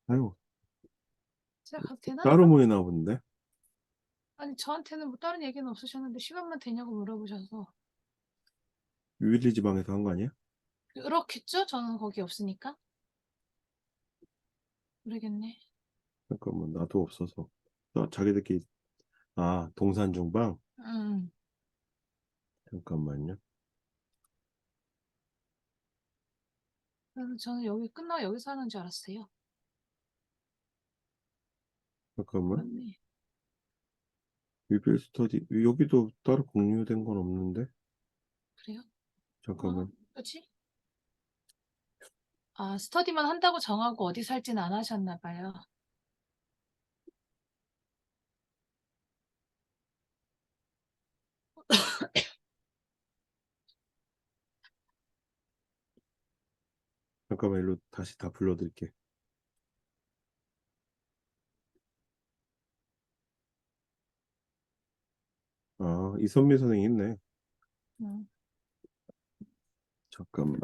아유, 제가 가도 되나? 따로 모이나 본데? 아니 저한테는 뭐 다른 얘기는 없으셨는데 시간만 되냐고 물어보셔서 위빌리 지방에서 한 거 아니야? 그렇겠죠? 저는 거기 없으니까 모르겠네. 잠깐만, 나도 없어서. 자기들끼리, 동산 중방? 음, 잠깐만요. 그래서 저는 여기 끝나고 여기서 하는 줄 알았어요. 잠깐만. 맞네. 위빌 스터디, 여기도 따로 공유된 건 없는데? 그래요? 잠깐만. 뭐지? 아, 스터디만 한다고 정하고 어디 살지는 안 하셨나 봐요. 잠깐만, 일로 다시 다 불러드릴게. 이선미 선생님 있네. 음. 잠깐만.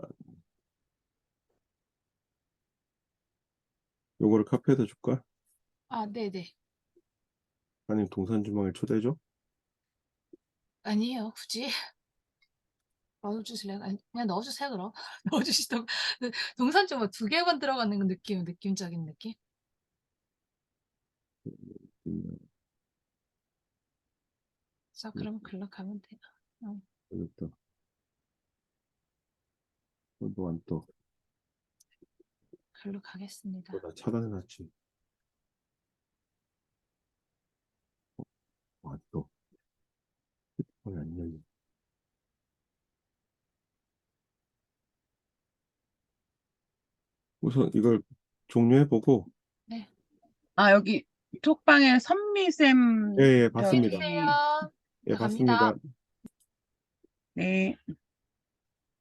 요거를 카페에다 줄까? 아, 네네. 아니면 동산 주방에 초대해줘? 아니에요, 굳이. 넣어주실래요? 아니, 그냥 넣어주세요, 그럼. 넣어주시던, 동산 좀 2개만 들어가는 느낌적인 느낌? 자, 그럼 글로 가면 돼요. 여기다. 너안 떠. 글로 가겠습니다. 나 차단해놨지. 안 떠. 핸드폰이 안 열려. 우선 이걸 종료해보고, 네. 여기 톡방에 선미쌤 예, 저기 봤습니다. 안녕하세요. 예, 갑니다. 봤습니다. 네.